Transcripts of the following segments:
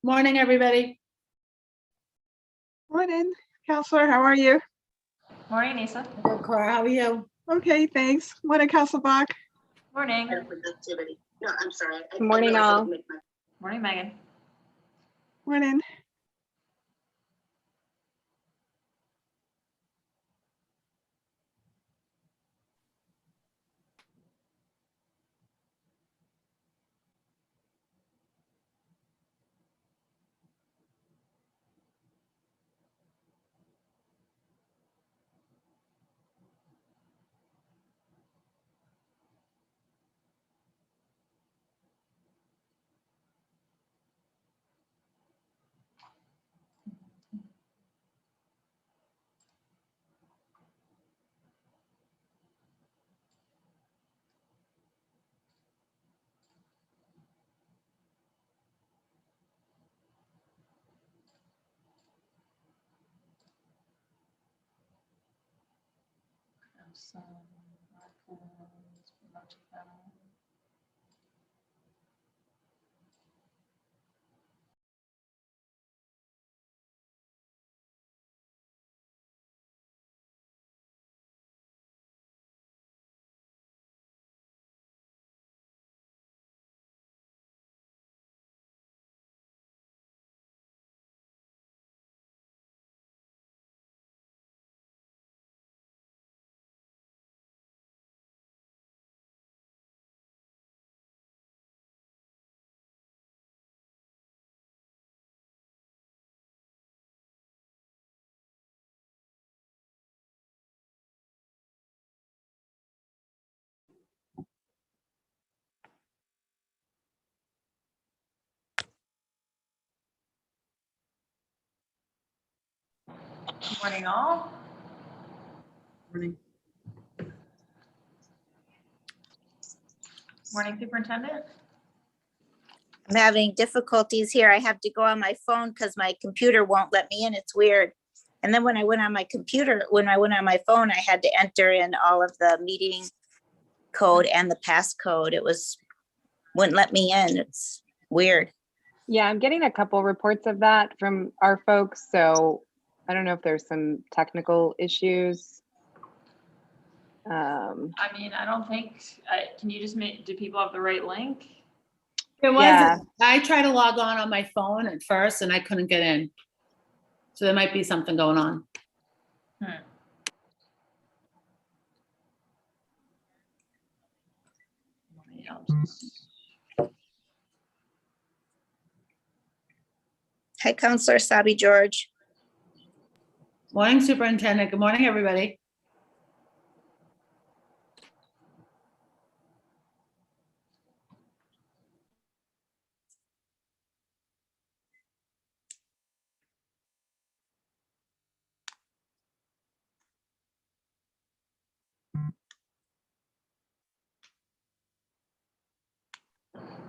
Morning, everybody. Morning, Counselor. How are you? Morning, Nisa. Good, Cora. How are you? Okay, thanks. Morning, Counselor Bach. Morning. No, I'm sorry. Good morning, all. Morning, Megan. Morning. Morning, all. Morning. Morning, Superintendent. I'm having difficulties here. I have to go on my phone because my computer won't let me in. It's weird. And then when I went on my computer, when I went on my phone, I had to enter in all of the meeting code and the passcode. Wouldn't let me in. It's weird. Yeah, I'm getting a couple reports of that from our folks. So I don't know if there's some technical issues. I mean, I don't think, can you just do people have the right link? It was. Yeah. I tried to log on my phone at first and I couldn't get in. So there might be something going on. Hi, Counselor Sabi George. Morning, Superintendent. Good morning, everybody.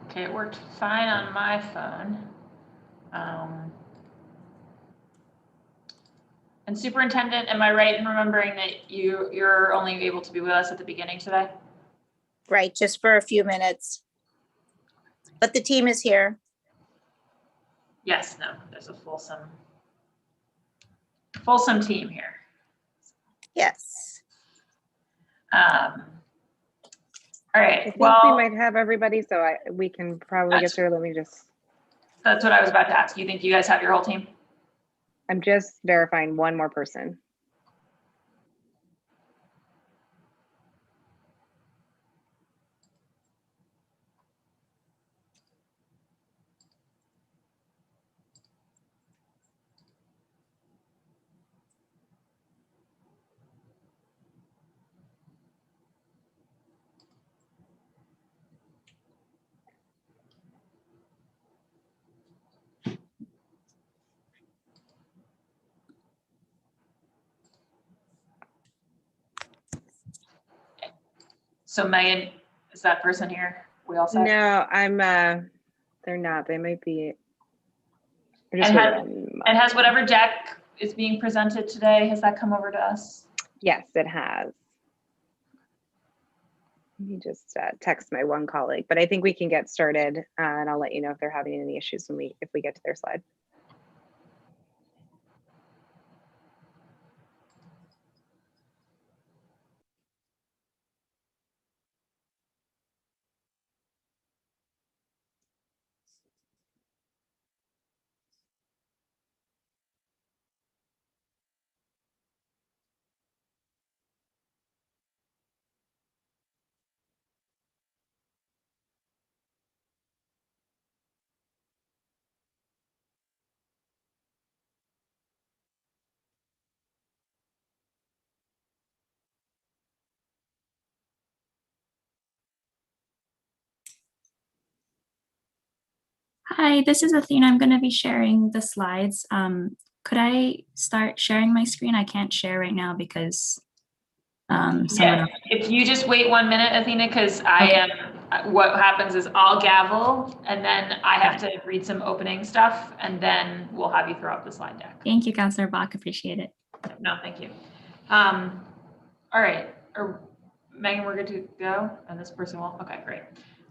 Okay, it worked fine on my phone. And Superintendent, am I right in remembering that you're only able to be with us at the beginning today? Right, just for a few minutes. But the team is here. Yes, no, there's a fulsome team here. Yes. All I right, think well, we might have everybody, so we can probably get through. Let me just, that's what I was about to ask. You think you guys have your whole team? I'm just verifying one more person. So Megan, is that person here? We all set? No, they're not. They might be. And has whatever deck is being presented today, has that come over to us? Yes, it has. Let me just text my one colleague, but I think we can get started and I'll let you know if they're having any issues if we get to their slide. Hi, this is Athena. I'm going to be sharing the slides. Could I start sharing my screen? I can't share right now because someone Yeah, else. if you just wait 1 minute, Athena, because I am, what happens is I'll gavel and then I have to read some opening stuff and then we'll have you throw up the slide deck. Thank you, Councillor Bach. Appreciate it. No, thank you. All right, Megan, we're good to go? And this person will, okay, great.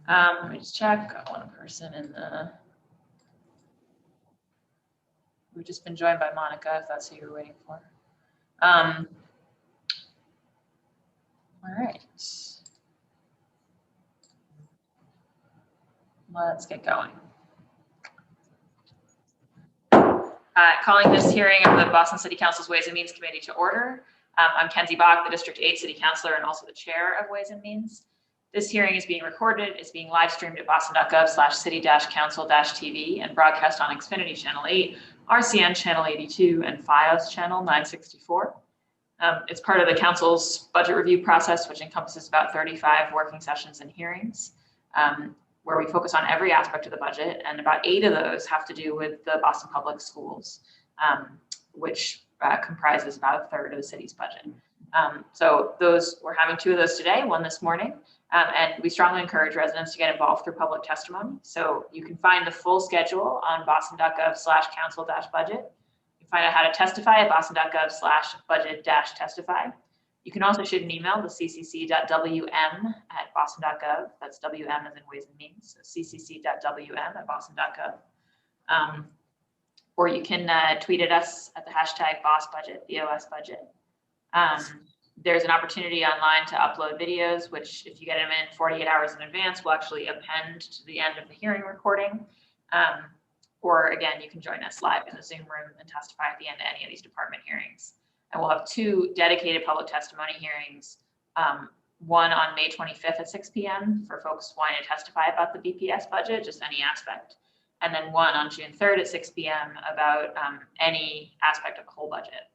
Let me just check, got one person in the, we've just been joined by Monica, if that's who you're waiting for. All right. Let's get going. Calling this hearing of the Boston City Council's Ways and Means Committee to order. I'm Kenzie Bach, the District 8 City Councilor and also the Chair of Ways and Means. This hearing is being recorded. It's being live streamed at boston.gov/city-council-tv and broadcast on Xfinity Channel 8, RCN Channel 82, and FiOS Channel 964. It's part of the Council's budget review process, which encompasses about 35 working sessions and hearings, where we focus on every aspect of the budget, and about 8 of those have to do with the Boston Public Schools, which comprises about 1/3 of the city's budget. So we're having 2 of those today, one this morning, and we strongly encourage residents to get involved through public testimony. So you can find the full schedule on boston.gov/council-budget. You can find out how to testify at boston.gov/budget-testify. You can also shoot an email to ccc.wm@boston.gov. That's WM as in Ways and Means, so ccc.wm@boston.gov. Or you can tweet at us at the hashtag #BossBudget, BOSBudget. There's an opportunity online to upload videos, which if you get them in 48 hours in advance, will actually append to the end of the hearing recording. Or again, you can join us live in the Zoom room and testify at the end of any of these department hearings. And we'll have 2 dedicated public testimony hearings, one on May 25th at 6 p.m. for folks wanting to testify about the BPS budget, just any aspect. And then one on June 3rd at 6 p.m. about any aspect of the whole budget.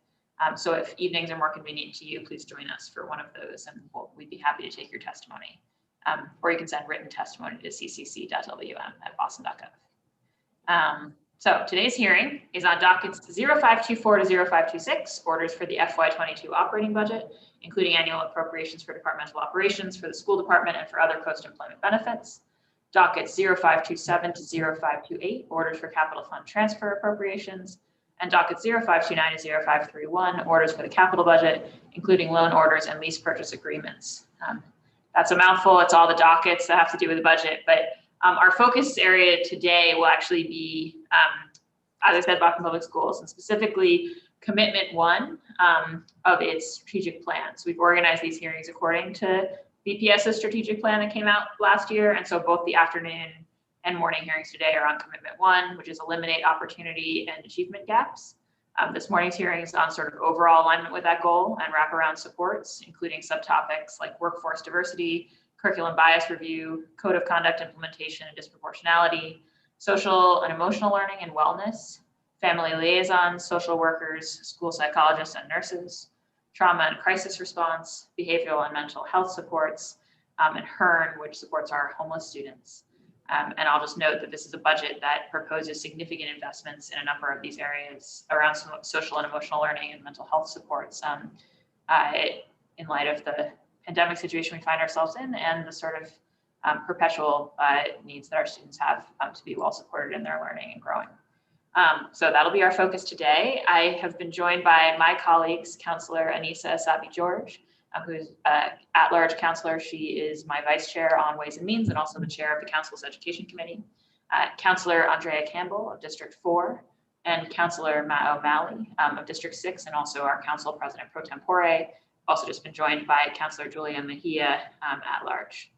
So if evenings are more convenient to you, please join us for one of those and we'd be happy to take your testimony. Or you can send written testimony to ccc.wm@boston.gov. So today's hearing is on dockets 0524 to 0526, orders for the FY22 operating budget, including annual appropriations for departmental operations for the school department and for other post-employment benefits. Dockets 0527 to 0528, orders for capital fund transfer appropriations, and docket 0529 to 0531, orders for the capital budget, including loan orders and lease purchase agreements. That's a mouthful. It's all the dockets that have to do with the budget, but our focus area today will actually be, as I said, Boston Public Schools, and specifically Commitment 1 of its strategic plan. So we've organized these hearings according to BPS's strategic plan that came out last year, and so both the afternoon and morning hearings today are on Commitment 1, which is eliminate opportunity and achievement gaps. This morning's hearing is on sort of overall alignment with that goal and wraparound supports, including subtopics like workforce diversity, curriculum bias review, code of conduct implementation and disproportionality, social and emotional learning and wellness, family liaisons, social workers, school psychologists and nurses, trauma and crisis response, behavioral and mental health supports, and HERN, which supports our homeless students. And I'll just note that this is a budget that proposes significant investments in a number of these areas around social and emotional learning and mental health supports in light of the pandemic situation we find ourselves in and the sort of perpetual needs that our students have to be well supported in their learning and growing. So that'll be our focus today. I have been joined by my colleagues, Councillor Anissa Asabi-George, who's at-large counselor. She is my vice chair on Ways and Means and also the chair of the Council's Education Committee. Councillor Andrea Campbell of District 4, and Councillor Matt O'Malley of District 6, and also our Council President Pro Tempore, also just been joined by Councillor Julia Mejia at large.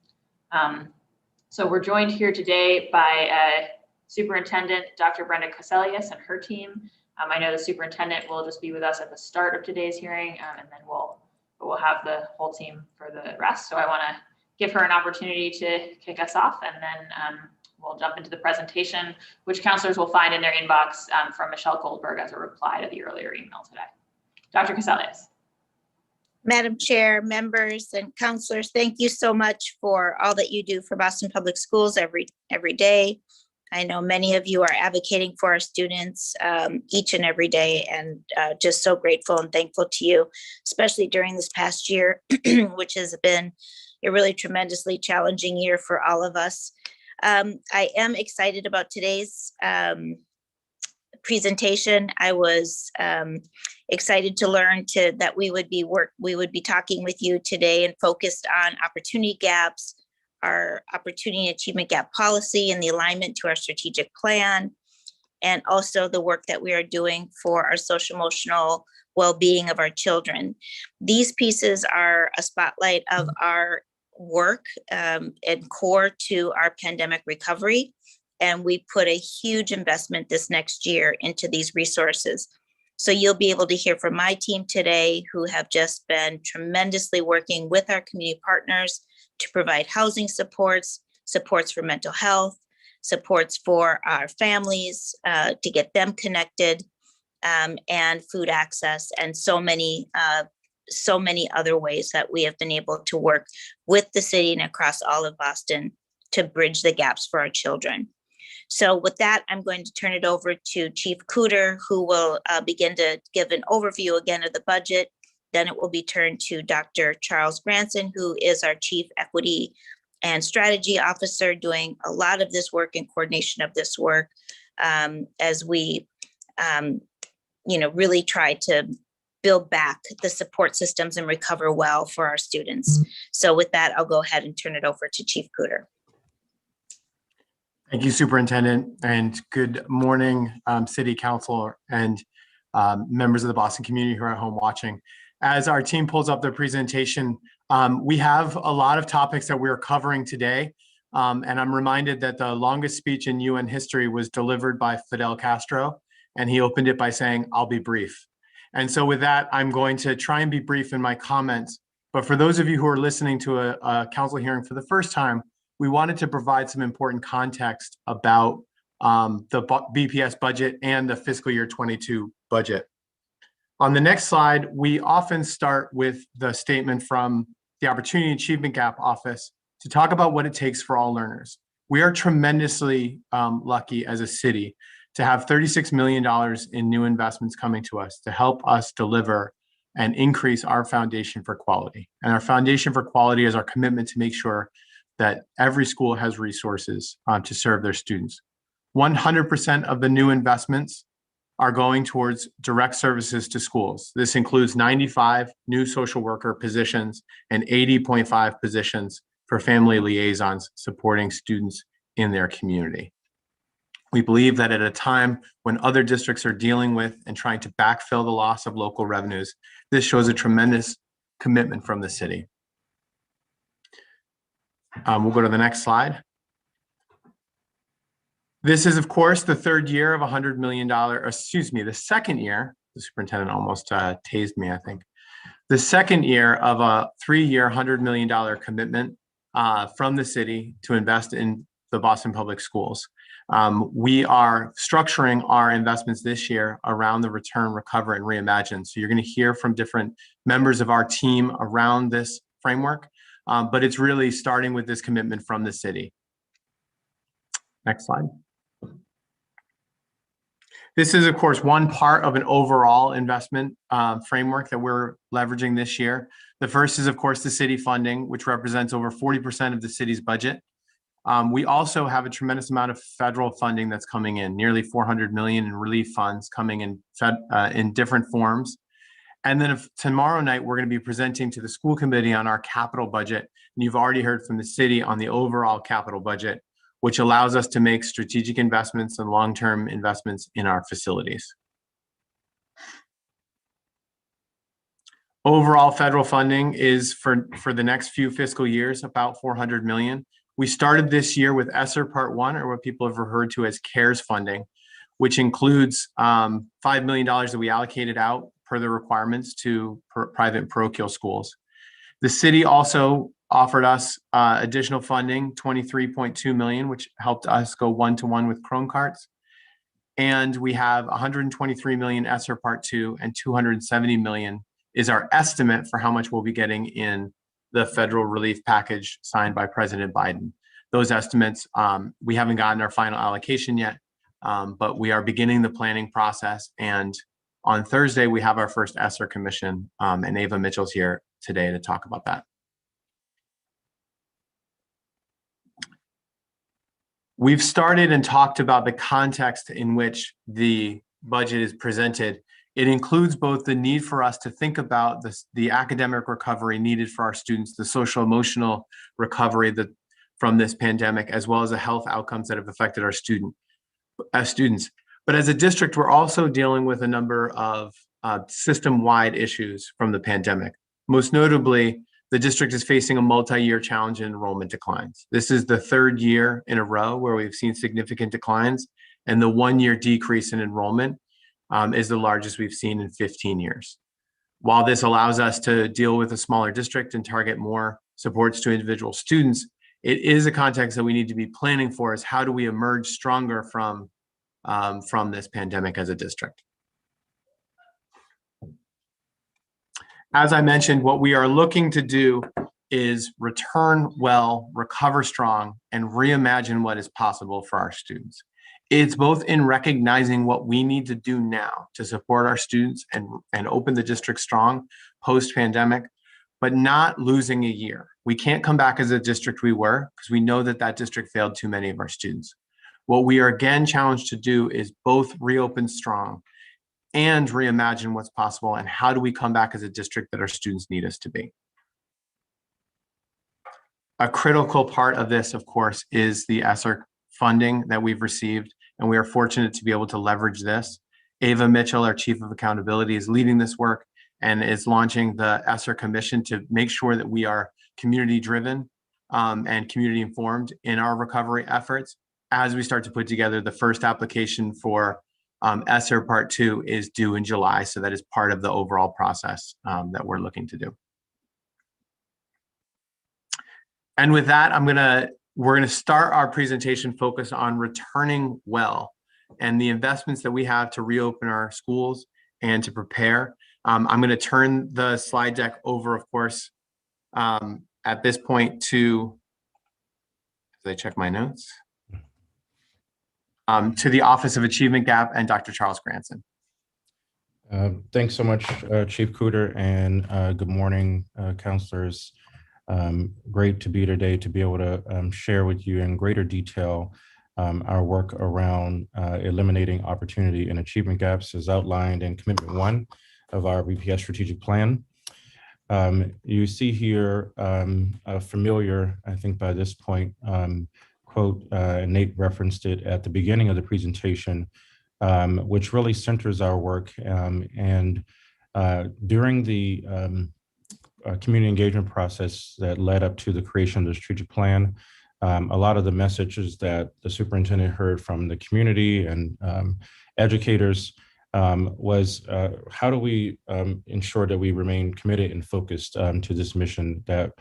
So we're joined here today by Superintendent Dr. Brenda Caselius and her team. I know the superintendent will just be with us at the start of today's hearing, and then we'll have the whole team for the rest. So I want to give her an opportunity to kick us off, and then we'll jump into the presentation, which counselors will find in their inbox from Michelle Goldberg as a reply to the earlier email today. Dr. Caselius. Madam Chair, members and counselors, thank you so much for all that you do for Boston Public Schools every day. I know many of you are advocating for our students each and every day, and just so grateful and thankful to you, especially during this past year, which has been a really tremendously challenging year for all of us. I am excited about today's presentation. I was excited to learn that we would be talking with you today and focused on opportunity gaps, our opportunity achievement gap policy and the alignment to our strategic plan, and also the work that we are doing for our social emotional well-being of our children. These pieces are a spotlight of our work and core to our pandemic recovery. And we put a huge investment this next year into these resources. So you'll be able to hear from my team today, who have just been tremendously working with our community partners to provide housing supports for mental health, supports for our families to get them connected, and food access, and so many other ways that we have been able to work with the city and across all of Boston to bridge the gaps for our children. So with that, I'm going to turn it over to Chief Cooter, who will begin to give an overview again of the budget. Then it will be turned to Dr. Charles Granson, who is our Chief Equity and Strategy Officer, doing a lot of this work and coordination of this work as we, really try to build back the support systems and recover well for our students. So with that, I'll go ahead and turn it over to Chief Cooter. Thank you, Superintendent, and good morning, City Council and members of the Boston community who are at home watching. As our team pulls up their presentation, we have a lot of topics that we're covering today, and I'm reminded that the longest speech in UN history was delivered by Fidel Castro, and he opened it by saying, "I'll be brief." And so with that, I'm going to try and be brief in my comments, but for those of you who are listening to a council hearing for the first time, we wanted to provide some important context about the BPS budget and the fiscal year 22 budget. On the next slide, we often start with the statement from the Opportunity Achievement Gap Office to talk about what it takes for all learners. We are tremendously lucky as a city to have $36 million in new investments coming to us to help us deliver and increase our foundation for quality. And our foundation for quality is our commitment to make sure that every school has resources to serve their students. 100% of the new investments are going towards direct services to schools. This includes 95 new social worker positions and 80.5 positions for family liaisons supporting students in their community. We believe that at a time when other districts are dealing with and trying to backfill the loss of local revenues, this shows a tremendous commitment from the city. We'll go to the next slide. This is, of course, the third year of $100 million, the second year, the superintendent almost tased me, I think. The second year of a 3-year, $100 million commitment from the city to invest in the Boston Public Schools. We are structuring our investments this year around the return, recover, and reimagine. So you're going to hear from different members of our team around this framework, but it's really starting with this commitment from the city. Next slide. This is, of course, one part of an overall investment framework that we're leveraging this year. The first is, of course, the city funding, which represents over 40% of the city's budget. We also have a tremendous amount of federal funding that's coming in, nearly $400 million in relief funds coming in different forms. And then tomorrow night, we're going to be presenting to the school committee on our capital budget. And you've already heard from the city on the overall capital budget, which allows us to make strategic investments and long-term investments in our facilities. Overall federal funding is for the next few fiscal years, about $400 million. We started this year with Esser Part 1, or what people have referred to as CARES funding, which includes $5 million that we allocated out per the requirements to private parochial schools. The city also offered us additional funding, $23.2 million, which helped us go one-to-one with Chrome carts. And we have $123 million Esser Part 2 and $270 million is our estimate for how much we'll be getting in the federal relief package signed by President Biden. Those estimates, we haven't gotten our final allocation yet, but we are beginning the planning process. And on Thursday, we have our first Esser commission, and Ava Mitchell's here today to talk about that. We've started and talked about the context in which the budget is presented. It includes both the need for us to think about the academic recovery needed for our students, the social emotional recovery from this pandemic, as well as the health outcomes that have affected our students. But as a district, we're also dealing with a number of system-wide issues from the pandemic. Most notably, the district is facing a multi-year challenge in enrollment declines. This is the third year in a row where we've seen significant declines, and the one-year decrease in enrollment is the largest we've seen in 15 years. While this allows us to deal with a smaller district and target more supports to individual students, it is a context that we need to be planning for, is how do we emerge stronger from this pandemic as a district. As I mentioned, what we are looking to do is return well, recover strong, and reimagine what is possible for our students. It's both in recognizing what we need to do now to support our students and open the district strong post-pandemic, but not losing a year. We can't come back as a district we were, because we know that district failed too many of our students. What we are again challenged to do is both reopen strong and reimagine what's possible, and how do we come back as a district that our students need us to be. A critical part of this, of course, is the Esser funding that we've received, and we are fortunate to be able to leverage this. Ava Mitchell, our Chief of Accountability, is leading this work and is launching the Esser Commission to make sure that we are community-driven and community-informed in our recovery efforts. As we start to put together the first application for Esser Part 2 is due in July, so that is part of the overall process that we're looking to do. And with that, we're gonna start our presentation focused on returning well and the investments that we have to reopen our schools and to prepare. I'm gonna turn the slide deck over, of course, at this point to, as I check my notes, to the Office of Achievement Gap and Dr. Charles Granson. Thanks so much, Chief Cooter, and good morning, counselors. Great to be here today to be able to share with you in greater detail our work around eliminating opportunity and achievement gaps as outlined in Commitment 1 of our BPS Strategic Plan. You see here a familiar, I think by this point, quote, Nate referenced it at the beginning of the presentation, which really centers our work. And during the community engagement process that led up to the creation of the strategic plan, a lot of the messages that the superintendent heard from the community and educators was how do we ensure that we remain committed and focused to this mission that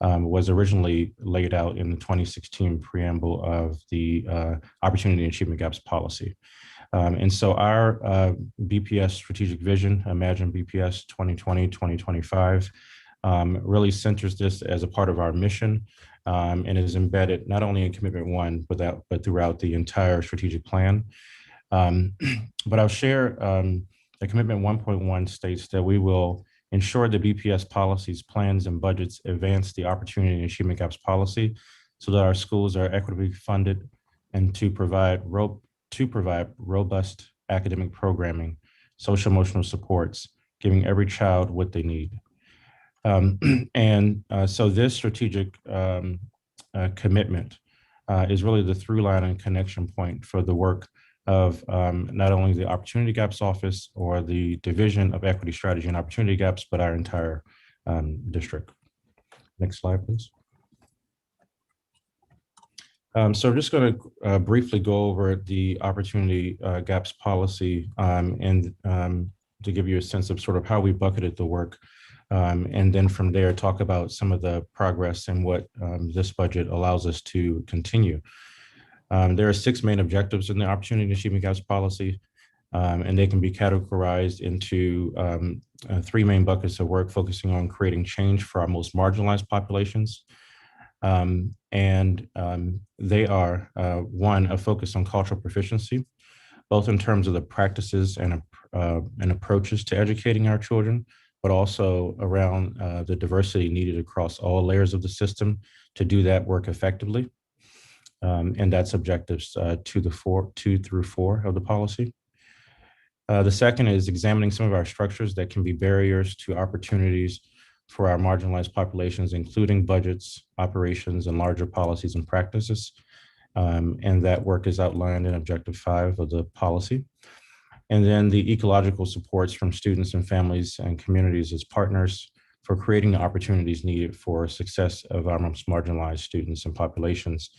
was originally laid out in the 2016 preamble of the Opportunity and Achievement Gaps policy. And so our BPS Strategic Vision, Imagine BPS 2020-2025, really centers this as a part of our mission and is embedded not only in Commitment 1, but throughout the entire strategic plan. But I'll share that Commitment 1.1 states that we will ensure the BPS policies, plans, and budgets advance the Opportunity and Achievement Gaps policy so that our schools are equitably funded and to provide robust academic programming, social emotional supports, giving every child what they need. So this strategic commitment is really the through line and connection point for the work of not only the Opportunity Gaps Office or the Division of Equity Strategy and Opportunity Gaps, but our entire district. Next slide, please. So I'm just going to briefly go over the Opportunity Gaps policy and to give you a sense of sort of how we bucketed the work. And then from there, talk about some of the progress and what this budget allows us to continue. There are 6 main objectives in the Opportunity and Achievement Gaps policy, and they can be categorized into 3 main buckets of work, focusing on creating change for our most marginalized populations. They are 1, a focus on cultural proficiency, both in terms of the practices and approaches to educating our children, but also around the diversity needed across all layers of the system to do that work effectively. And that's objectives 2 through 4 of the policy. The second is examining some of our structures that can be barriers to opportunities for our marginalized populations, including budgets, operations, and larger policies and practices. And that work is outlined in Objective 5 of the policy. And then the ecological supports from students and families and communities as partners for creating the opportunities needed for success of our most marginalized students and populations.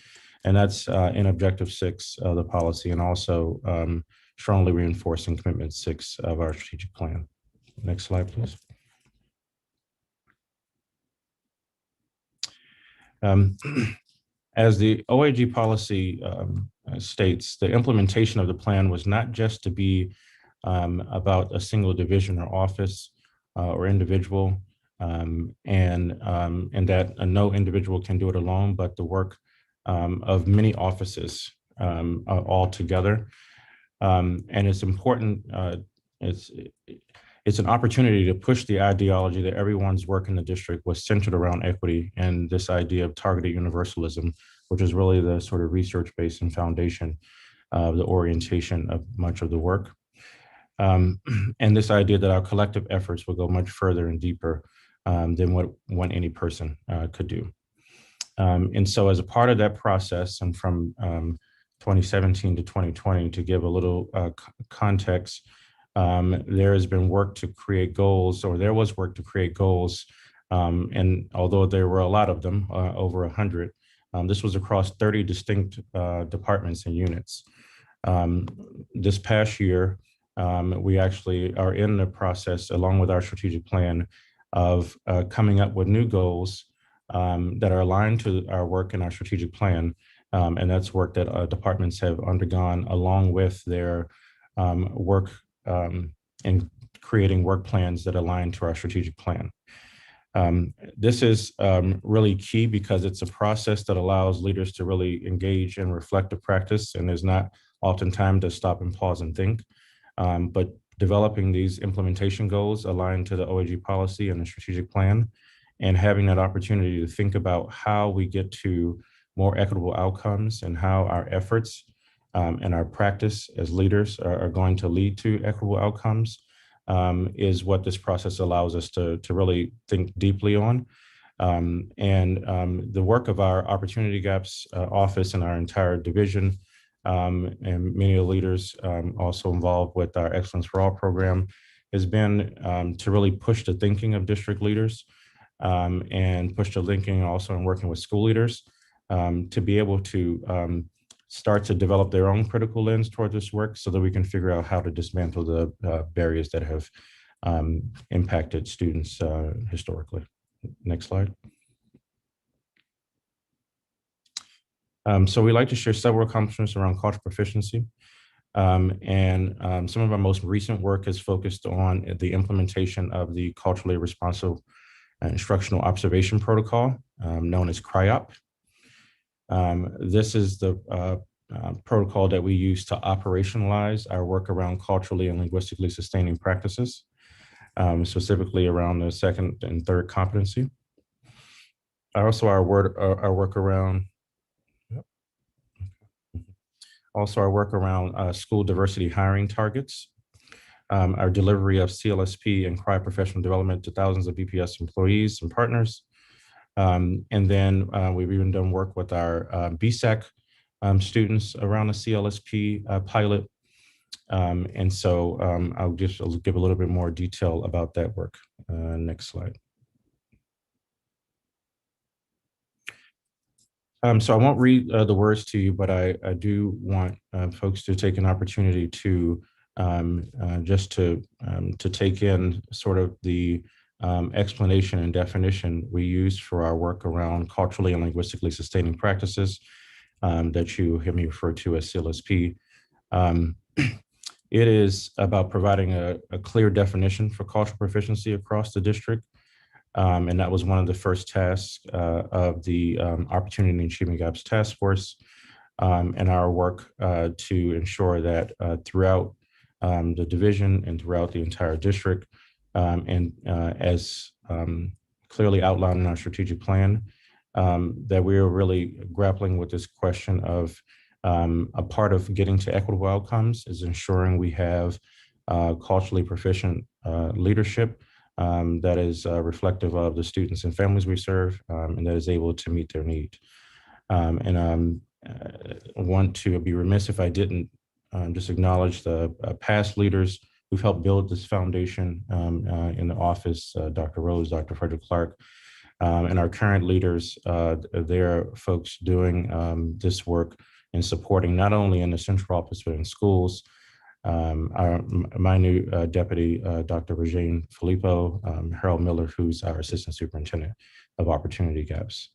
And that's in Objective 6 of the policy, and also strongly reinforcing Commitment 6 of our strategic plan. Next slide, please. As the OAG policy states, the implementation of the plan was not just to be about a single division or office or individual, and that no individual can do it alone, but the work of many offices all together. And it's important, it's an opportunity to push the ideology that everyone's work in the district was centered around equity and this idea of targeted universalism, which is really the sort of research base and foundation of the orientation of much of the work. And this idea that our collective efforts will go much further and deeper than what any person could do. And so as a part of that process, and from 2017 to 2020, to give a little context, there has been work to create goals, or there was work to create goals. And although there were a lot of them, over 100, this was across 30 distinct departments and units. This past year, we actually are in the process, along with our strategic plan, of coming up with new goals that are aligned to our work in our strategic plan. And that's work that departments have undergone along with their work in creating work plans that align to our strategic plan. This is really key because it's a process that allows leaders to really engage in reflective practice, and there's not often time to stop and pause and think. But developing these implementation goals aligned to the OAG policy and the strategic plan, and having that opportunity to think about how we get to more equitable outcomes and how our efforts and our practice as leaders are going to lead to equitable outcomes is what this process allows us to really think deeply on. The work of our Opportunity Gaps office and our entire division, and many of the leaders also involved with our Excellence for All program, has been to really push the thinking of district leaders and push the thinking also in working with school leaders to be able to start to develop their own critical lens toward this work, so that we can figure out how to dismantle the barriers that have impacted students historically. Next slide. So we like to share several accomplishments around cultural proficiency. Some of our most recent work is focused on the implementation of the culturally responsive instructional observation protocol, known as CRIOP. This is the protocol that we use to operationalize our work around culturally and linguistically sustaining practices, specifically around the second and third competency. Also, our work around school diversity hiring targets, our delivery of CLSP and CRI professional development to thousands of BPS employees and partners. And then we've even done work with our BSEC students around the CLSP pilot. And so I'll give a little bit more detail about that work. Next slide. So I won't read the words to you, but I do want folks to take an opportunity to just to take in sort of the explanation and definition we use for our work around culturally and linguistically sustaining practices that you hear me refer to as CLSP. It is about providing a clear definition for cultural proficiency across the district. And that was one of the first tasks of the Opportunity and Achievement Gaps Task Force and our work to ensure that throughout the division and throughout the entire district, and as clearly outlined in our strategic plan, that we are really grappling with this question of a part of getting to equitable outcomes is ensuring we have culturally proficient leadership that is reflective of the students and families we serve, and that is able to meet their need. And want to be remiss if I didn't just acknowledge the past leaders who've helped build this foundation in the office, Dr. Rose, Dr. Frederick Clark, and our current leaders. They're folks doing this work and supporting not only in the central office, but in schools. My new deputy, Dr. Regine Filippo, Harold Miller, who's our assistant superintendent of opportunity gaps.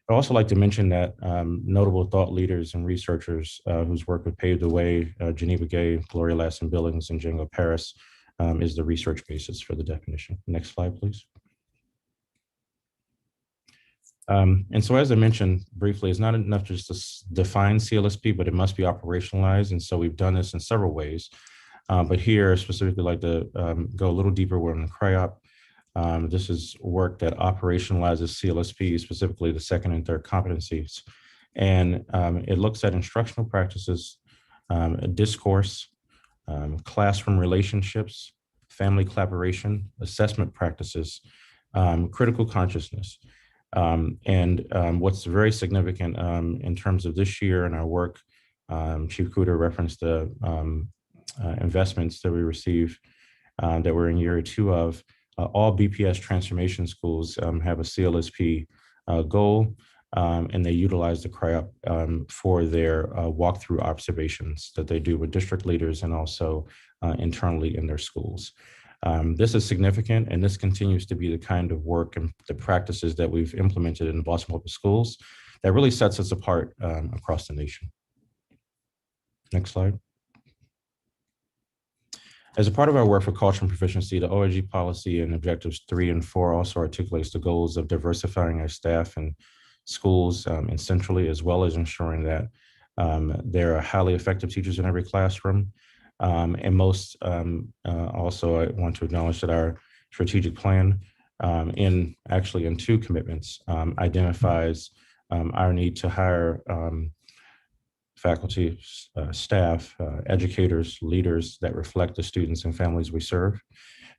I'd also like to mention that notable thought leaders and researchers whose work have paved the way, Geneva Gay, Gloria Lassen-Billings, and Django Paris, is the research basis for the definition. Next slide, please. And so as I mentioned briefly, it's not enough just to define CLSP, but it must be operationalized. And so we've done this in several ways. But here, specifically, like to go a little deeper with the CRIOP. This is work that operationalizes CLSP, specifically the second and third competencies. And it looks at instructional practices, discourse, classroom relationships, family collaboration, assessment practices, critical consciousness. And what's very significant in terms of this year and our work, Chief Cooter referenced the investments that we received that we're in year 2 of. All BPS transformation schools have a CLSP goal, and they utilize the CRIOP for their walkthrough observations that they do with district leaders and also internally in their schools. This is significant, and this continues to be the kind of work and the practices that we've implemented in the Boston Public Schools that really sets us apart across the nation. Next slide. As a part of our work for culture and proficiency, the OIG policy and objectives 3 and 4 also articulates the goals of diversifying our staff in schools and centrally, as well as ensuring that there are highly effective teachers in every classroom. And most also, I want to acknowledge that our strategic plan in 2 commitments identifies our need to hire faculty, staff, educators, leaders that reflect the students and families we serve.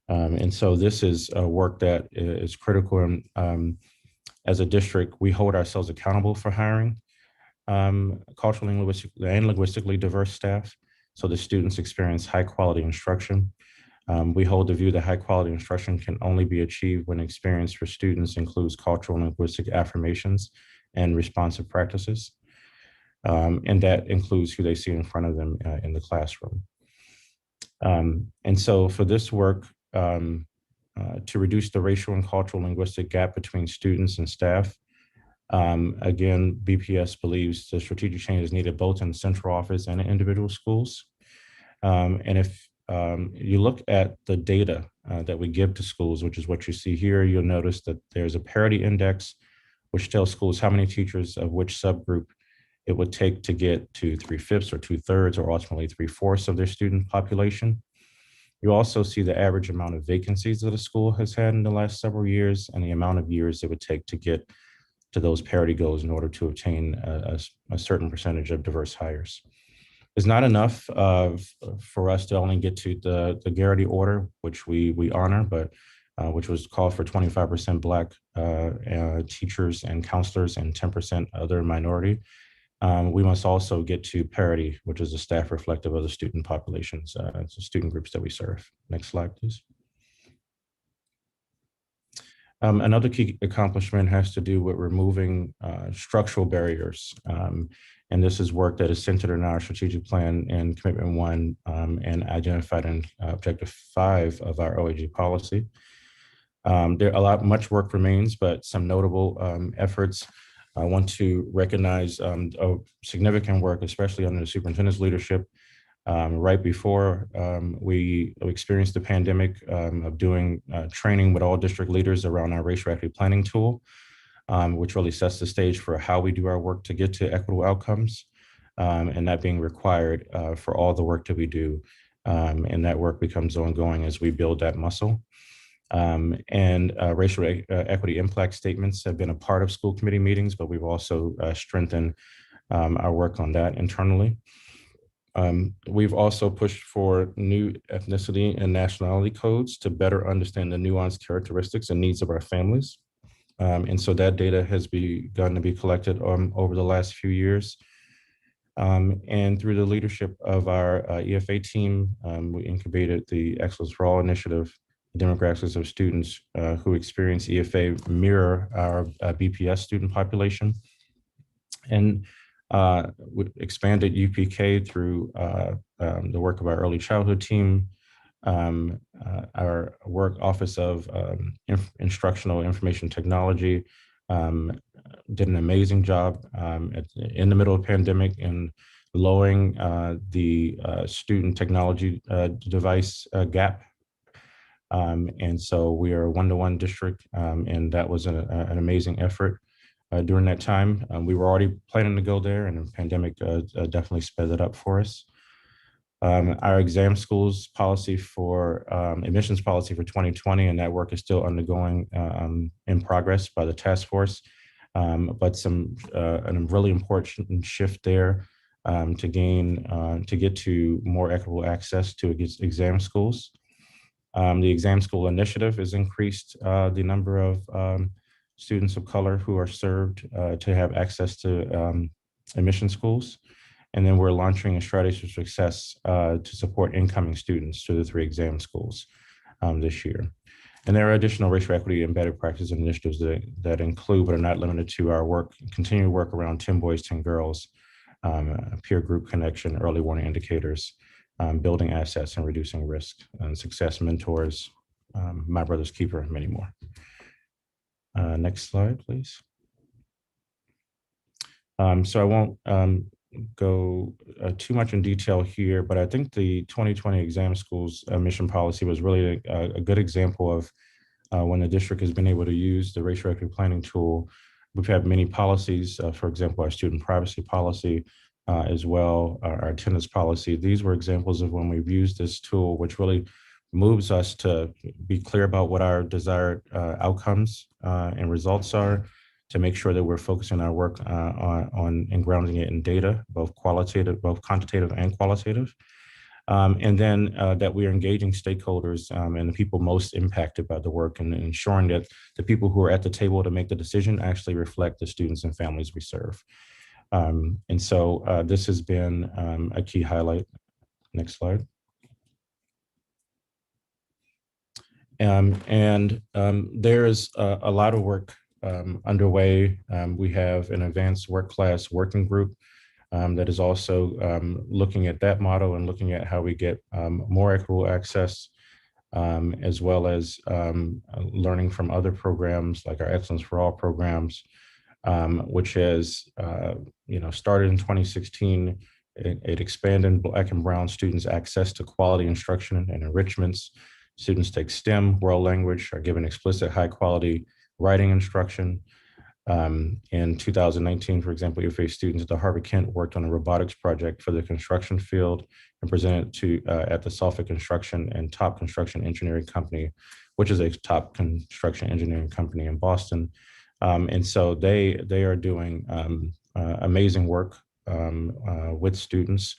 And so this is a work that is critical. And as a district, we hold ourselves accountable for hiring culturally and linguistically diverse staff, so the students experience high quality instruction. We hold the view that high quality instruction can only be achieved when experience for students includes cultural and linguistic affirmations and responsive practices. And that includes who they see in front of them in the classroom. And so for this work, to reduce the racial and cultural linguistic gap between students and staff, again, BPS believes the strategic change is needed both in the central office and in individual schools. And if you look at the data that we give to schools, which is what you see here, you'll notice that there's a parity index, which tells schools how many teachers of which subgroup it would take to get to 3/5 or 2/3 or ultimately 3/4 of their student population. You also see the average amount of vacancies that a school has had in the last several years and the amount of years it would take to get to those parity goals in order to obtain a certain percentage of diverse hires. is not enough for us to only get to the Garrity order, which we honor, but which was called for 25% Black teachers and counselors and 10% other minority. We must also get to parity, which is a staff reflective of the student populations, so student groups that we serve. Next slide, please. Another key accomplishment has to do with removing structural barriers. And this is work that is centered in our strategic plan and commitment 1 and identified in objective 5 of our OAG policy. Much work remains, but some notable efforts. I want to recognize significant work, especially under the superintendent's leadership. Right before we experienced the pandemic, of doing training with all district leaders around our racial equity planning tool, which really sets the stage for how we do our work to get to equitable outcomes, and that being required for all the work that we do. And that work becomes ongoing as we build that muscle. Racial equity impact statements have been a part of school committee meetings, but we've also strengthened our work on that internally. We've also pushed for new ethnicity and nationality codes to better understand the nuanced characteristics and needs of our families. And so that data has begun to be collected over the last few years. And through the leadership of our EFA team, we incubated the Excellence for All initiative. The demographics of students who experience EFA mirror our BPS student population. And we expanded UPK through the work of our early childhood team, our work Office of Instructional Information Technology did an amazing job in the middle of the pandemic in lowering the student technology device gap. And so we are a 1-to-1 district, and that was an amazing effort. During that time, we were already planning to go there, and the pandemic definitely sped it up for us. Our exam schools policy for admissions policy for 2020, and that work is still undergoing in progress by the task force. But a really important shift there to get to more equitable access to exam schools. The exam school initiative has increased the number of students of color who are served to have access to admission schools. And then we're launching a strategy for success to support incoming students to the 3 exam schools this year. And there are additional racial equity embedded practice initiatives that include, but are not limited to, our work, continued work around 10 boys, 10 girls, peer group connection, early warning indicators, building assets and reducing risk, and success mentors, My Brother's Keeper, and many more. Next slide, please. So I won't go too much in detail here, but I think the 2020 exam schools admission policy was really a good example of when the district has been able to use the racial equity planning tool. We've had many policies, for example, our student privacy policy, as well, our attendance policy. These were examples of when we've used this tool, which really moves us to be clear about what our desired outcomes and results are, to make sure that we're focusing our work on and grounding it in data, both quantitative and qualitative. And then that we are engaging stakeholders and the people most impacted by the work, and ensuring that the people who are at the table to make the decision actually reflect the students and families we serve. And so this has been a key highlight. Next slide. There is a lot of work underway. We have an advanced work class working group that is also looking at that model and looking at how we get more equitable access, as well as learning from other programs like our Excellence for All programs, which has started in 2016. It expanded Black and Brown students' access to quality instruction and enrichments. Students take STEM, world language, are given explicit high quality writing instruction. In 2019, for example, EFA students at the Harvard-Kent worked on a robotics project for the construction field and presented to at the Suffolk Construction and Top Construction Engineering Company, which is a top construction engineering company in Boston. And so they are doing amazing work with students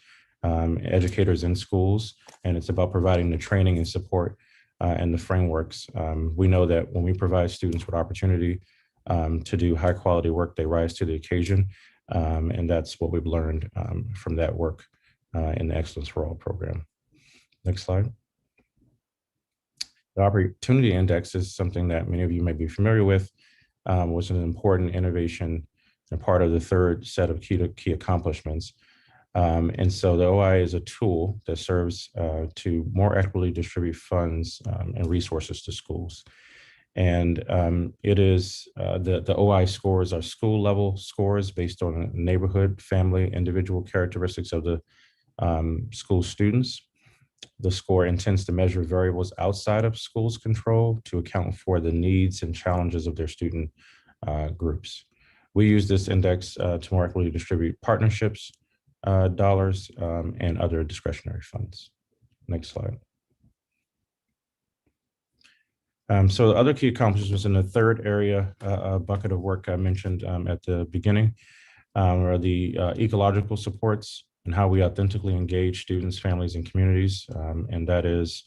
educators in schools, and it's about providing the training and support and the frameworks. We know that when we provide students with opportunity to do high quality work, they rise to the occasion. And that's what we've learned from that work in the Excellence for All program. Next slide. The Opportunity Index is something that many of you may be familiar with, was an important innovation and part of the third set of key accomplishments. And so the OI is a tool that serves to more equitably distribute funds and resources to schools. And it is the OI scores are school level scores based on neighborhood, family, individual characteristics of the school students. The score intends to measure variables outside of schools' control to account for the needs and challenges of their student groups. We use this index to more equitably distribute partnerships, dollars, and other discretionary funds. Next slide. So the other key accomplishments in the third area bucket of work I mentioned at the beginning are the ecological supports and how we authentically engage students, families, and communities. And that is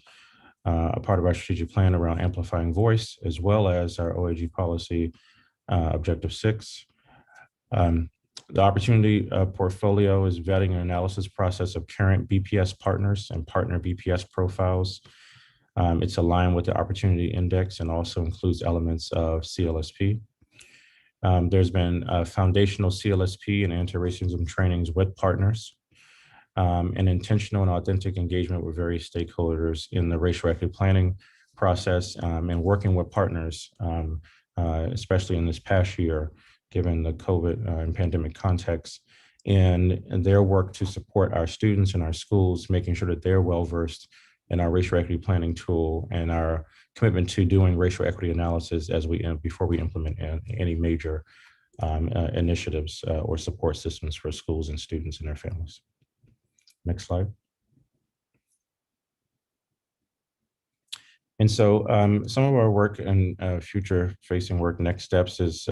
a part of our strategic plan around amplifying voice, as well as our OAG policy objective 6. The opportunity portfolio is vetting an analysis process of current BPS partners and partner BPS profiles. It's aligned with the Opportunity Index and also includes elements of CLSP. There's been foundational CLSP and anti-racism trainings with partners, and intentional and authentic engagement with various stakeholders in the racial equity planning process, and working with partners, especially in this past year, given the COVID and pandemic context, and their work to support our students in our schools, making sure that they're well-versed in our racial equity planning tool and our commitment to doing racial equity analysis before we implement any major initiatives or support systems for schools and students and their families. Next slide. And so some of our work and future facing work, next steps is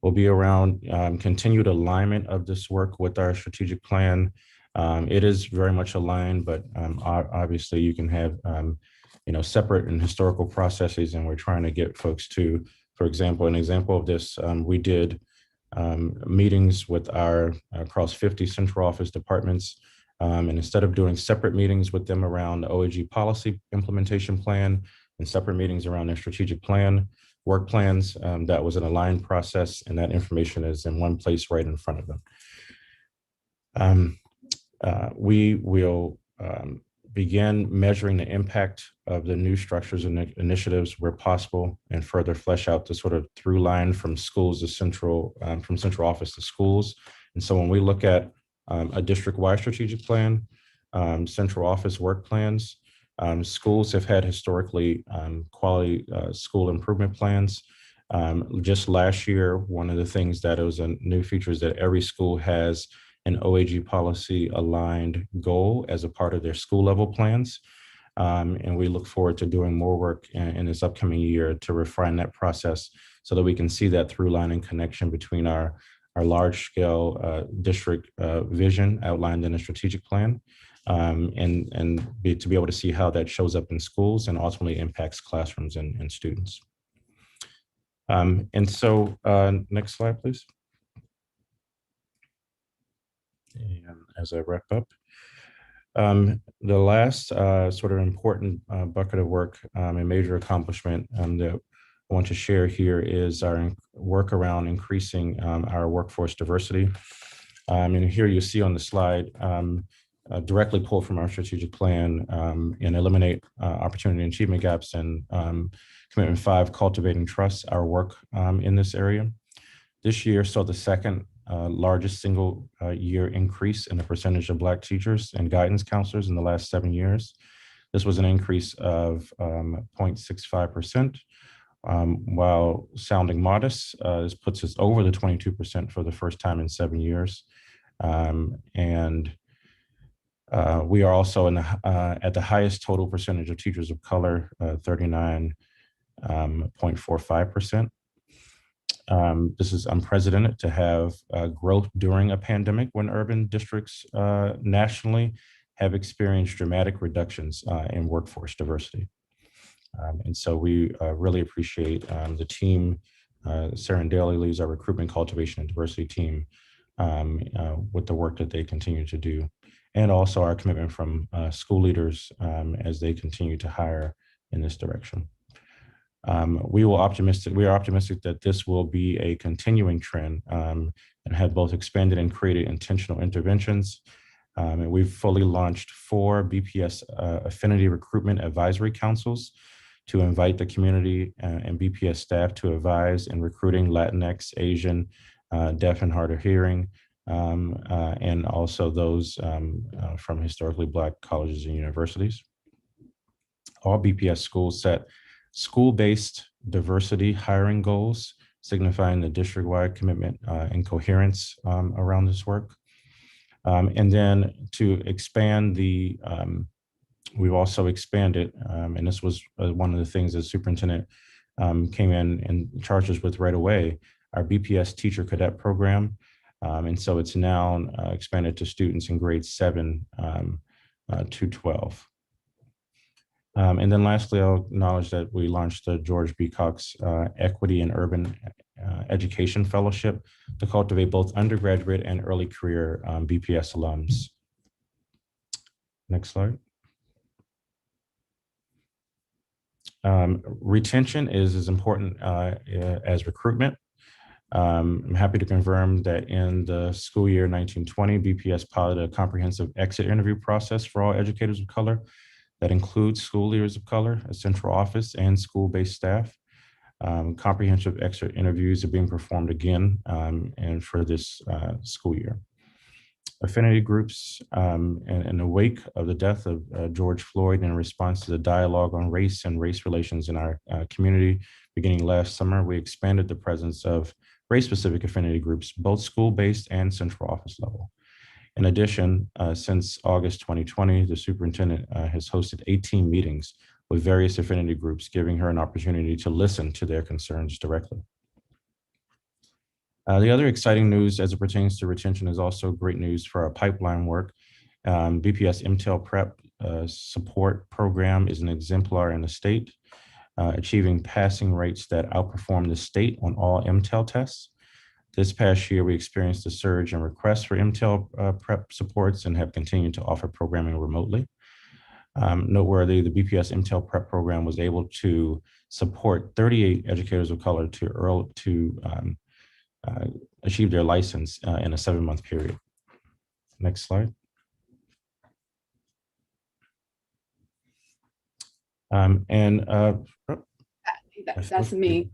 will be around continued alignment of this work with our strategic plan. It is very much aligned, but obviously you can have separate and historical processes, and we're trying to get folks to, for example, an example of this, we did meetings with our across 50 central office departments, and instead of doing separate meetings with them around the OAG policy implementation plan and separate meetings around their strategic plan, work plans, that was an aligned process, and that information is in one place right in front of them. We will begin measuring the impact of the new structures and initiatives where possible, and further flesh out the sort of through line from schools to from central office to schools. And so when we look at a district-wide strategic plan, central office work plans, schools have had historically quality school improvement plans. Just last year, one of the things that was a new feature is that every school has an OAG policy aligned goal as a part of their school level plans. And we look forward to doing more work in this upcoming year to refine that process so that we can see that through line and connection between our large scale district vision outlined in a strategic plan, and to be able to see how that shows up in schools and ultimately impacts classrooms and students. And so next slide, please. And as I wrap up, the last sort of important bucket of work and major accomplishment that I want to share here is our work around increasing our workforce diversity. And here you see on the slide, directly pulled from our strategic plan, and eliminate opportunity and achievement gaps, and commitment 5, cultivating trust, our work in this area. This year saw the second largest single year increase in the percentage of Black teachers and guidance counselors in the last 7 years. This was an increase of 0.65%. While sounding modest, this puts us over the 22% for the first time in 7 years. And we are also in at the highest total percentage of teachers of color, 39.45%. This is unprecedented to have growth during a pandemic when urban districts nationally have experienced dramatic reductions in workforce diversity. And so we really appreciate the team. Sarah and Daly leads our recruitment, cultivation, and diversity team with the work that they continue to do. And also our commitment from school leaders as they continue to hire in this direction. We are optimistic that this will be a continuing trend and have both expanded and created intentional interventions. And we've fully launched 4 BPS Affinity Recruitment Advisory Councils to invite the community and BPS staff to advise in recruiting Latinx, Asian, deaf and hard of hearing, and also those from historically Black colleges and universities. All BPS schools set school-based diversity hiring goals, signifying the district-wide commitment and coherence around this work. And then to expand the, we've also expanded, and this was one of the things that the superintendent came in and charged us with right away, our BPS teacher cadet program. And so it's now expanded to students in grades 7 to 12. And then lastly, I'll acknowledge that we launched the George B. Cox Equity in Urban Education Fellowship to cultivate both undergraduate and early career BPS alums. Next slide. Retention is as important as recruitment. I'm happy to confirm that in the school year 1920, BPS piloted a comprehensive exit interview process for all educators of color that includes school leaders of color, a central office, and school-based staff. Comprehensive exit interviews are being performed again and for this school year. Affinity groups in the wake of the death of George Floyd in response to the dialogue on race and race relations in our community beginning last summer, we expanded the presence of race-specific affinity groups, both school-based and central office level. In addition, since August 2020, the superintendent has hosted 18 meetings with various affinity groups, giving her an opportunity to listen to their concerns directly. The other exciting news as it pertains to retention is also great news for our pipeline work. BPS MTEL Prep support program is an exemplar in the state, achieving passing rates that outperform the state on all MTEL tests. This past year, we experienced a surge in requests for MTEL prep supports and have continued to offer programming remotely. Noteworthy, the BPS MTEL prep program was able to support 38 educators of color to achieve their license in a 7-month period. Next slide. That's me.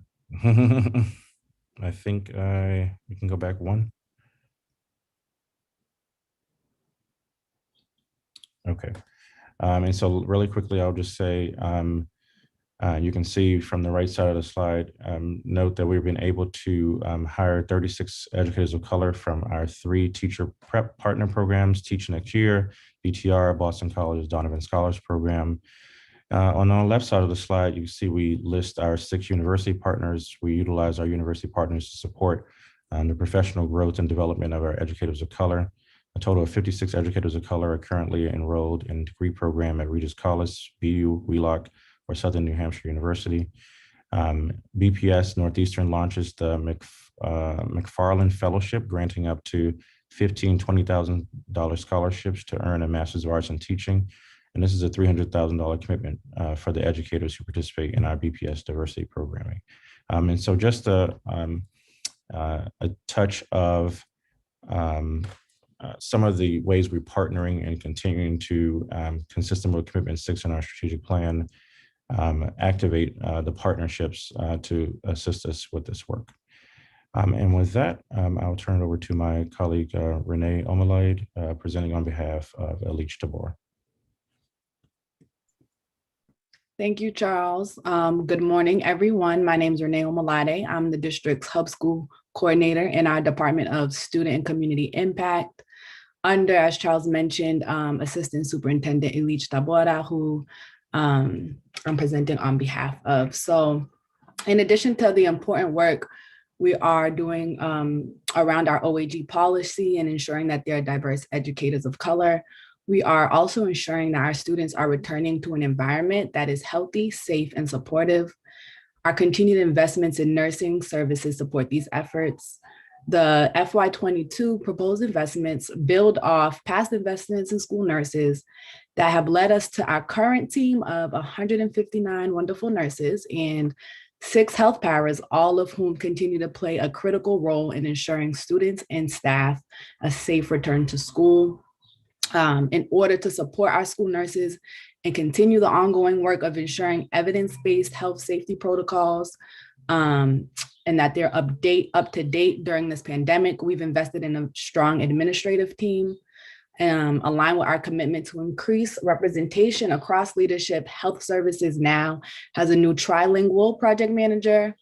I think we can go back one. Okay. And so really quickly, I'll just say, you can see from the right side of the slide, note that we've been able to hire 36 educators of color from our 3 teacher prep partner programs, Teach Next Year, BTR, Boston College Donovan Scholars Program. On the left side of the slide, you see we list our 6 university partners. We utilize our university partners to support the professional growth and development of our educators of color. A total of 56 educators of color are currently enrolled in degree program at Regis College, BU, Wheelock, or Southern New Hampshire University. BPS Northeastern launches the McFarland Fellowship, granting up to $15,000, $20,000 scholarships to earn a Master's of Arts in Teaching. And this is a $300,000 commitment for the educators who participate in our BPS diversity programming. And so just a touch of some of the ways we're partnering and continuing to, consistent with Commitment 6 in our strategic plan, activate the partnerships to assist us with this work. And with that, I'll turn it over to my colleague, Renee Omalade, presenting on behalf of Elich Tabor. Thank you, Charles. Good morning, everyone. My name is Renee Omalade. I'm the district's hub school coordinator in our Department of Student and Community Impact under, as Charles mentioned, Assistant Superintendent Elich Tabor, who I'm presenting on behalf of. So in addition to the important work We are doing around our OAG policy and ensuring that there are diverse educators of color. We are also ensuring that our students are returning to an environment that is healthy, safe, and supportive. Our continued investments in nursing services support these efforts. The FY22 proposed investments build off past investments in school nurses that have led us to our current team of 159 wonderful nurses and 6 health paras, all of whom continue to play a critical role in ensuring students and staff a safe return to school. In order to support our school nurses and continue the ongoing work of ensuring evidence-based health safety protocols, and that they're up to date during this pandemic, we've invested in a strong administrative team, aligned with our commitment to increase representation across leadership. Health Services now has a new trilingual project manager,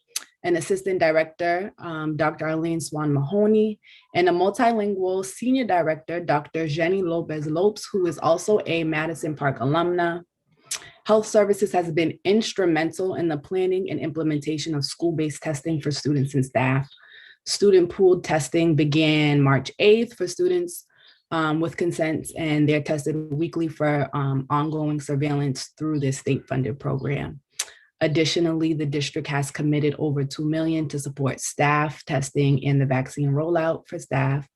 an assistant director, Dr. Arlene Swan Mahoney, and a multilingual senior director, Dr. Jenny Lopez Lopes, who is also a Madison Park alumna. Health Services has been instrumental in the planning and implementation of school-based testing for students and staff. Student pooled testing began March 8th for students with consent, and they're tested weekly for ongoing surveillance through this state-funded program. Additionally, the district has committed over $2 million to support staff testing and the vaccine rollout for staff.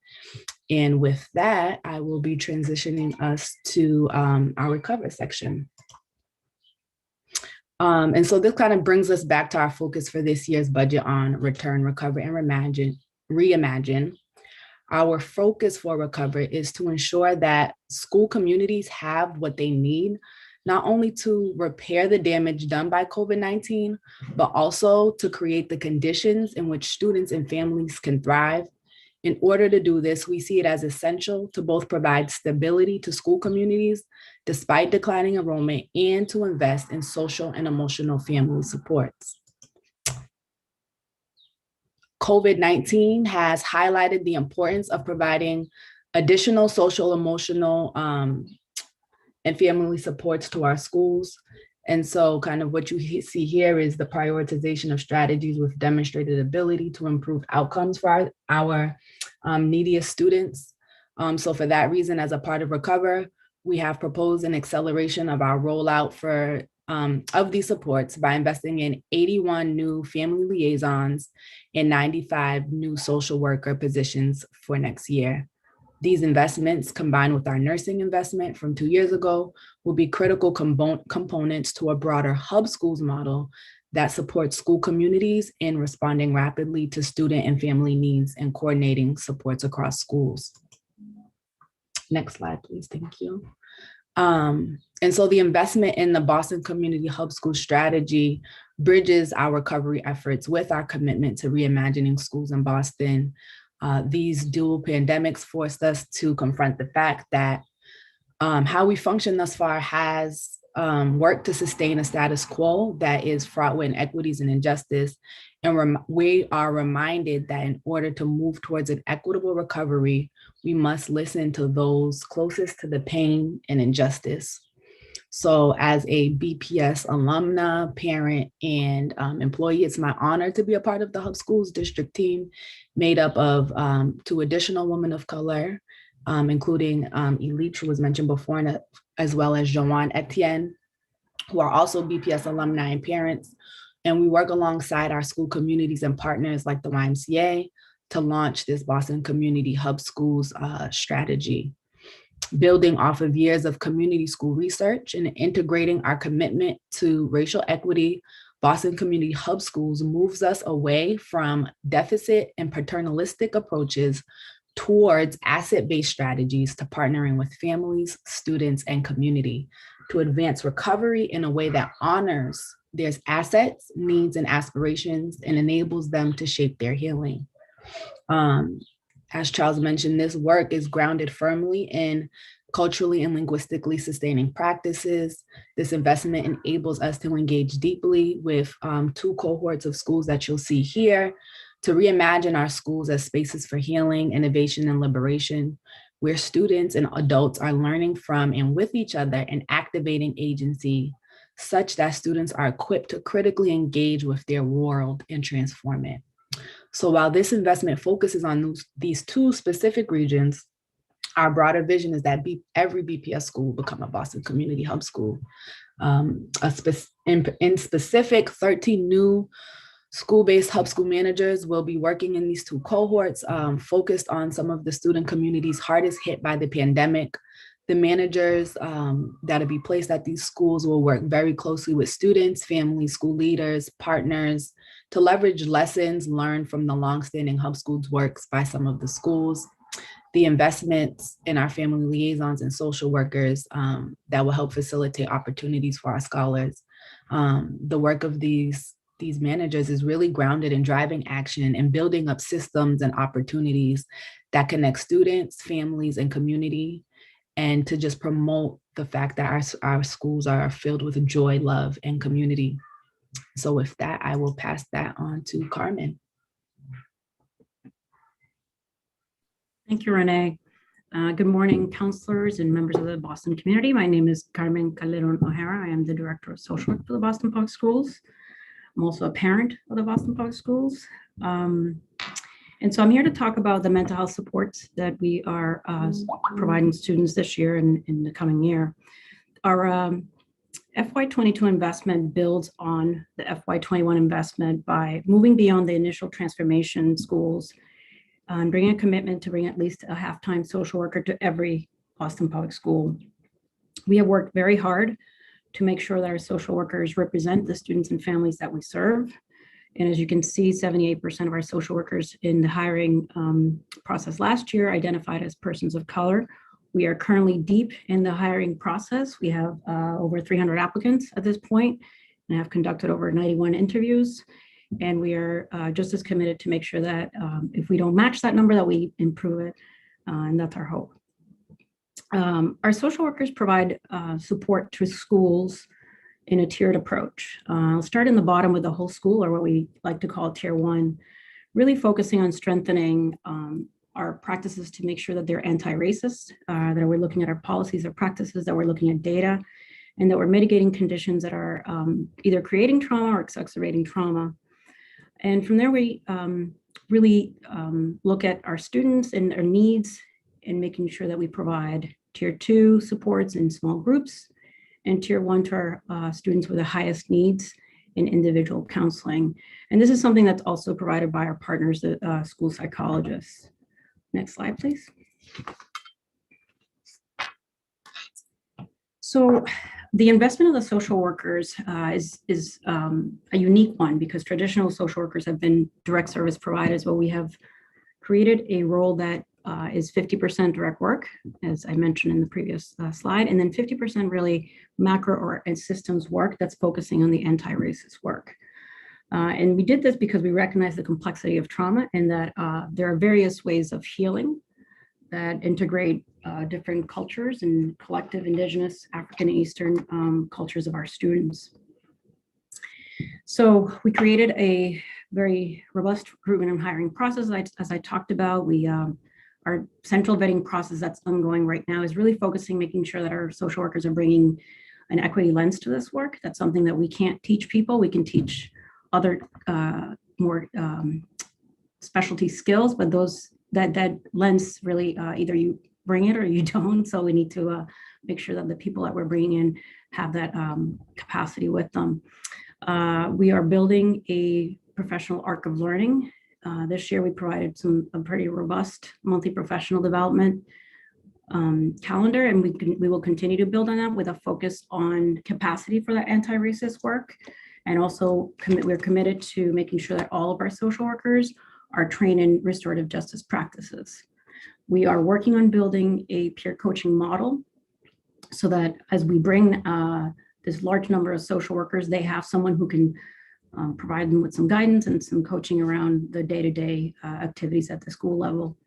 And with that, I will be transitioning us to our recover section. And so this kind of brings us back to our focus for this year's budget on return, recover, and reimagine. Our focus for recover is to ensure that school communities have what they need, not only to repair the damage done by COVID-19, but also to create the conditions in which students and families can thrive. In order to do this, we see it as essential to both provide stability to school communities despite declining enrollment and to invest in social and emotional family supports. COVID-19 has highlighted the importance of providing additional social, emotional, and family supports to our schools. And so kind of what you see here is the prioritization of strategies with demonstrated ability to improve outcomes for our neediest students. So for that reason, as a part of Recover, we have proposed an acceleration of our rollout of these supports by investing in 81 new family liaisons and 95 new social worker positions for next year. These investments, combined with our nursing investment from 2 years ago, will be critical components to a broader hub schools model that supports school communities in responding rapidly to student and family needs and coordinating supports across schools. Next slide, please. Thank you. And so the investment in the Boston Community Hub School strategy bridges our recovery efforts with our commitment to reimagining schools in Boston. These dual pandemics forced us to confront the fact that how we function thus far has worked to sustain a status quo that is fraught with inequities and injustice. And we are reminded that in order to move towards an equitable recovery, we must listen to those closest to the pain and injustice. So as a BPS alumna, parent, and employee, it's my honor to be a part of the Hub Schools district team made up of 2 additional women of color, including Elite, who was mentioned before, and, as well as Joanne Etienne, who are also BPS alumni and parents. And we work alongside our school communities and partners like the YMCA to launch this Boston Community Hub Schools strategy. Building off of years of community school research and integrating our commitment to racial equity, Boston Community Hub Schools moves us away from deficit and paternalistic approaches towards asset-based strategies to partnering with families, students, and community to advance recovery in a way that honors their assets, needs, and aspirations and enables them to shape their healing. As Charles mentioned, this work is grounded firmly in culturally and linguistically sustaining practices. This investment enables us to engage deeply with 2 cohorts of schools that you'll see here to reimagine our schools as spaces for healing, innovation, and liberation, where students and adults are learning from and with each other and activating agency such that students are equipped to critically engage with their world and transform it. So while this investment focuses on these two specific regions, our broader vision is that every BPS school will become a Boston Community Hub school. In specific, 13 new school-based hub school managers will be working in these two cohorts, focused on some of the student communities hardest hit by the pandemic. The managers that'll be placed at these schools will work very closely with students, families, school leaders, partners to leverage lessons learned from the longstanding hub schools works by some of the schools. The investments in our family liaisons and social workers that will help facilitate opportunities for our scholars. The work of these managers is really grounded in driving action and building up systems and opportunities that connect students, families, and community, and to just promote the fact that our schools are filled with joy, love, and community. So with that, I will pass that on to Carmen. Thank you, Renee. Good morning, counselors and members of the Boston community. My name is Carmen Calderon O'Hara. I am the Director of Social Work for the Boston Public Schools. I'm also a parent of the Boston Public Schools. And so I'm here to talk about the mental health supports that we are providing students this year and in the coming year. Our FY22 investment builds on the FY21 investment by moving beyond the initial transformation schools and bringing a commitment to bring at least a half-time social worker to every Boston Public School. We have worked very hard to make sure that our social workers represent the students and families that we serve. And as you can see, 78% of our social workers in the hiring process last year identified as persons of color. We are currently deep in the hiring process. We have over 300 applicants at this point and have conducted over 91 interviews. And we are just as committed to make sure that if we don't match that number, that we improve it. And that's our hope. Our social workers provide support to schools in a tiered approach. I'll start in the bottom with the whole school, or what we like to call tier one, really focusing on strengthening our practices to make sure that they're anti-racist, that we're looking at our policies or practices, that we're looking at data, and that we're mitigating conditions that are either creating trauma or exacerbating trauma. And from there, we really look at our students and their needs and making sure that we provide tier two supports in small groups and tier one to our students with the highest needs in individual counseling. And this is something that's also provided by our partners, the school psychologists. Next slide, please. So the investment of the social workers is a unique one because traditional social workers have been direct service providers, but we have created a role that is 50% direct work, as I mentioned in the previous slide, and then 50% really macro and systems work that's focusing on the anti-racist work. And we did this because we recognize the complexity of trauma and that there are various ways of healing that integrate different cultures and collective Indigenous, African and Eastern cultures of our students. So we created a very robust recruitment and hiring process. As I talked about, our central vetting process that's ongoing right now is really focusing, making sure that our social workers are bringing an equity lens to this work. That's something that we can't teach people. We can teach other more specialty skills, but that lens really either you bring it or you don't. So we need to make sure that the people that we're bringing in have that capacity with them. We are building a professional arc of learning. This year we provided a pretty robust monthly professional development calendar, and we will continue to build on that with a focus on capacity for that anti-racist work. And also we're committed to making sure that all of our social workers are trained in restorative justice practices. We are working on building a peer coaching model so that as we bring this large number of social workers, they have someone who can provide them with some guidance and some coaching around the day-to-day activities at the school level.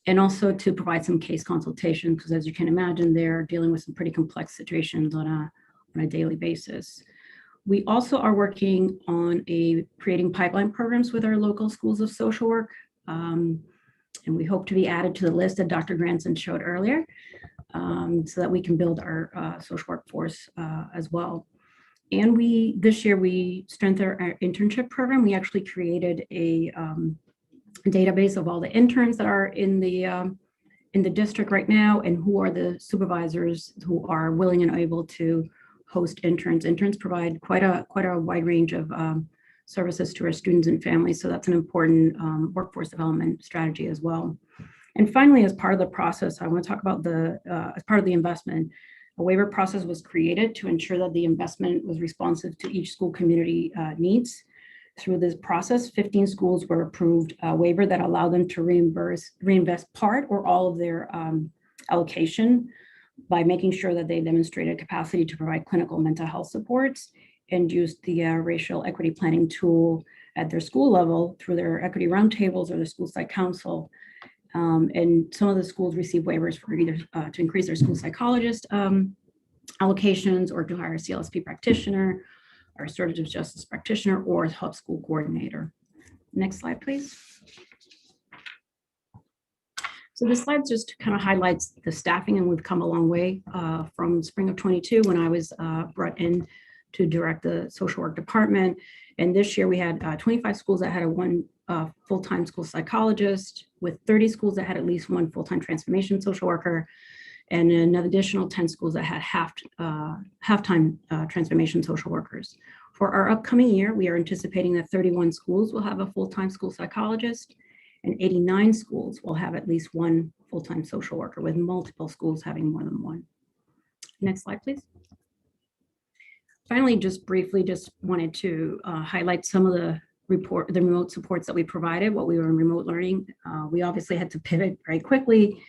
And also to provide some case consultation, because as you can imagine, they're dealing with some pretty complex situations on a daily basis. We also are working on creating pipeline programs with our local schools of social work. And we hope to be added to the list that Dr. Granson showed earlier so that we can build our social workforce as well. And this year we strengthened our internship program. We actually created a database of all the interns that are in the district right now, and who are the supervisors who are willing and able to host interns. Interns provide quite a wide range of services to our students and families. So that's an important workforce development strategy as well. And finally, as part of the process, I want to talk about as part of the investment, a waiver process was created to ensure that the investment was responsive to each school community needs. Through this process, 15 schools were approved a waiver that allowed them to reinvest part or all of their allocation by making sure that they demonstrated capacity to provide clinical mental health supports and used the racial equity planning tool at their school level through their equity roundtables or the school site council. And some of the schools received waivers for either to increase their school psychologist allocations, or to hire a CLSP practitioner, or restorative justice practitioner, or a hub school coordinator. Next slide, please. So this slide just kind of highlights the staffing, and we've come a long way from spring of 22 when I was brought in to direct the social work department. And this year we had 25 schools that had one full-time school psychologist, with 30 schools that had at least one full-time transformation social worker, and an additional 10 schools that had half-time transformation social workers. For our upcoming year, we are anticipating that 31 schools will have a full-time school psychologist, and 89 schools will have at least one full-time social worker, with multiple schools having more than one. Next slide, please. Finally, just briefly, just wanted to highlight some of the remote supports that we provided while we were in remote learning. We obviously had to pivot very quickly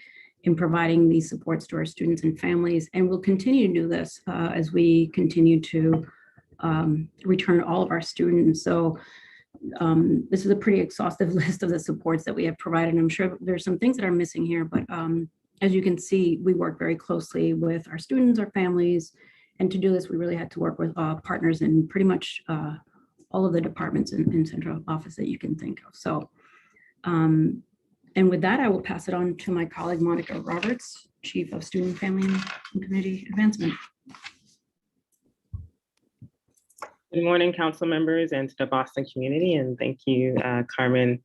in providing these supports to our students and families, and we'll continue to do this as we continue to return all of our students. So this is a pretty exhaustive list of the supports that we have provided. And I'm sure there's some things that are missing here, but as you can see, we work very closely with our students, our families, and to do this, we really had to work with partners in pretty much all of the departments in central office that you can think of. So, and with that, I will pass it on to my colleague, Monica Roberts, Chief of Student, Family, and Community Advancement. Good morning, council members and to the Boston community, and thank you, Carmen.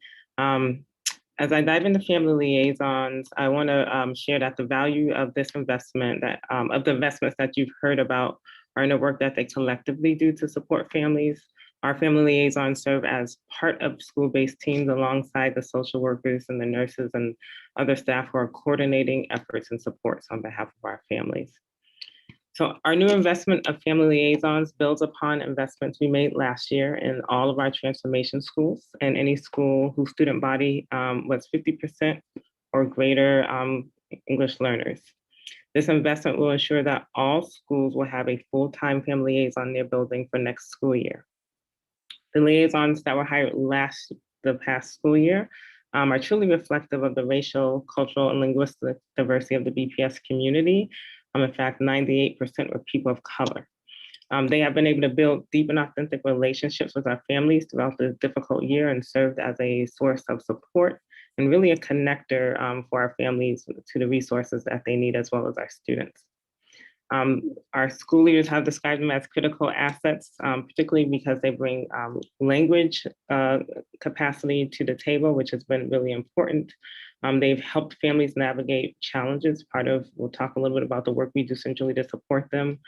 As I dive into family liaisons, I want to share that the value of this investment, of the investments that you've heard about, are in the work that they collectively do to support families. Our family liaisons serve as part of school-based teams alongside the social workers and the nurses and other staff who are coordinating efforts and supports on behalf of our families. So our new investment of family liaisons builds upon investments we made last year in all of our transformation schools and any school whose student body was 50% or greater English learners. This investment will ensure that all schools will have a full-time family liaison in their building for next school year. The liaisons that were hired the past school year are truly reflective of the racial, cultural, and linguistic diversity of the BPS community. In fact, 98% were people of color. They have been able to build deep and authentic relationships with our families throughout this difficult year and served as a source of support and really a connector for our families to the resources that they need, as well as our students. Our school leaders have described them as critical assets, particularly because they bring language capacity to the table, which has been really important. They've helped families navigate challenges. We'll talk a little bit about the work we do centrally to support them.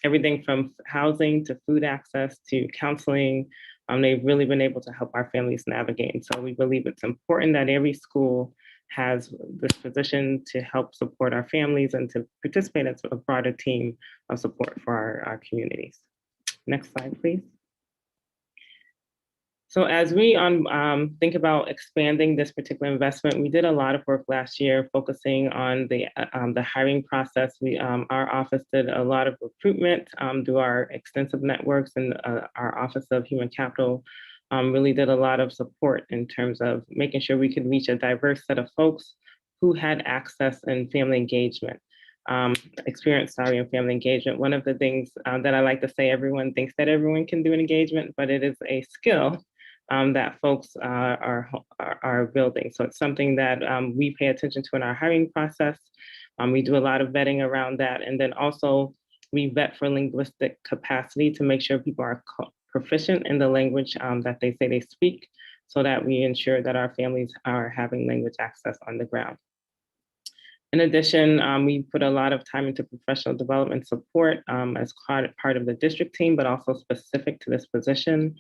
Everything from housing to food access to counseling. They've really been able to help our families navigate. And so we believe it's important that every school has this position to help support our families and to participate as a broader team of support for our communities. Next slide, please. So as we think about expanding this particular investment, we did a lot of work last year focusing on the hiring process. Our office did a lot of recruitment through our extensive networks, and our Office of Human Capital really did a lot of support in terms of making sure we could reach a diverse set of folks who had access and family engagement, experience in family engagement. One of the things that I like to say, everyone thinks that everyone can do an engagement, but it is a skill that folks are building. So it's something that we pay attention to in our hiring process. We do a lot of vetting around that. And then also We vet for linguistic capacity to make sure people are proficient in the language that they say they speak, so that we ensure that our families are having language access on the ground. In addition, we put a lot of time into professional development support as part of the district team, but also specific to this position.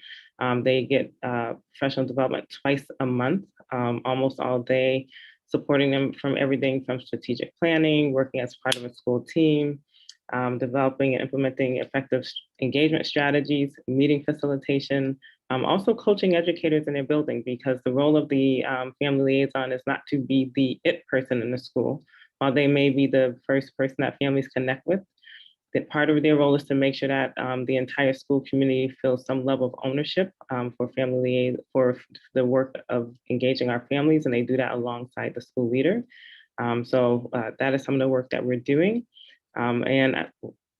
They get professional development twice a month, almost all day, supporting them from everything from strategic planning, working as part of a school team, developing and implementing effective engagement strategies, meeting facilitation, also coaching educators in their building, because the role of the family liaison is not to be the it person in the school. While they may be the first person that families connect with, that part of their role is to make sure that the entire school community feels some level of ownership for the work of engaging our families, and they do that alongside the school leader. So that is some of the work that we're doing. And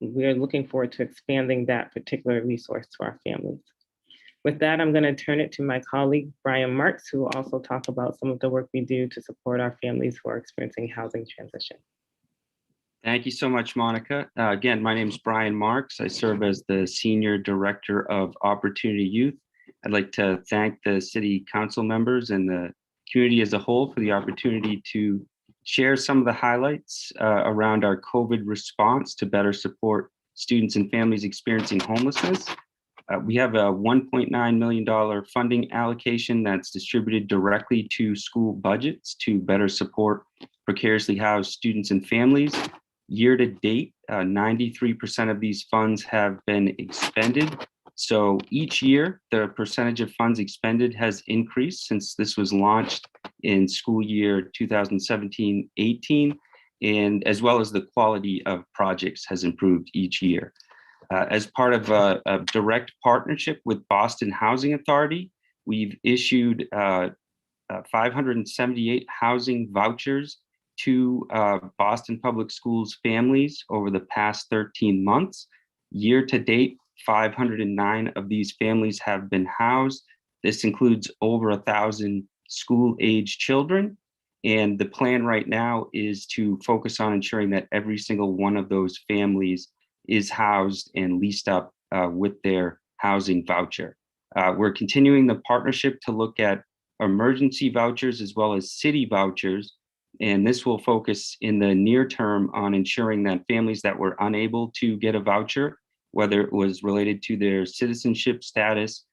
we're looking forward to expanding that particular resource to our families. With that, I'm going to turn it to my colleague, Brian Marks, who will also talk about some of the work we do to support our families who are experiencing housing transition. Thank you so much, Monica. Again, my name is Brian Marks. I serve as the Senior Director of Opportunity Youth. I'd like to thank the City Council members and the community as a whole for the opportunity to share some of the highlights around our COVID response to better support students and families experiencing homelessness. We have a $1.9 million funding allocation that's distributed directly to school budgets to better support precariously housed students and families. Year to date, 93% of these funds have been expended. So each year, the percentage of funds expended has increased since this was launched in school year 2017-18, and as well as the quality of projects has improved each year. As part of a direct partnership with Boston Housing Authority, we've issued 578 housing vouchers to Boston Public Schools families over the past 13 months. Year to date, 509 of these families have been housed. This includes over 1,000 school-age children. And the plan right now is to focus on ensuring that every single one of those families is housed and leased up with their housing voucher. We're continuing the partnership to look at emergency vouchers as well as city vouchers. And this will focus in the near term on ensuring that families that were unable to get a voucher, whether it was related to their citizenship status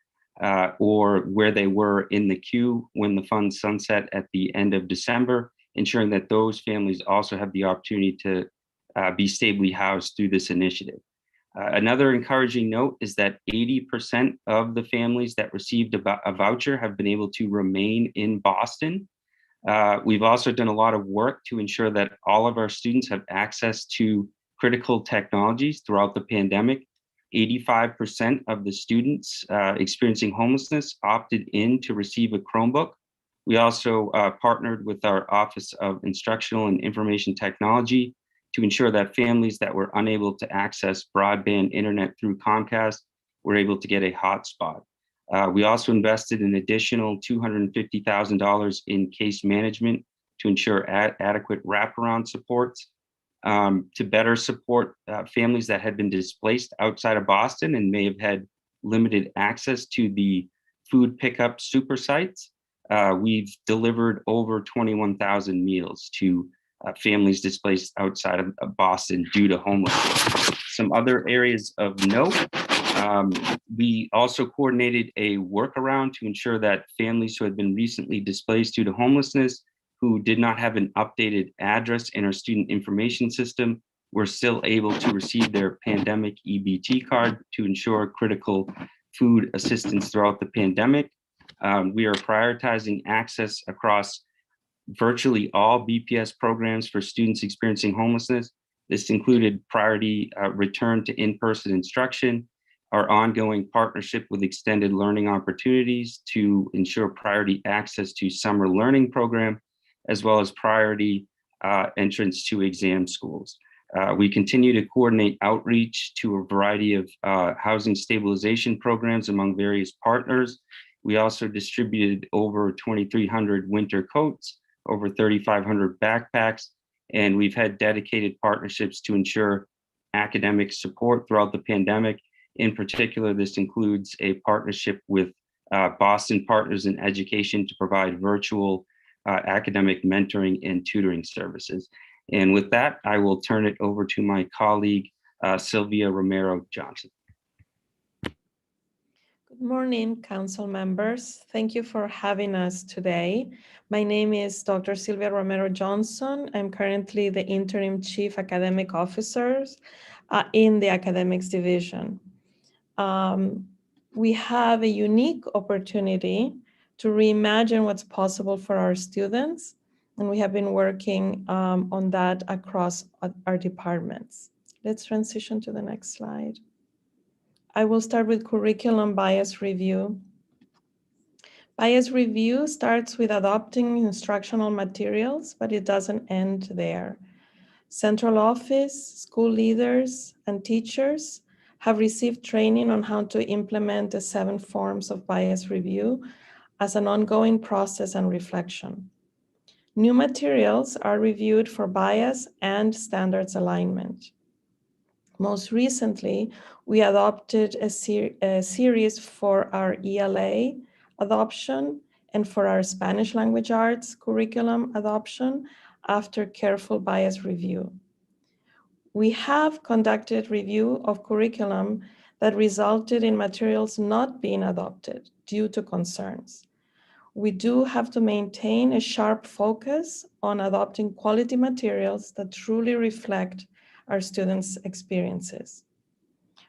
or where they were in the queue when the funds sunset at the end of December, ensuring that those families also have the opportunity to be stably housed through this initiative. Another encouraging note is that 80% of the families that received a voucher have been able to remain in Boston. We've also done a lot of work to ensure that all of our students have access to critical technologies throughout the pandemic. 85% of the students experiencing homelessness opted in to receive a Chromebook. We also partnered with our Office of Instructional and Information Technology to ensure that families that were unable to access broadband internet through Comcast were able to get a hotspot. We also invested an additional $250,000 in case management to ensure adequate wraparound supports to better support families that had been displaced outside of Boston and may have had limited access to the food pickup super sites. We've delivered over 21,000 meals to families displaced outside of Boston due to homelessness. Some other areas of note, we also coordinated a workaround to ensure that families who had been recently displaced due to homelessness, who did not have an updated address in our student information system, were still able to receive their pandemic EBT card to ensure critical food assistance throughout the pandemic. We are prioritizing access across virtually all BPS programs for students experiencing homelessness. This included priority return to in-person instruction, our ongoing partnership with extended learning opportunities to ensure priority access to summer learning program, as well as priority entrance to exam schools. We continue to coordinate outreach to a variety of housing stabilization programs among various partners. We also distributed over 2,300 winter coats, over 3,500 backpacks, and we've had dedicated partnerships to ensure academic support throughout the pandemic. In particular, this includes a partnership with Boston Partners in Education to provide virtual academic mentoring and tutoring services. And with that, I will turn it over to my colleague, Sylvia Romero Johnson. Good morning, council members. Thank you for having us today. My name is Dr. Sylvia Romero Johnson. I'm currently the interim chief academic officer in the academics division. We have a unique opportunity to reimagine what's possible for our students, and we have been working on that across our departments. Let's transition to the next slide. I will start with curriculum bias review. Bias review starts with adopting instructional materials, but it doesn't end there. Central office, school leaders, and teachers have received training on how to implement the 7 forms of bias review as an ongoing process and reflection. New materials are reviewed for bias and standards alignment. Most recently, we adopted a series for our ELA adoption and for our Spanish language arts curriculum adoption after careful bias review. We have conducted review of curriculum that resulted in materials not being adopted due to concerns. We do have to maintain a sharp focus on adopting quality materials that truly reflect our students' experiences.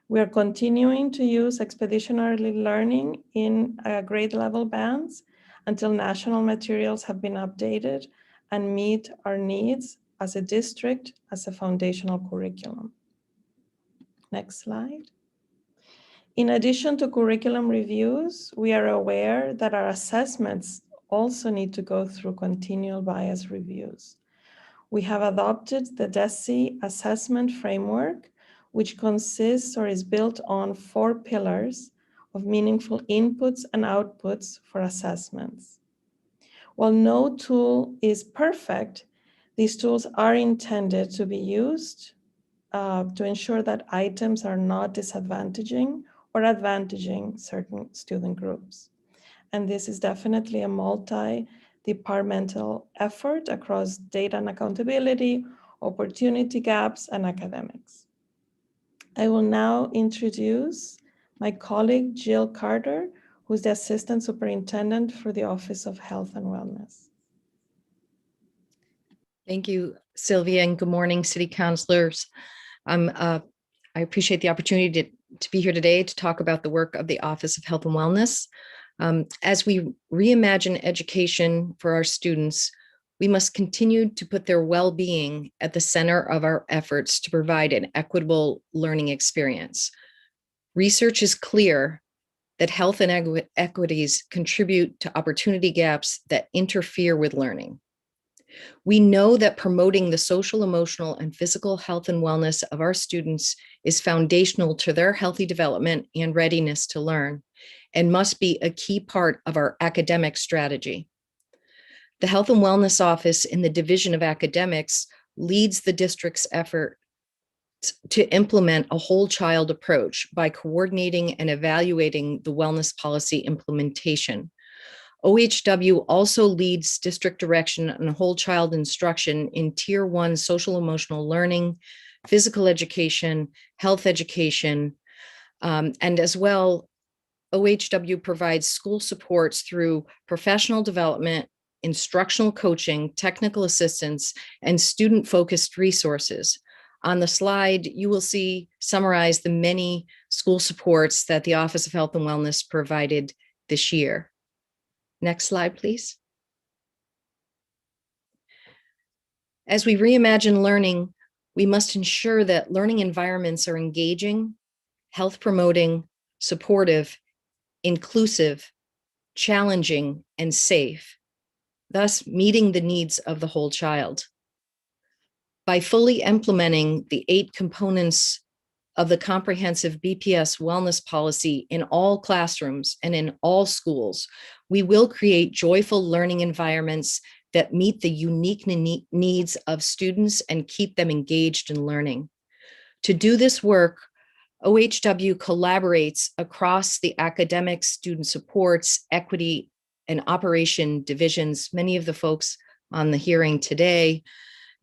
We are continuing to use expeditionary learning in grade level bands until national materials have been updated and meet our needs as a district as a foundational curriculum. Next slide. In addition to curriculum reviews, we are aware that our assessments also need to go through continual bias reviews. We have adopted the Deci assessment framework, which consists or is built on 4 pillars of meaningful inputs and outputs for assessments. While no tool is perfect, these tools are intended to be used to ensure that items are not disadvantaging or advantaging certain student groups. And this is definitely a multi-departmental effort across data and accountability, opportunity gaps, and academics. I will now introduce my colleague, Jill Carter, who's the Assistant Superintendent for the Office of Health and Wellness. Thank you, Sylvia, and good morning, City Councilors. I appreciate the opportunity to be here today to talk about the work of the Office of Health and Wellness. As we reimagine education for our students, we must continue to put their well-being at the center of our efforts to provide an equitable learning experience. Research is clear that health inequities contribute to opportunity gaps that interfere with learning. We know that promoting the social, emotional, and physical health and wellness of our students is foundational to their healthy development and readiness to learn, and must be a key part of our academic strategy. The Health and Wellness Office in the Division of Academics leads the district's effort to implement a whole child approach by coordinating and evaluating the wellness policy implementation. OHW also leads district direction on whole child instruction in Tier 1 social emotional learning, physical education, health education, and as well, OHW provides school supports through professional development, instructional coaching, technical assistance, and student-focused resources. On the slide, you will see summarized the many school supports that the Office of Health and Wellness provided this year. Next slide, please. As we reimagine learning, we must ensure that learning environments are engaging, health promoting, supportive, inclusive, challenging, and safe, thus meeting the needs of the whole child. By fully implementing the 8 components of the comprehensive BPS wellness policy in all classrooms and in all schools, we will create joyful learning environments that meet the unique needs of students and keep them engaged in learning. To do this work, OHW collaborates across the academic, student supports, equity, and operation divisions, many of the folks on the hearing today,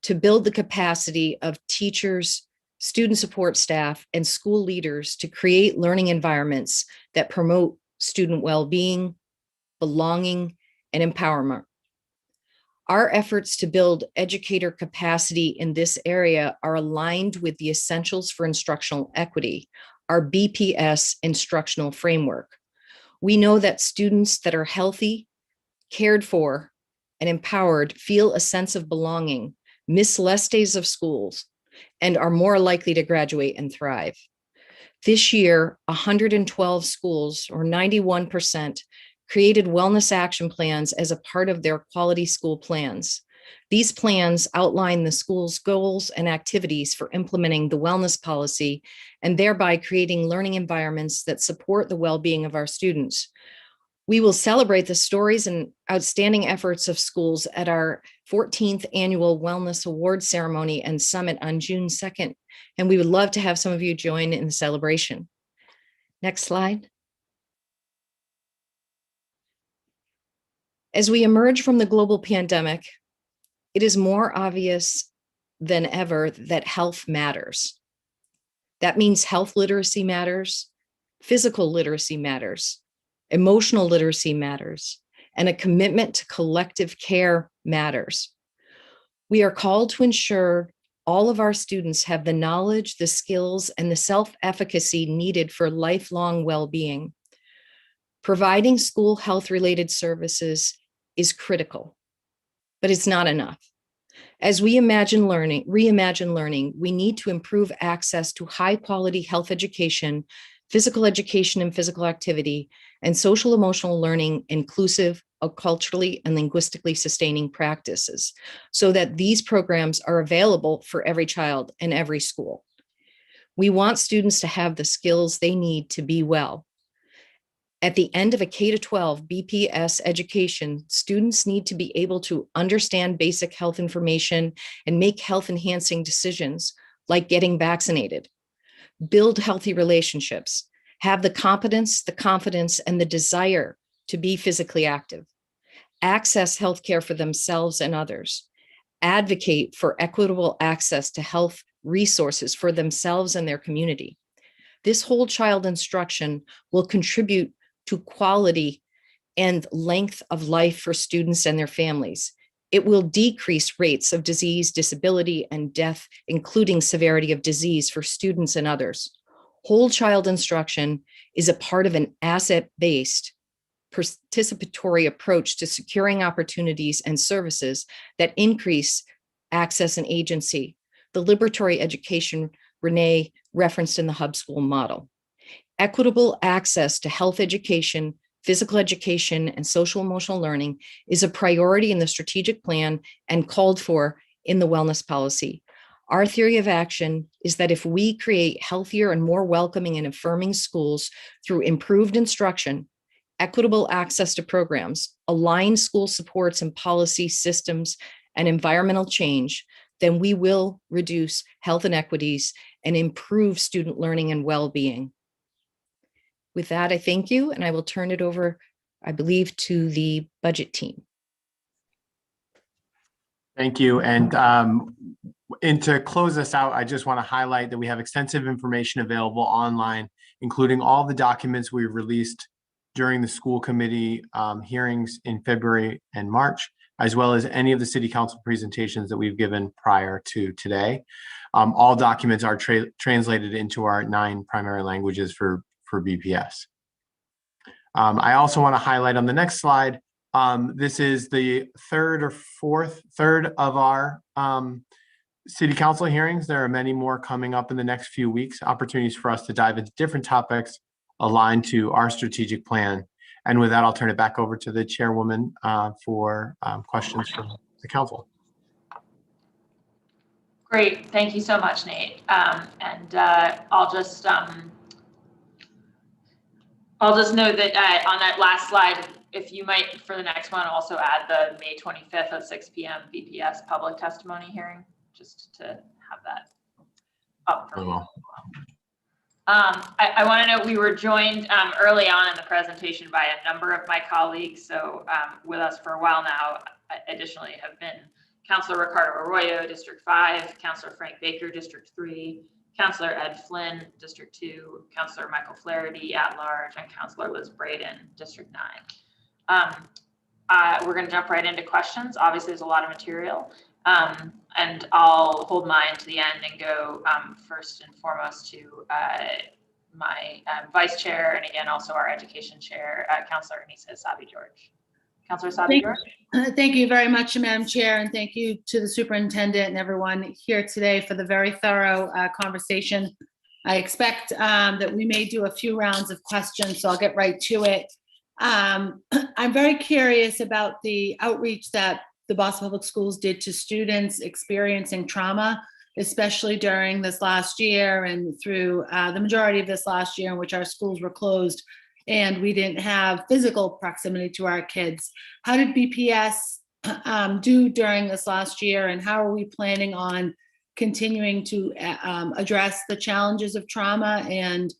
to build the capacity of teachers, student support staff, and school leaders to create learning environments that promote student well-being, belonging, and empowerment. Our efforts to build educator capacity in this area are aligned with the Essentials for Instructional Equity, our BPS instructional framework. We know that students that are healthy, cared for, and empowered feel a sense of belonging, miss less days of schools, and are more likely to graduate and thrive. This year, 112 schools, or 91%, created wellness action plans as a part of their quality school plans. These plans outline the school's goals and activities for implementing the wellness policy and thereby creating learning environments that support the well-being of our students. We will celebrate the stories and outstanding efforts of schools at our 14th annual Wellness Award Ceremony and Summit on June 2nd, and we would love to have some of you join in the celebration. Next slide. As we emerge from the global pandemic, it is more obvious than ever that health matters. That means health literacy matters, physical literacy matters, emotional literacy matters, and a commitment to collective care matters. We are called to ensure all of our students have the knowledge, the skills, and the self-efficacy needed for lifelong well-being. Providing school health-related services is critical, but it's not enough. As we reimagine learning, we need to improve access to high-quality health education, physical education and physical activity, and social emotional learning, inclusive of culturally and linguistically sustaining practices, so that these programs are available for every child in every school. We want students to have the skills they need to be well. At the end of a K-12 BPS education, students need to be able to understand basic health information and make health-enhancing decisions, like getting vaccinated, build healthy relationships, have the competence, the confidence, and the desire to be physically active, access healthcare for themselves and others, advocate for equitable access to health resources for themselves and their community. This whole child instruction will contribute to quality and length of life for students and their families. It will decrease rates of disease, disability, and death, including severity of disease for students and others. Whole child instruction is a part of an asset-based, participatory approach to securing opportunities and services that increase access and agency, the liberatory education Renee referenced in the hub school model. Equitable access to health education, physical education, and social emotional learning is a priority in the strategic plan and called for in the wellness policy. Our theory of action is that if we create healthier and more welcoming and affirming schools through improved instruction, equitable access to programs, aligned school supports and policy systems, and environmental change, then we will reduce health inequities and improve student learning and well-being. With that, I thank you, and I will turn it over, I believe, to the budget team. Thank you. And to close this out, I just want to highlight that we have extensive information available online, including all the documents we released during the school committee hearings in February and March, as well as any of the city council presentations that we've given prior to today. All documents are translated into our 9 primary languages for BPS. I also want to highlight on the next slide, this is the third of our city council hearings. There are many more coming up in the next few weeks, opportunities for us to dive into different topics aligned to our strategic plan. And with that, I'll turn it back over to the chairwoman for questions from the council. Great, thank you so much, Nate. I'll just note that on that last slide, if you might, for the next one, also add the May 25th at 6 p.m. BPS public testimony hearing, just to have that. up for me. I want to note we were joined early on in the presentation by a number of my colleagues. So with us for a while now, additionally have been Councilor Ricardo Arroyo, District 5, Councilor Frank Baker, District 3, Councilor Ed Flynn, District 2, Councilor Michael Flaherty at large, and Councilor Liz Braden, District 9. We're going to jump right into questions. Obviously, there's a lot of material. And I'll hold mine to the end and go first and foremost to my vice chair, and again, also our education chair, Councilor Anissa Sabi-George. Councilor Sabi-George. Thank you very much, Madam Chair, and thank you to the superintendent and everyone here today for the very thorough conversation. I expect that we may do a few rounds of questions, so I'll get right to it. I'm very curious about the outreach that the Boston Public Schools did to students experiencing trauma, especially during this last year and through the majority of this last year in which our schools were closed and we didn't have physical proximity to our kids. How did BPS do during this last year, and how are we planning on continuing to address the challenges of trauma and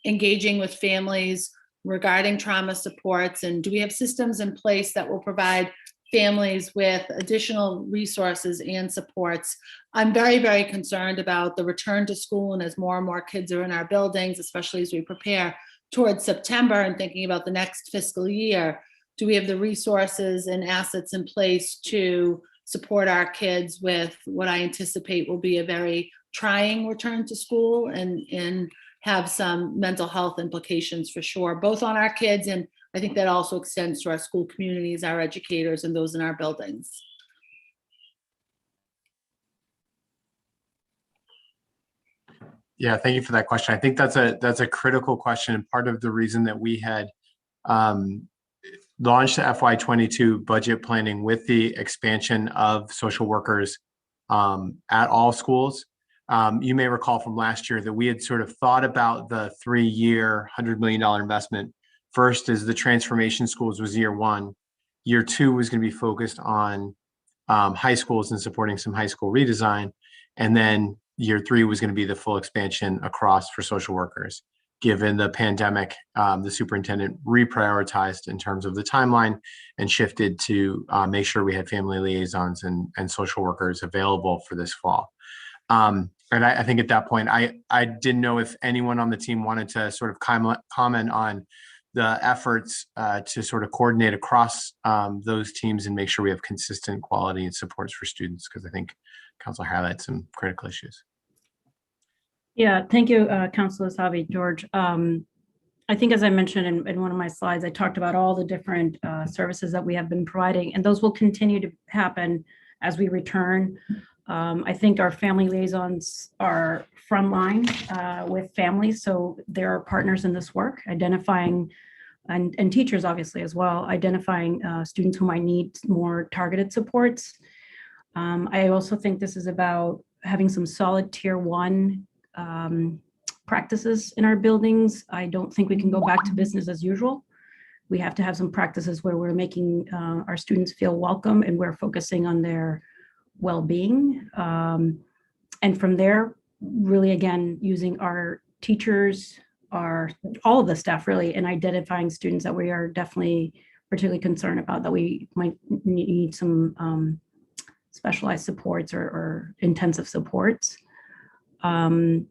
engaging with families regarding trauma supports? And do we have systems in place that will provide families with additional resources and supports? I'm very, very concerned about the return to school, and as more and more kids are in our buildings, especially as we prepare towards September and thinking about the next fiscal year, do we have the resources and assets in place to support our kids with what I anticipate will be a very trying return to school and have some mental health implications for sure, both on our kids, and I think that also extends to our school communities, our educators, and those in our buildings. Yeah, thank you for that question. I think that's a critical question, and part of the reason that we had launched the FY22 budget planning with the expansion of social workers at all schools. You may recall from last year that we had sort of thought about the 3-year, $100 million investment. First is the transformation schools was year 1. Year 2 was going to be focused on high schools and supporting some high school redesign. And then year 3 was going to be the full expansion across for social workers. Given the pandemic, the superintendent reprioritized in terms of the timeline and shifted to make sure we had family liaisons and social workers available for this fall. And I think at that point, I didn't know if anyone on the team wanted to sort of comment on the efforts to sort of coordinate across those teams and make sure we have consistent quality and supports for students, because I think Councilor highlights some critical issues. Yeah, thank you, Councilor Sabi-George. I think, as I mentioned in one of my slides, I talked about all the different services that we have been providing, and those will continue to happen as we return. I think our family liaisons are frontline with families, so they're our partners in this work, identifying, and teachers obviously as well, identifying students who might need more targeted supports. I also think this is about having some solid tier 1 practices in our buildings. I don't think we can go back to business as usual. We have to have some practices where we're making our students feel welcome and we're focusing on their well-being. And from there, really, again, using our teachers, all of the staff really, and identifying students that we are definitely particularly concerned about, that we might need some specialized supports or intensive supports. And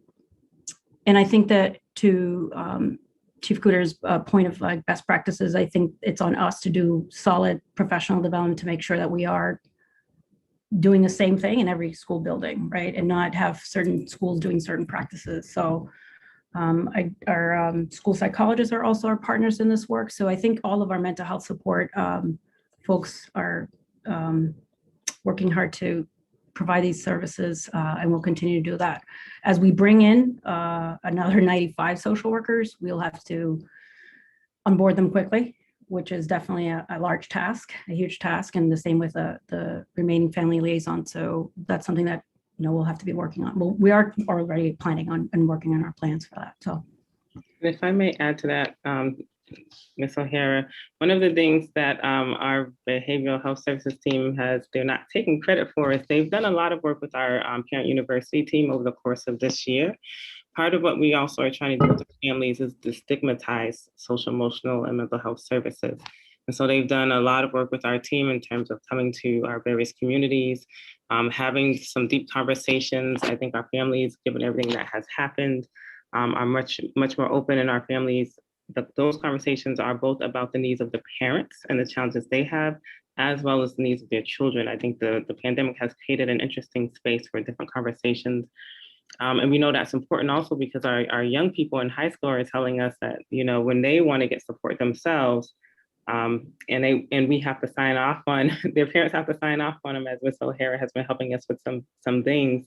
I think that to Chief Cooter's point of like best practices, I think it's on us to do solid professional development to make sure that we are doing the same thing in every school building, right? And not have certain schools doing certain practices. So our school psychologists are also our partners in this work. So I think all of our mental health support folks are working hard to provide these services, and we'll continue to do that. As we bring in another 95 social workers, we'll have to onboard them quickly, which is definitely a large task, a huge task, and the same with the remaining family liaison. So that's something that we'll have to be working on. Well, we are already planning on and working on our plans for that. So, if I may add to that, Ms. O'Hara. One of the things that our behavioral health services team they're not taking credit for is they've done a lot of work with our parent university team over the course of this year. Part of what we also are trying to do with families is destigmatize social, emotional, and mental health services. And so they've done a lot of work with our team in terms of coming to our various communities, having some deep conversations. I think our families, given everything that has happened, are much more open in our families. Those conversations are both about the needs of the parents and the challenges they have, as well as the needs of their children. I think the pandemic has created an interesting space for different conversations. And we know that's important also because our young people in high school are telling us that, when they want to get support themselves, and we have to sign off on, their parents have to sign off on them, as Ms. O'Hara has been helping us with some things,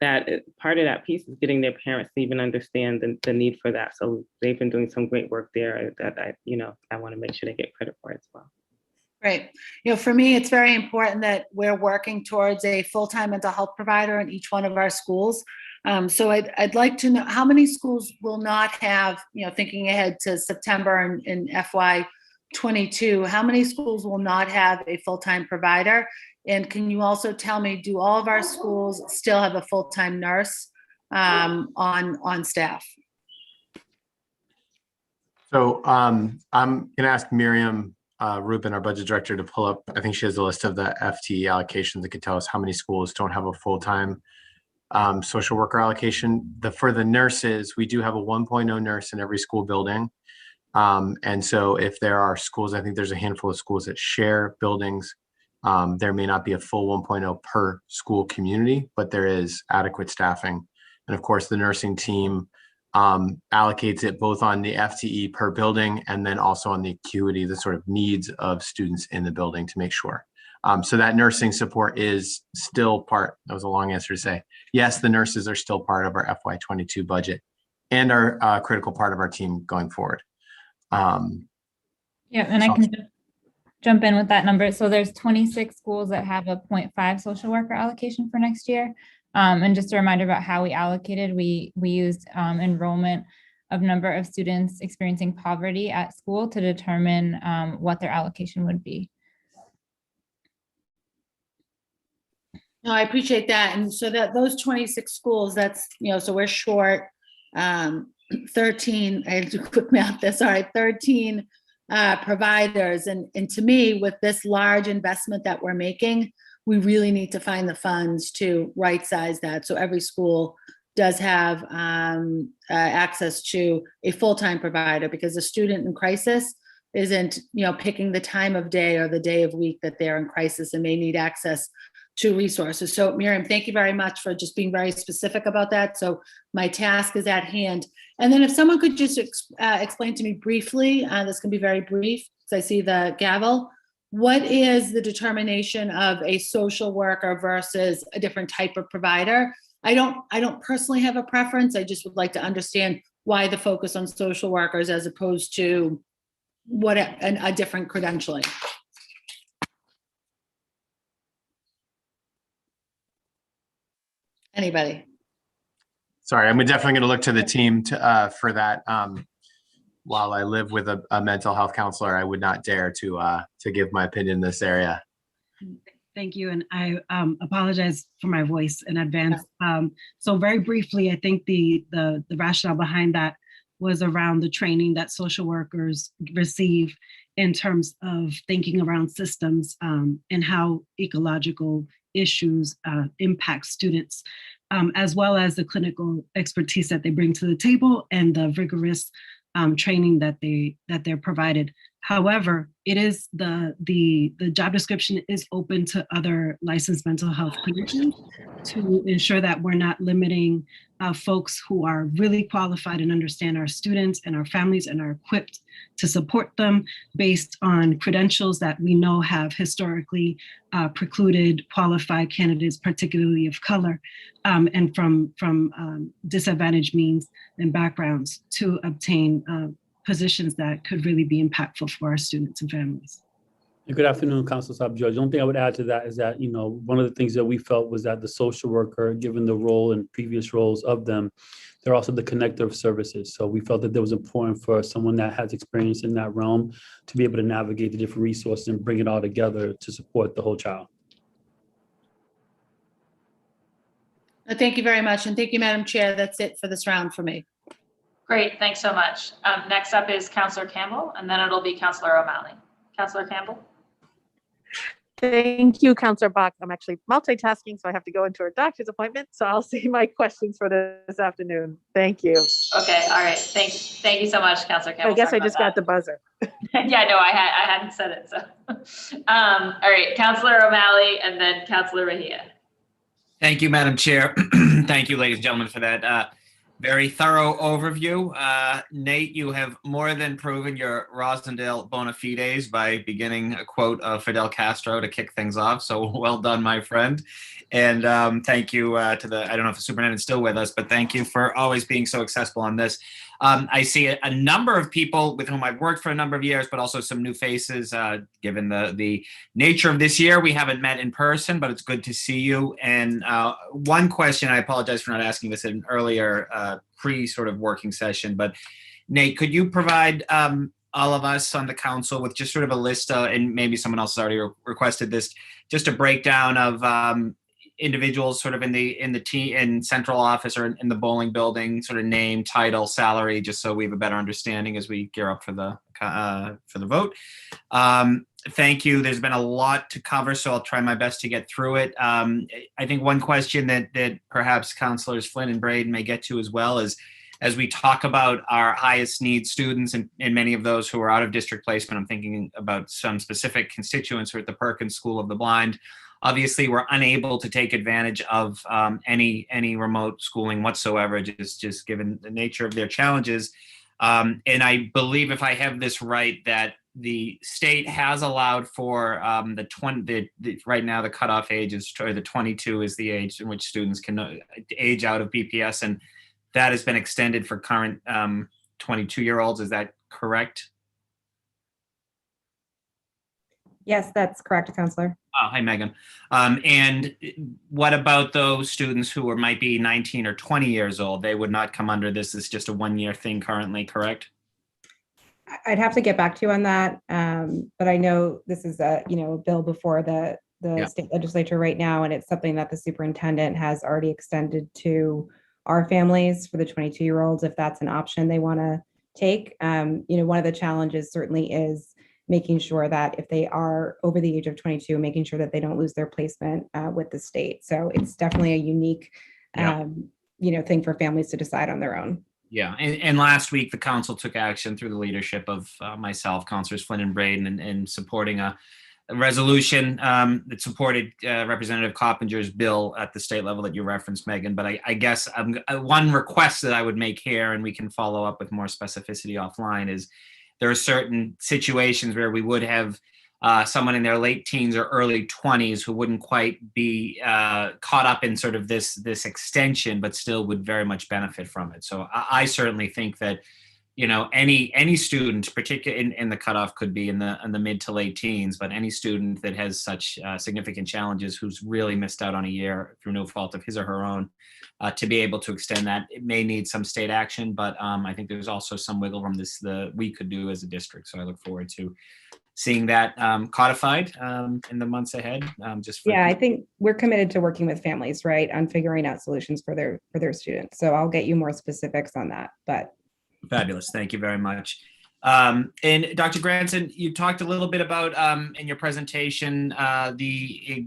that part of that piece is getting their parents to even understand the need for that. So they've been doing some great work there that I want to make sure they get credit for as well. Great. For me, it's very important that we're working towards a full-time mental health provider in each one of our schools. So I'd like to know how many schools will not have, thinking ahead to September in FY22, how many schools will not have a full-time provider? And can you also tell me, do all of our schools still have a full-time nurse on staff? So I'm going to ask Miriam Rubin, our budget director, to pull up, I think she has a list of the FTE allocations that could tell us how many schools don't have a full-time social worker allocation. For the nurses, we do have a 1.0 nurse in every school building. And so if there are schools, I think there's a handful of schools that share buildings. There may not be a full 1.0 per school community, but there is adequate staffing. And of course, the nursing team allocates it both on the FTE per building and then also on the acuity, the sort of needs of students in the building to make sure. So that nursing support is still part, that was a long answer to say, yes, the nurses are still part of our FY22 budget and are a critical part of our team going forward. Yeah, and I can jump in with that number. So there's 26 schools that have a 0.5 social worker allocation for next year. And just a reminder about how we allocated, we used enrollment of number of students experiencing poverty at school to determine what their allocation would be. No, I appreciate that. And so that those 26 schools, that's, so we're short 13, I had to do quick math this, all right, 13 providers. And to me, with this large investment that we're making, we really need to find the funds to right-size that. So every school does have access to a full-time provider, because a student in crisis isn't, picking the time of day or the day of week that they're in crisis and may need access to resources. So Miriam, thank you very much for just being very specific about that. So my task is at hand. And then if someone could just explain to me briefly, this can be very brief because I see the gavel, what is the determination of a social worker versus a different type of provider? I don't personally have a preference. I just would like to understand why the focus on social workers as opposed to what a different credentialing. Anybody? Sorry, I'm definitely going to look to the team for that. While I live with a mental health counselor, I would not dare to give my opinion in this area. Thank you, and I apologize for my voice in advance. So very briefly, I think the rationale behind that was around the training that social workers receive in terms of thinking around systems and how ecological issues impact students, as well as the clinical expertise that they bring to the table and the rigorous training that they're provided. However, it is the job description is open to other licensed mental health clinicians to ensure that we're not limiting folks who are really qualified and understand our students and our families and are equipped to support them based on credentials that we know have historically precluded qualified candidates, particularly of color, and from disadvantaged means and backgrounds to obtain positions that could really be impactful for our students and families. Good afternoon, Council Sub Judge. The only thing I would add to that is that, one of the things that we felt was that the social worker, given the role and previous roles of them, they're also the connector of services. So we felt that it was important for someone that has experience in that realm to be able to navigate the different resources and bring it all together to support the whole child. Thank you very much. And thank you, Madam Chair. That's it for this round for me. Great, thanks so much. Next up is Councillor Campbell, and then it'll be Councillor O'Malley. Councillor Campbell. Thank you, Councillor Bach. I'm actually multitasking, so I have to go into a doctor's appointment. So I'll see my questions for this afternoon. Thank you. Okay, all right. Thank you so much, Councillor Campbell. I guess Sorry I just about got the buzzer. Yeah, no, I hadn't said it. So, all right, Councillor O'Malley, and then Councillor Rahia. Thank you, Madam Chair. Thank you, ladies and gentlemen, for that very thorough overview. Nate, you have more than proven your Rosendale bona fides by beginning a quote of Fidel Castro to kick things off. So well done, my friend. And thank you to I don't know if the superintendent's still with us, but thank you for always being so accessible on this. I see a number of people with whom I've worked for a number of years, but also some new faces. Given the nature of this year, we haven't met in person, but it's good to see you. And one question, I apologize for not asking this in an earlier pre-sort of working session, but Nate, could you provide all of us on the council with just sort of a list, and maybe someone else has already requested this, just a breakdown of individuals sort of in the team in central office or in the bowling building, sort of name, title, salary, just so we have a better understanding as we gear up for the vote. Thank you. There's been a lot to cover, so I'll try my best to get through it. I think one question that perhaps Councilors Flynn and Braden may get to as well is, as we talk about our highest need students and many of those who are out of district placement, I'm thinking about some specific constituents who are at the Perkins School of the Blind. Obviously, we're unable to take advantage of any remote schooling whatsoever, just given the nature of their challenges. And I believe, if I have this right, that the state has allowed for right now the cutoff age is, or the 22 is the age in which students can age out of BPS, and that has been extended for current 22-year-olds. Is that correct? Yes, that's correct, Counselor. Oh, hi, Megan. And what about those students who might be 19 or 20 years old? They would not come under this. It's just a one-year thing currently, correct? I'd have to get back to you on that, but I know this is a bill before the state legislature right now, and it's something that the superintendent has already extended to our families for the 22-year-olds, if that's an option they want to take. One of the challenges certainly is making sure that if they are over the age of 22, making sure that they don't lose their placement with the state. So it's definitely a unique, thing for families to decide on their own. Yeah, and last week the council took action through the leadership of myself, Councilors Flynn and Braden, in supporting a resolution that supported Representative Coppinger's bill at the state level that you referenced, Megan. But I guess one request that I would make here, and we can follow up with more specificity offline, is there are certain situations where we would have someone in their late teens or early 20s who wouldn't quite be caught up in sort of this extension, but still would very much benefit from it. So I certainly think that, any student, particularly in the cutoff, could be in the mid to late teens, but any student that has such significant challenges, who's really missed out on a year through no fault of his or her own, to be able to extend that, it may need some state action, but I think there's also some wiggle room we could do as a district. So I look forward to seeing that codified in the months ahead. I think we're committed to working with families, right, on figuring out solutions for their students. So I'll get you more specifics on that. But fabulous, thank you very much. And Dr. Granson, you talked a little bit about in your presentation the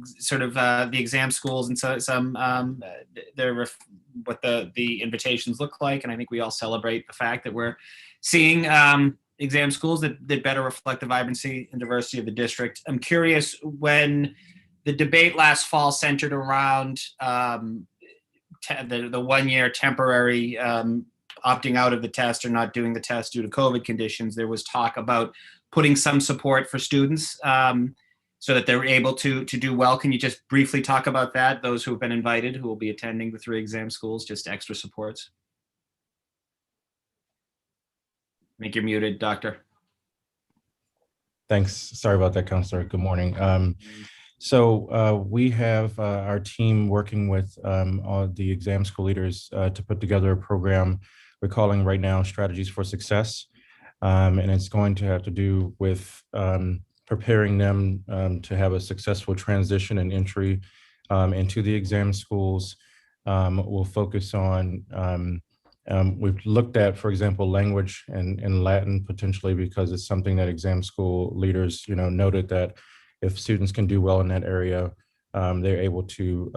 exam schools and what the invitations look like, and I think we all celebrate the fact that we're seeing exam schools that better reflect the vibrancy and diversity of the district. I'm curious, when the debate last fall centered around the 1 year temporary opting out of the test or not doing the test due to COVID conditions, there was talk about putting some support for students so that they're able to do well. Can you just briefly talk about that? Those who have been invited, who will be attending the 3 exam schools, just extra supports. I think you're muted, Doctor. Thanks. Sorry about that, Counselor. Good morning. So we have our team working with all the exam school leaders to put together a program we're calling right now Strategies for Success. And it's going to have to do with preparing them to have a successful transition and entry into the exam schools. We'll focus on, we've looked at, for example, language and Latin potentially, because it's something that exam school leaders, noted that if students can do well in that area, they're able to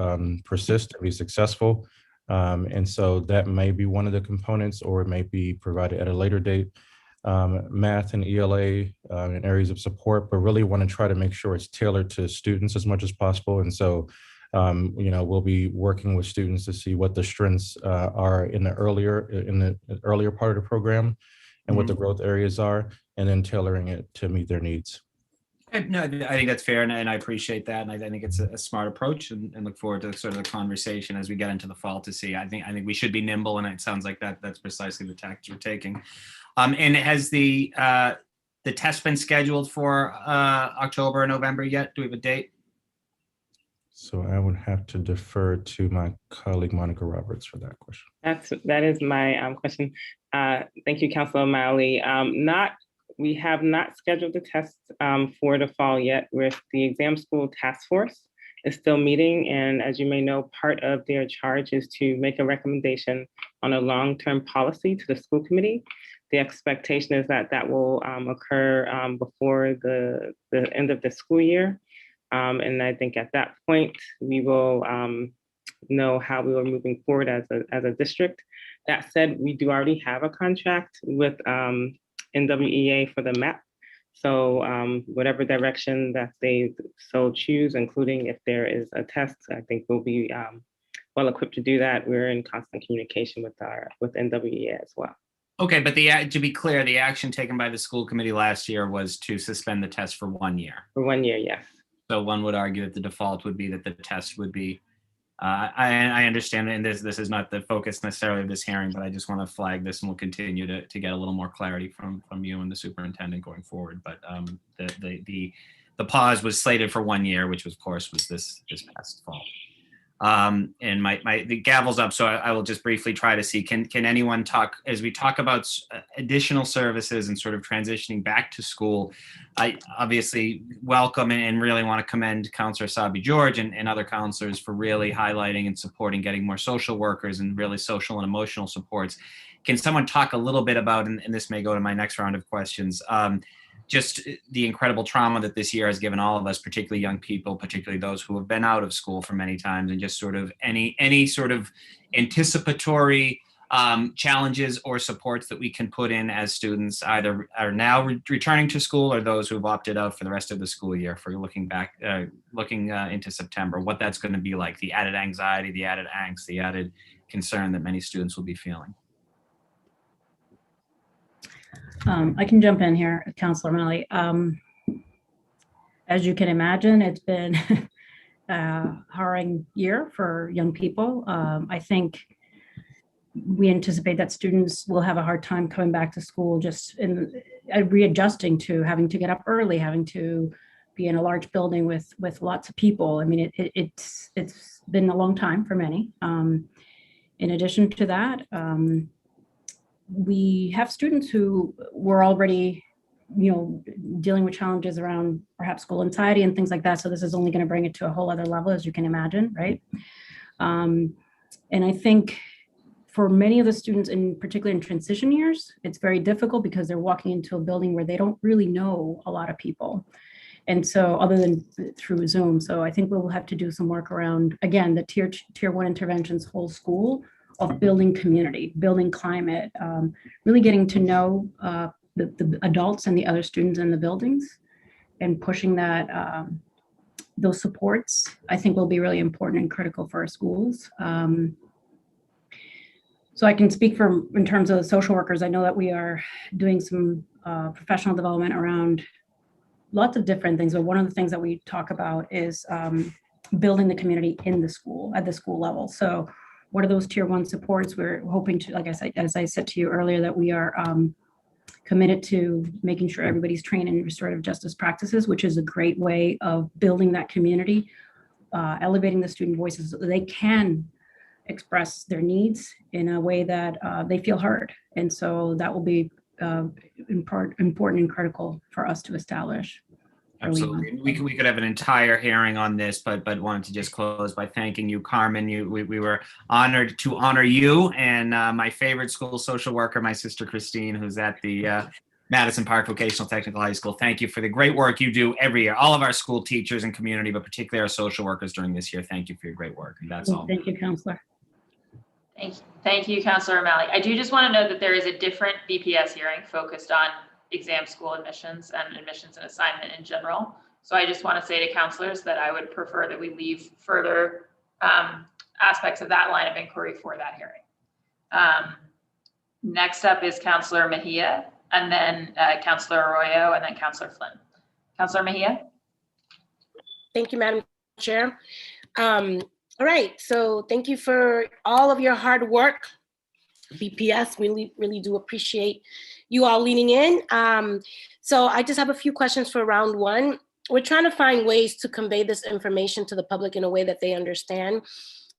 persist and be successful. And so that may be one of the components, or it may be provided at a later date. Math and ELA and areas of support, but really want to try to make sure it's tailored to students as much as possible. And so, we'll be working with students to see what the strengths are in the earlier part of the program and what the growth areas are, and then tailoring it to meet their needs. No, I think that's fair, and I appreciate that, and I think it's a smart approach, and look forward to sort of the conversation as we get into the fall to see. I think we should be nimble, and it sounds like that's precisely the tact you're taking. And has the test been scheduled for October or November yet? Do we have a date? So I would have to defer to my colleague Monica Roberts for that question. That is my question. Thank you, Councilor O'Malley. We have not scheduled the tests for the fall yet. With the exam school task force is still meeting, and as you may know, part of their charge is to make a recommendation on a long-term policy to the school committee. The expectation is that will occur before the end of the school year. And I think at that point, we will know how we are moving forward as a district. That said, we do already have a contract with NWEA for the MAP. So whatever direction that they so choose, including if there is a test, I think we'll be well equipped to do that. We're in constant communication with NWEA as well. Okay, but to be clear, the action taken by the school committee last year was to suspend the test for 1 year. For 1 year, yes. So one would argue that the default would be that the test would be, I understand, and this is not the focus necessarily of this hearing, but I just want to flag this, and we'll continue to get a little more clarity from you and the superintendent going forward. But the pause was slated for 1 year, which of course was this past fall. And the gavel's up, so I will just briefly try to see, can anyone talk, as we talk about additional services and sort of transitioning back to school. I obviously welcome and really want to commend Counselor Sabi George and other counselors for really highlighting and supporting getting more social workers and really social and emotional supports. Can someone talk a little bit about, and this may go to my next round of questions, just the incredible trauma that this year has given all of us, particularly young people, particularly those who have been out of school for many times, and just sort of any sort of anticipatory challenges or supports that we can put in as students either are now returning to school, or those who've opted out for the rest of the school year, for looking into September, what that's going to be like, the added anxiety, the added angst, the added concern that many students will be feeling. I can jump in here, Councilor O'Malley. As you can imagine, it's been a harrowing year for young people. I think we anticipate that students will have a hard time coming back to school, just in readjusting to having to get up early, having to be in a large building with lots of people. I mean, it's been a long time for many. In addition to that, we have students who were already, dealing with challenges around perhaps school anxiety and things like that. So this is only going to bring it to a whole other level, as you can imagine, right? And I think for many of the students, in particular in transition years, it's very difficult because they're walking into a building where they don't really know a lot of people. And so other than through Zoom. So I think we'll have to do some work around, again, the tier 1 interventions, whole school, of building community, building climate, really getting to know the adults and the other students in the buildings, and pushing that those supports, I think, will be really important and critical for our schools. So I can speak in terms of the social workers. I know that we are doing some professional development around lots of different things, but one of the things that we talk about is building the community in the school, at the school level. So what are those tier 1 supports? We're hoping to, like I said, as I said to you earlier, that we are committed to making sure everybody's trained in restorative justice practices, which is a great way of building that community, elevating the student voices so they can express their needs in a way that they feel heard. And so that will be important and critical for us to establish. Absolutely. We could have an entire hearing on this, but wanted to just close by thanking you, Carmen. We were honored to honor you and my favorite school social worker, my sister Christine, who's at the Madison Park Vocational Technical High School. Thank you for the great work you do every year. All of our school teachers and community, but particularly our social workers during this year. Thank you for your great work. And that's all. Thank you, Counselor. Thank you, Counselor O'Malley. I do just want to note that there is a different BPS hearing focused on exam school admissions and admissions and assignment in general. So I just want to say to counselors that I would prefer that we leave further aspects of that line of inquiry for that hearing. Next up is Counselor Mejia, and then Counselor Arroyo, and then Counselor Flynn. Counselor Mejia. Thank you, Madam Chair. All right, so thank you for all of your hard work. BPS, really do appreciate you all leaning in. So I just have a few questions for round one. We're trying to find ways to convey this information to the public in a way that they understand.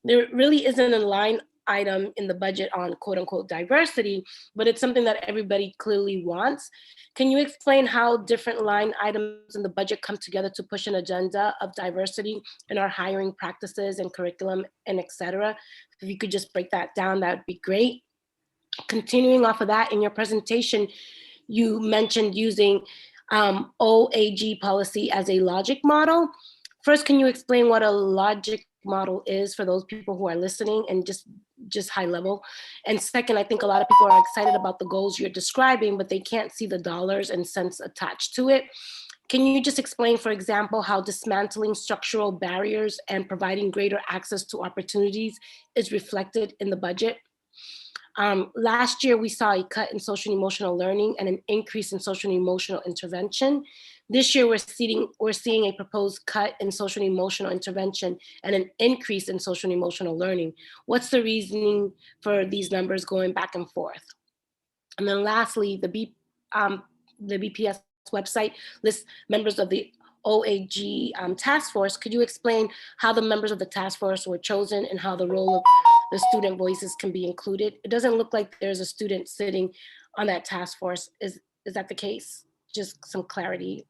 There really isn't a line item in the budget on quote unquote diversity, but it's something that everybody clearly wants. Can you explain how different line items in the budget come together to push an agenda of diversity in our hiring practices and curriculum and et cetera? If you could just break that down, that would be great. Continuing off of that, in your presentation, you mentioned using OAG policy as a logic model. First, can you explain what a logic model is for those people who are listening and just high level? And second, I think a lot of people are excited about the goals you're describing, but they can't see the dollars and cents attached to it. Can you just explain, for example, how dismantling structural barriers and providing greater access to opportunities is reflected in the budget? Last year, we saw a cut in social and emotional learning and an increase in social and emotional intervention. This year, we're seeing a proposed cut in social and emotional intervention and an increase in social and emotional learning. What's the reasoning for these numbers going back and forth? And then lastly, the BPS website lists members of the OAG task force. Could you explain how the members of the task force were chosen and how the role of the student voices can be included? It doesn't look like there's a student sitting on that task force. Is that the case? Just some clarity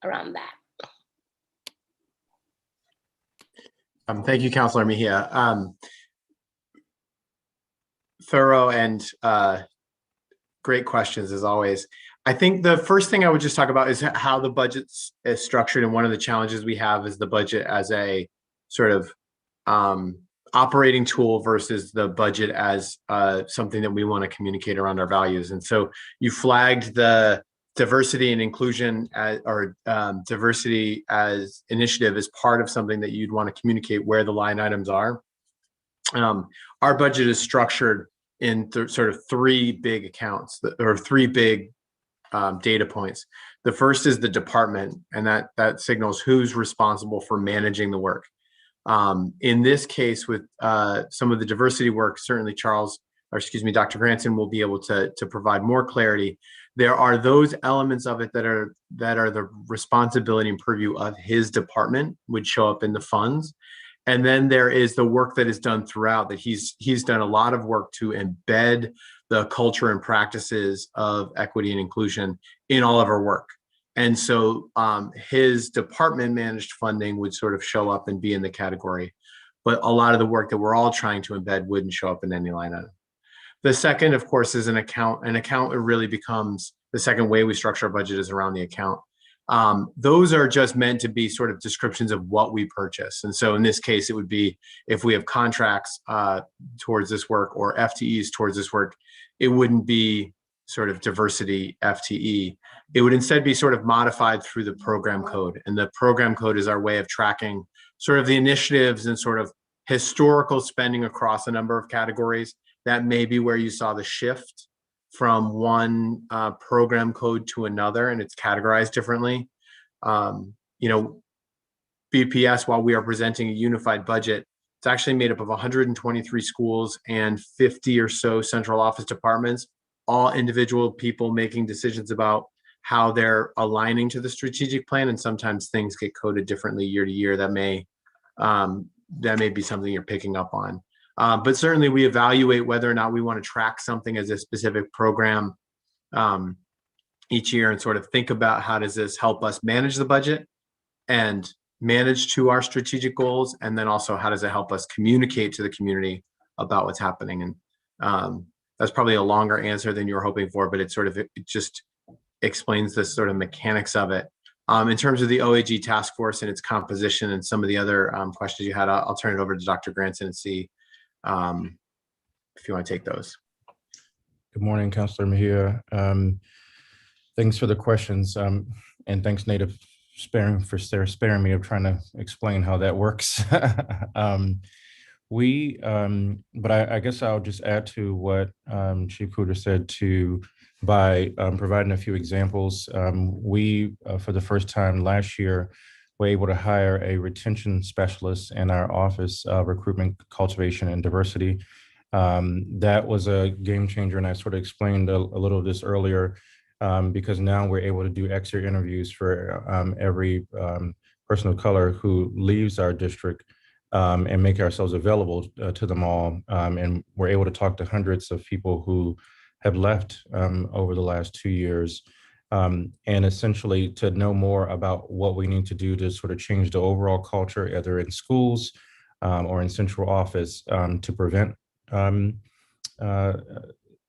around that. Thank you, Councilor Mejia. Thorough and great questions as always. I think the first thing I would just talk about is how the budget is structured. And one of the challenges we have is the budget as a sort of operating tool versus the budget as something that we want to communicate around our values. And so you flagged the diversity and inclusion or diversity as initiative as part of something that you'd want to communicate where the line items are. Our budget is structured in sort of three big accounts or three big data points. The first is the department, and that signals who's responsible for managing the work. In this case, with some of the diversity work, certainly Dr. Granson will be able to provide more clarity. There are those elements of it that are the responsibility and purview of his department, would show up in the funds. And then there is the work that is done throughout, that he's done a lot of work to embed the culture and practices of equity and inclusion in all of our work. And so his department managed funding would sort of show up and be in the category, but a lot of the work that we're all trying to embed wouldn't show up in any line item. The second, of course, is an account. An account really becomes the second way we structure our budget is around the account. Those are just meant to be sort of descriptions of what we purchase. And so in this case, it would be if we have contracts towards this work or FTEs towards this work, it wouldn't be sort of diversity FTE. It would instead be sort of modified through the program code. And the program code is our way of tracking sort of the initiatives and sort of historical spending across a number of categories. That may be where you saw the shift from one program code to another, and it's categorized differently. BPS, while we are presenting a unified budget, it's actually made up of 123 schools and 50 or so central office departments, all individual people making decisions about how they're aligning to the strategic plan, and sometimes things get coded differently year to year. That may be something you're picking up on. But certainly we evaluate whether or not we want to track something as a specific program each year, and sort of think about how does this help us manage the budget and manage to our strategic goals, and then also how does it help us communicate to the community about what's happening. And that's probably a longer answer than you were hoping for, but it just explains the sort of mechanics of it. In terms of the OAG task force and its composition and some of the other questions you had, I'll turn it over to Dr. Granson and see if you want to take those. Good morning, Councilor Mejia. Thanks for the questions, and thanks, Nate, for sparing me of trying to explain how that works. But I guess I'll just add to what Chief Cooter said by providing a few examples. We, for the first time last year, were able to hire a retention specialist in our office of recruitment, cultivation, and diversity. That was a game changer, and I sort of explained a little of this earlier, because now we're able to do extra interviews for every person of color who leaves our district, and make ourselves available to them all. And we're able to talk to hundreds of people who have left over the last 2 years, and essentially to know more about what we need to do to sort of change the overall culture, either in schools or in central office, to prevent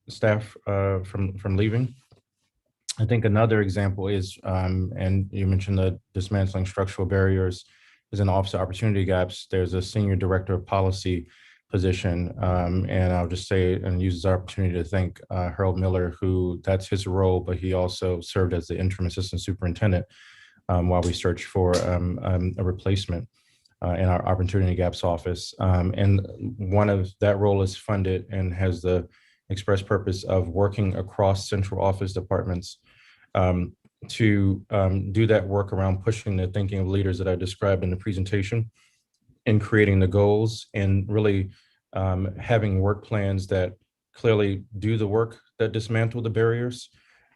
staff from leaving. I think another example is, and you mentioned the dismantling structural barriers, is in Office of Opportunity Gaps. There's a senior director of policy position, and I'll just say and use this opportunity to thank Harold Miller, who that's his role, but he also served as the interim assistant superintendent while we search for a replacement in our Opportunity Gaps office. And one of that role is funded and has the express purpose of working across central office departments to do that work around pushing the thinking of leaders that I described in the presentation, and creating the goals, and really having work plans that clearly do the work that dismantle the barriers.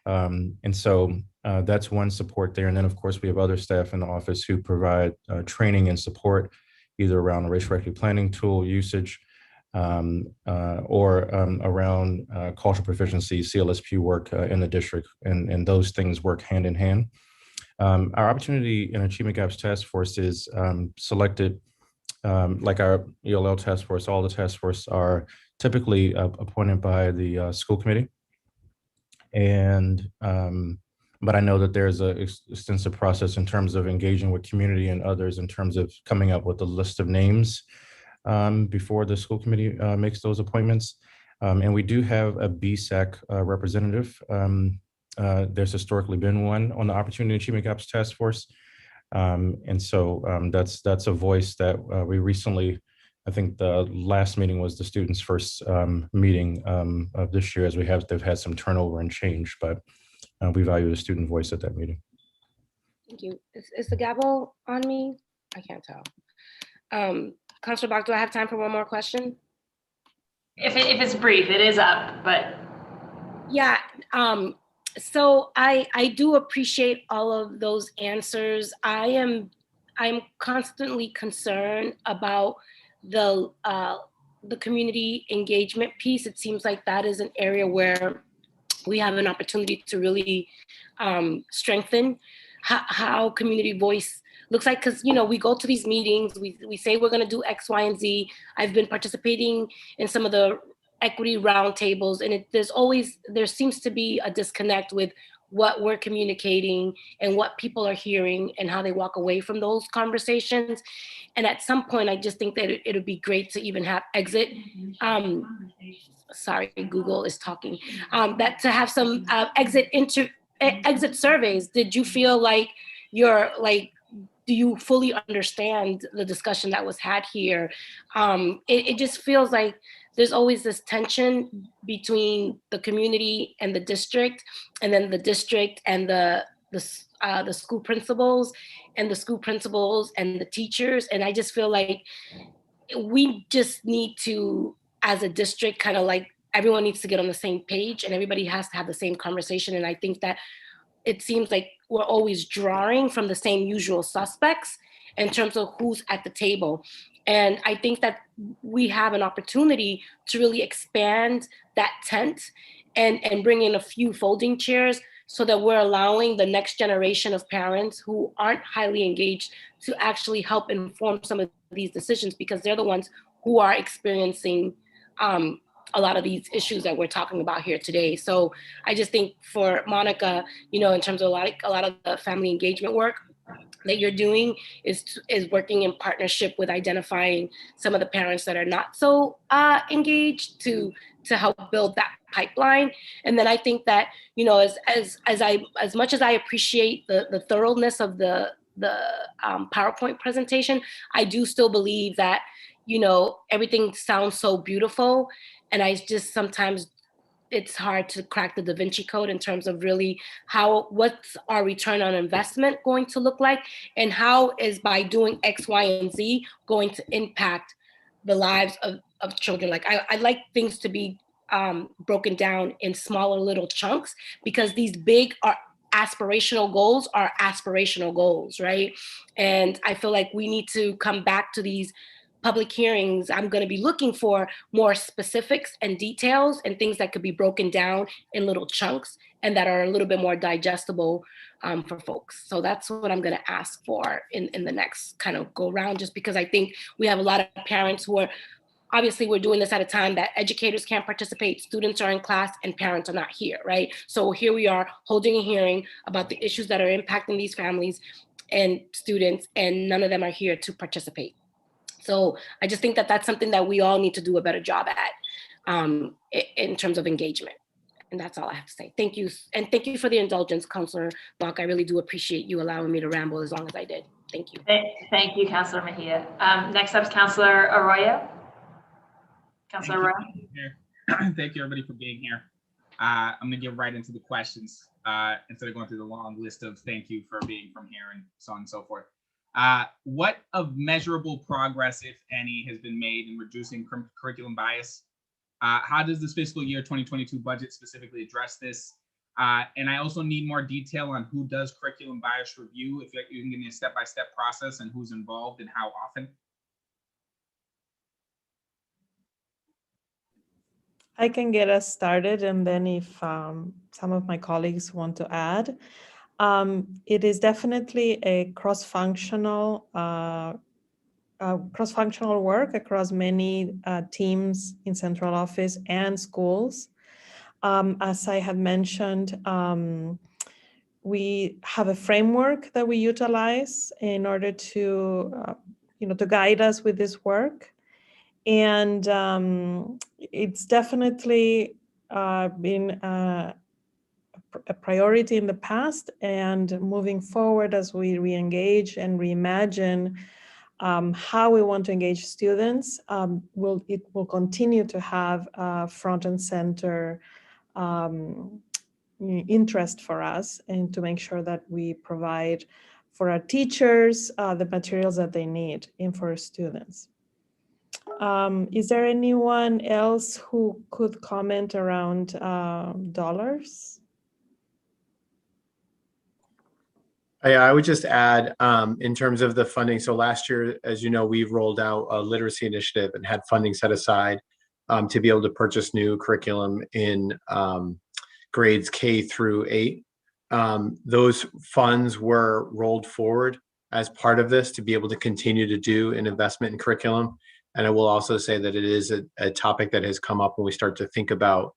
And so that's one support there. And then of course we have other staff in the office who provide training and support, either around racial equity planning tool usage, or around cultural proficiency, CLSP work in the district, and those things work hand in hand. Our Opportunity and Achievement Gaps Task Force is selected, like our ELL task force. All the task force are typically appointed by the school committee. And but I know that there's an extensive process in terms of engaging with community and others in terms of coming up with a list of names before the school committee makes those appointments. And we do have a BSAC representative. There's historically been one on the Opportunity and Achievement Gaps Task Force. And so that's a voice that we recently, I think the last meeting was the students' first meeting of this year, as they've had some turnover and change, but we value the student voice at that meeting. Thank you. Is the gavel on me? I can't tell. Councilor Bach, do I have time for one more question? If it's brief, it is up, but. Yeah, so I do appreciate all of those answers. I'm constantly concerned about the community engagement piece. It seems like that is an area where we have an opportunity to really strengthen how community voice looks like, because we go to these meetings, we say we're going to do X, Y, and Z. I've been participating in some of the equity roundtables, and there seems to be a disconnect with what we're communicating and what people are hearing and how they walk away from those conversations. And at some point, I just think that it would be great to even have exit. Sorry, Google is talking. That to have some exit surveys. Did you feel like do you fully understand the discussion that was had here? It just feels like there's always this tension between the community and the district, and then the district and the school principals, and the school principals and the teachers. And I just feel like we just need to, as a district, kind of like everyone needs to get on the same page and everybody has to have the same conversation. And I think that it seems like we're always drawing from the same usual suspects in terms of who's at the table. And I think that we have an opportunity to really expand that tent and bring in a few folding chairs so that we're allowing the next generation of parents who aren't highly engaged to actually help inform some of these decisions, because they're the ones who are experiencing a lot of these issues that we're talking about here today. So I just think for Monica, you know, in terms of a lot of the family engagement work that you're doing is working in partnership with identifying some of the parents that are not so engaged to help build that pipeline. And then I think that, you know, as much as I appreciate the thoroughness of the PowerPoint presentation, I do still believe that, you know, everything sounds so beautiful. And I just sometimes it's hard to crack the Da Vinci Code in terms of really what's our return on investment going to look like, and how is by doing X, Y, and Z going to impact the lives of children. Like I like things to be broken down in smaller little chunks, because these big aspirational goals are aspirational goals, right? And I feel like we need to come back to these public hearings. I'm going to be looking for more specifics and details and things that could be broken down in little chunks and that are a little bit more digestible for folks. So that's what I'm going to ask for in the next kind of go round, just because I think we have a lot of parents who are, obviously we're doing this at a time that educators can't participate, students are in class, and parents are not here, right? So here we are holding a hearing about the issues that are impacting these families and students, and none of them are here to participate. So I just think that that's something that we all need to do a better job at in terms of engagement. And that's all I have to say. Thank you. And thank you for the indulgence, Councilor Bach. I really do appreciate you allowing me to ramble as long as I did. Thank you. Thank you, Councilor Mejia. Next up is Councilor Arroyo. Councilor Arroyo. Thank you, everybody, for being here. I'm going to get right into the questions instead of going through the long list of thank you for being from here and so on and so forth. What of measurable progress, if any, has been made in reducing curriculum bias? How does this fiscal year 2022 budget specifically address this? And I also need more detail on who does curriculum bias review, if you can give me a step-by-step process and who's involved and how often. I can get us started, and then if some of my colleagues want to add. It is definitely a cross-functional work across many teams in central office and schools. As I have mentioned, we have a framework that we utilize in order to, to guide us with this work. And it's definitely been a priority in the past, and moving forward as we re-engage and reimagine how we want to engage students, it will continue to have front and center interest for us, and to make sure that we provide for our teachers the materials that they need and for our students. Is there anyone else who could comment around dollars? I would just add in terms of the funding. So last year, as you know, we've rolled out a literacy initiative and had funding set aside to be able to purchase new curriculum in grades K through 8. Those funds were rolled forward as part of this to be able to continue to do an investment in curriculum. And I will also say that it is a topic that has come up when we start to think about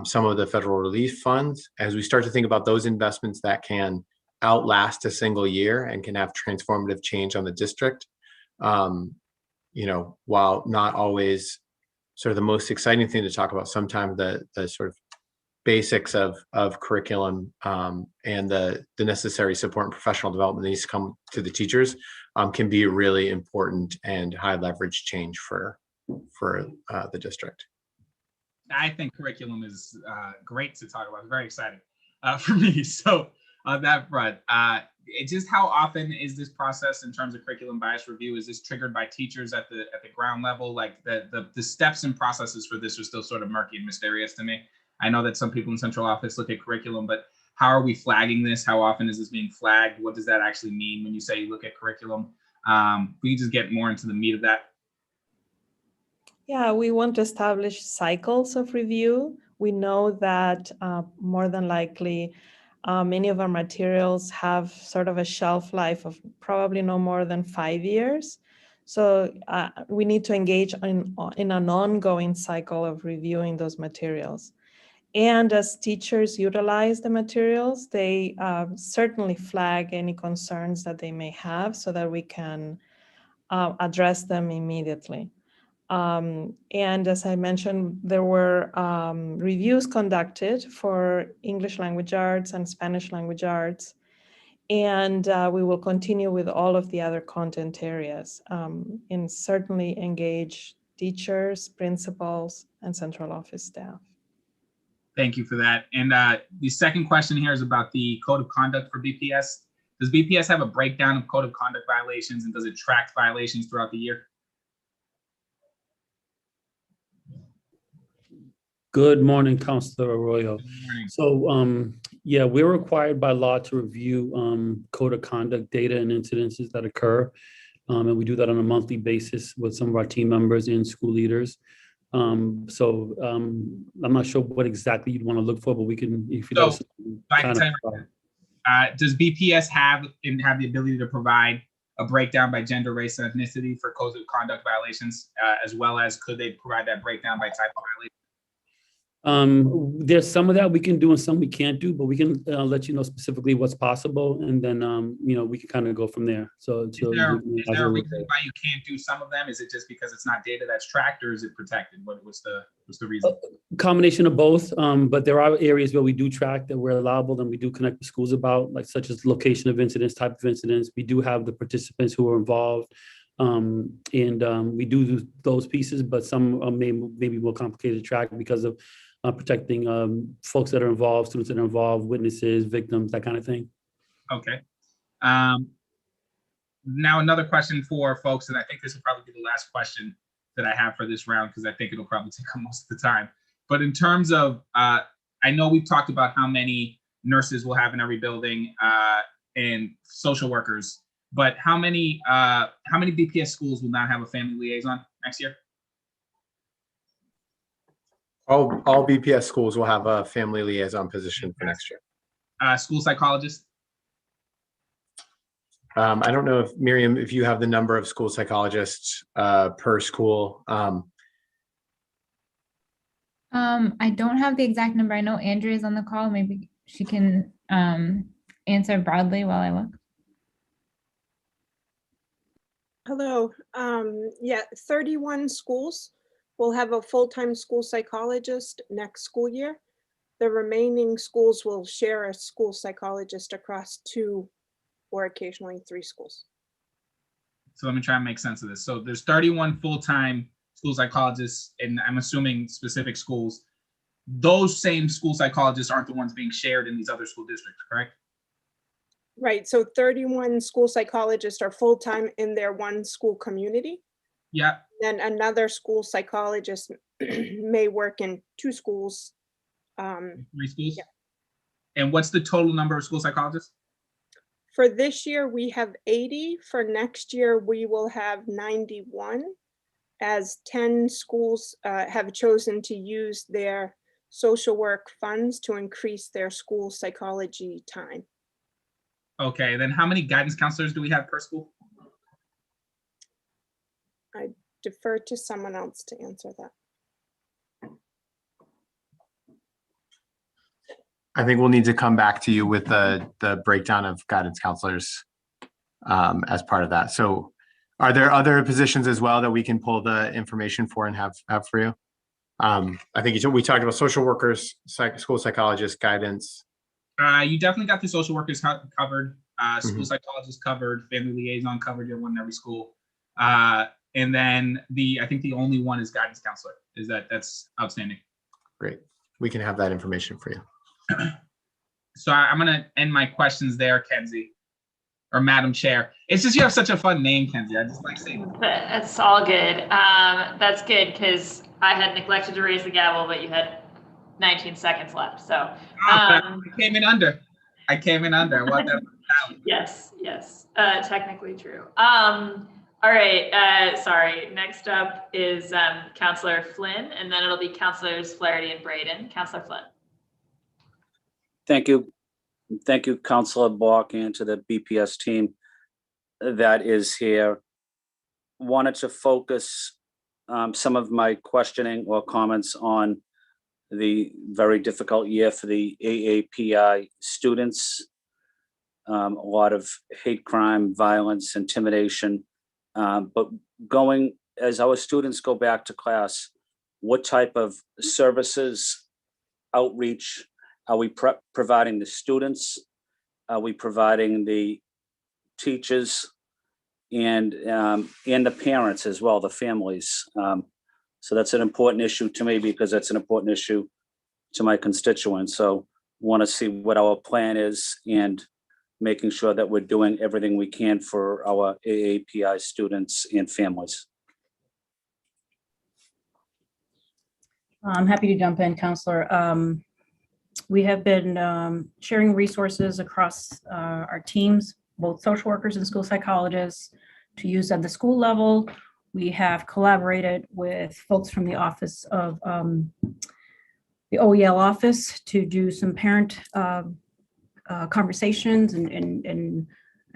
some of the federal relief funds. As we start to think about those investments that can outlast a single year and can have transformative change on the district, while not always sort of the most exciting thing to talk about, sometimes the sort of basics of curriculum and the necessary support and professional development that needs to come to the teachers can be a really important and high leverage change for the district. I think curriculum is great to talk about. It's very exciting for me. So on that front, just how often is this process in terms of curriculum bias review? Is this triggered by teachers at the ground level? Like the steps and processes for this are still sort of murky and mysterious to me. I know that some people in central office look at curriculum, but how are we flagging this? How often is this being flagged? What does that actually mean when you say you look at curriculum? We just get more into the meat of that. Yeah, we want to establish cycles of review. We know that more than likely, many of our materials have sort of a shelf life of probably no more than 5 years. So we need to engage in an ongoing cycle of reviewing those materials. And as teachers utilize the materials, they certainly flag any concerns that they may have so that we can address them immediately. And as I mentioned, there were reviews conducted for English language arts and Spanish language arts. And we will continue with all of the other content areas and certainly engage teachers, principals, and central office staff. Thank you for that. And the second question here is about the code of conduct for BPS. Does BPS have a breakdown of code of conduct violations, and does it track violations throughout the year? Good morning, Councilor Arroyo. So, yeah, we're required by law to review code of conduct data and incidences that occur. And we do that on a monthly basis with some of our team members and school leaders. I'm not sure what exactly you'd want to look for, but we can, if you does BPS have the ability to provide a breakdown by gender, race, and ethnicity for codes of conduct violations, as well as could they provide that breakdown by type of violation? There's some of that we can do and some we can't do, but we can let you know specifically what's possible, and then we can kind of go from there. So, is there a reason why you can't do some of them? Is it just because it's not data that's tracked, or is it protected? What's the reason? Combination of both, but there are areas where we do track that we're allowable, and we do connect the schools about, like such as location of incidents, type of incidents. We do have the participants who are involved. We do those pieces, but some maybe more complicated to track because of protecting folks that are involved, students that are involved, witnesses, victims, that kind of thing. Okay. Now another question for folks, and I think this will probably be the last question that I have for this round, because I think it'll probably take up most of the time. But in terms of, I know we've talked about how many nurses we'll have in every building and social workers, but how many BPS schools will not have a family liaison next year? All BPS schools will have a family liaison position for next year. School psychologist? I don't know if Miriam, if you have the number of school psychologists per school. I don't have the exact number. I know Andrea is on the call. Maybe she can answer broadly while I look. Hello. Yeah, 31 schools will have a full-time school psychologist next school year. The remaining schools will share a school psychologist across 2 or occasionally 3 schools. So let me try and make sense of this. So there's 31 full-time school psychologists, and I'm assuming specific schools. Those same school psychologists aren't the ones being shared in these other school districts, correct? Right, so 31 school psychologists are full-time in their one school community. Yeah. Then another school psychologist may work in 2 schools. 3 schools? Yeah. And what's the total number of school psychologists? For this year, we have 80. For next year, we will have 91, as 10 schools have chosen to use their social work funds to increase their school psychology time. Okay, then how many guidance counselors do we have per school? I defer to someone else to answer that. I think we'll need to come back to you with the breakdown of guidance counselors as part of that. So are there other positions as well that we can pull the information for and have for you? I think we talked about social workers, school psychologists, guidance. You definitely got the social workers covered, school psychologists covered, family liaison covered. You have one in every school. And then I think the only one is guidance counselor. That's outstanding. Great. We can have that information for you. So I'm going to end my questions there, Kenzie. or Madam Chair. It's just you have such a fun name, Kenzie. I just like saying it. That's all good. That's good because I had neglected to raise the gavel, but you had 19 seconds left. So I came in under. I want that. Yes, technically true. All right, sorry. Next up is Councillor Flynn, and then it'll be Councillors Flaherty and Braden. Councillor Flynn. Thank you. Thank you, Councillor Balk, and to the BPS team that is here. Wanted to focus some of my questioning or comments on the very difficult year for the AAPI students. A lot of hate crime, violence, intimidation, but as our students go back to class, what type of services, outreach are we providing the students? Are we providing the teachers and the parents as well, the families? So that's an important issue to me because that's an important issue to my constituents. So want to see what our plan is and making sure that we're doing everything we can for our AAPI students and families. I'm happy to jump in, Counselor. We have been sharing resources across our teams, both social workers and school psychologists, to use at the school level. We have collaborated with folks from the office of the OEL office to do some parent conversations and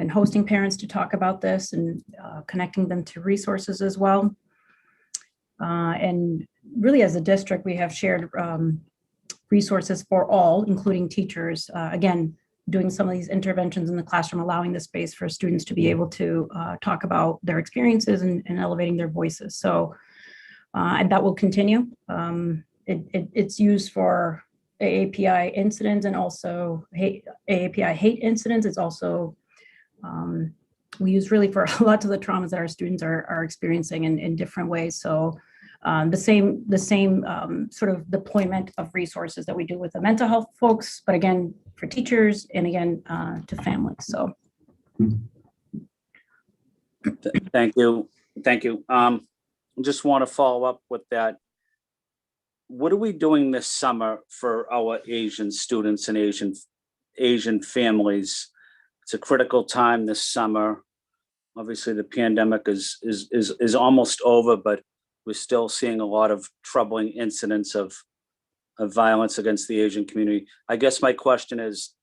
hosting parents to talk about this and connecting them to resources as well. And really, as a district, we have shared resources for all, including teachers, again, doing some of these interventions in the classroom, allowing the space for students to be able to talk about their experiences and elevating their voices. So, and that will continue. It's used for AAPI incidents and also AAPI hate incidents. It's also, we use really for lots of the traumas that our students are experiencing in different ways. So the same sort of deployment of resources that we do with the mental health folks, but again, for teachers and again, to families, so. Thank you. Just want to follow up with that. What are we doing this summer for our Asian students and Asian families? It's a critical time this summer. Obviously, the pandemic is almost over, but we're still seeing a lot of troubling incidents of violence against the Asian community. I guess my question is,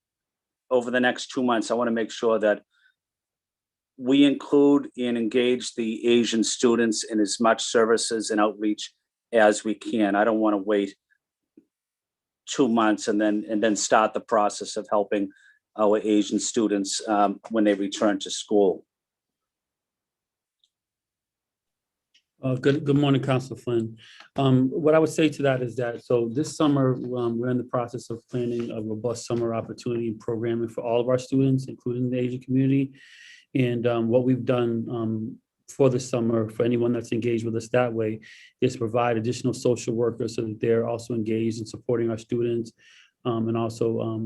over the next 2 months, I want to make sure that we include and engage the Asian students in as much services and outreach as we can. I don't want to wait 2 months and then start the process of helping our Asian students when they return to school. Good morning, Councilor Flynn. What I would say to that is that, so this summer, we're in the process of planning a robust summer opportunity programming for all of our students, including the Asian community. And what we've done for the summer, for anyone that's engaged with us that way, is provide additional social workers so that they're also engaged in supporting our students, and also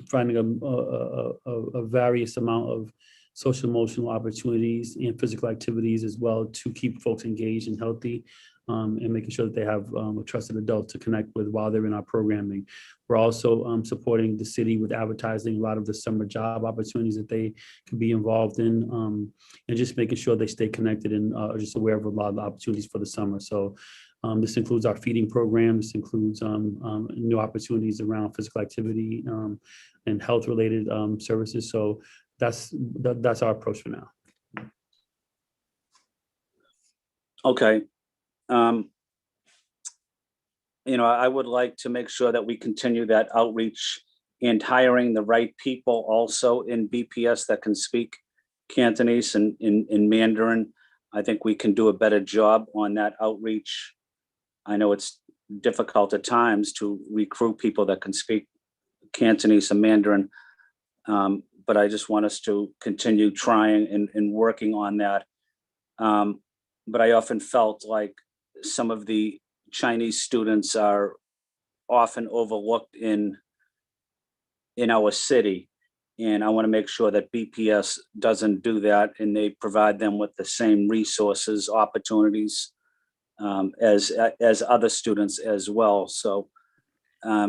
finding a various amount of social emotional opportunities and physical activities as well to keep folks engaged and healthy, and making sure that they have a trusted adult to connect with while they're in our programming. We're also supporting the city with advertising a lot of the summer job opportunities that they can be involved in, and just making sure they stay connected and are just aware of a lot of the opportunities for the summer. So this includes our feeding program. This includes new opportunities around physical activity and health related services. So that's our approach for now. Okay. I would like to make sure that we continue that outreach and hiring the right people also in BPS that can speak Cantonese and in Mandarin. I think we can do a better job on that outreach. I know it's difficult at times to recruit people that can speak Cantonese and Mandarin, but I just want us to continue trying and working on that. But I often felt like some of the Chinese students are often overlooked in our city. And I want to make sure that BPS doesn't do that and they provide them with the same resources, opportunities as other students as well. So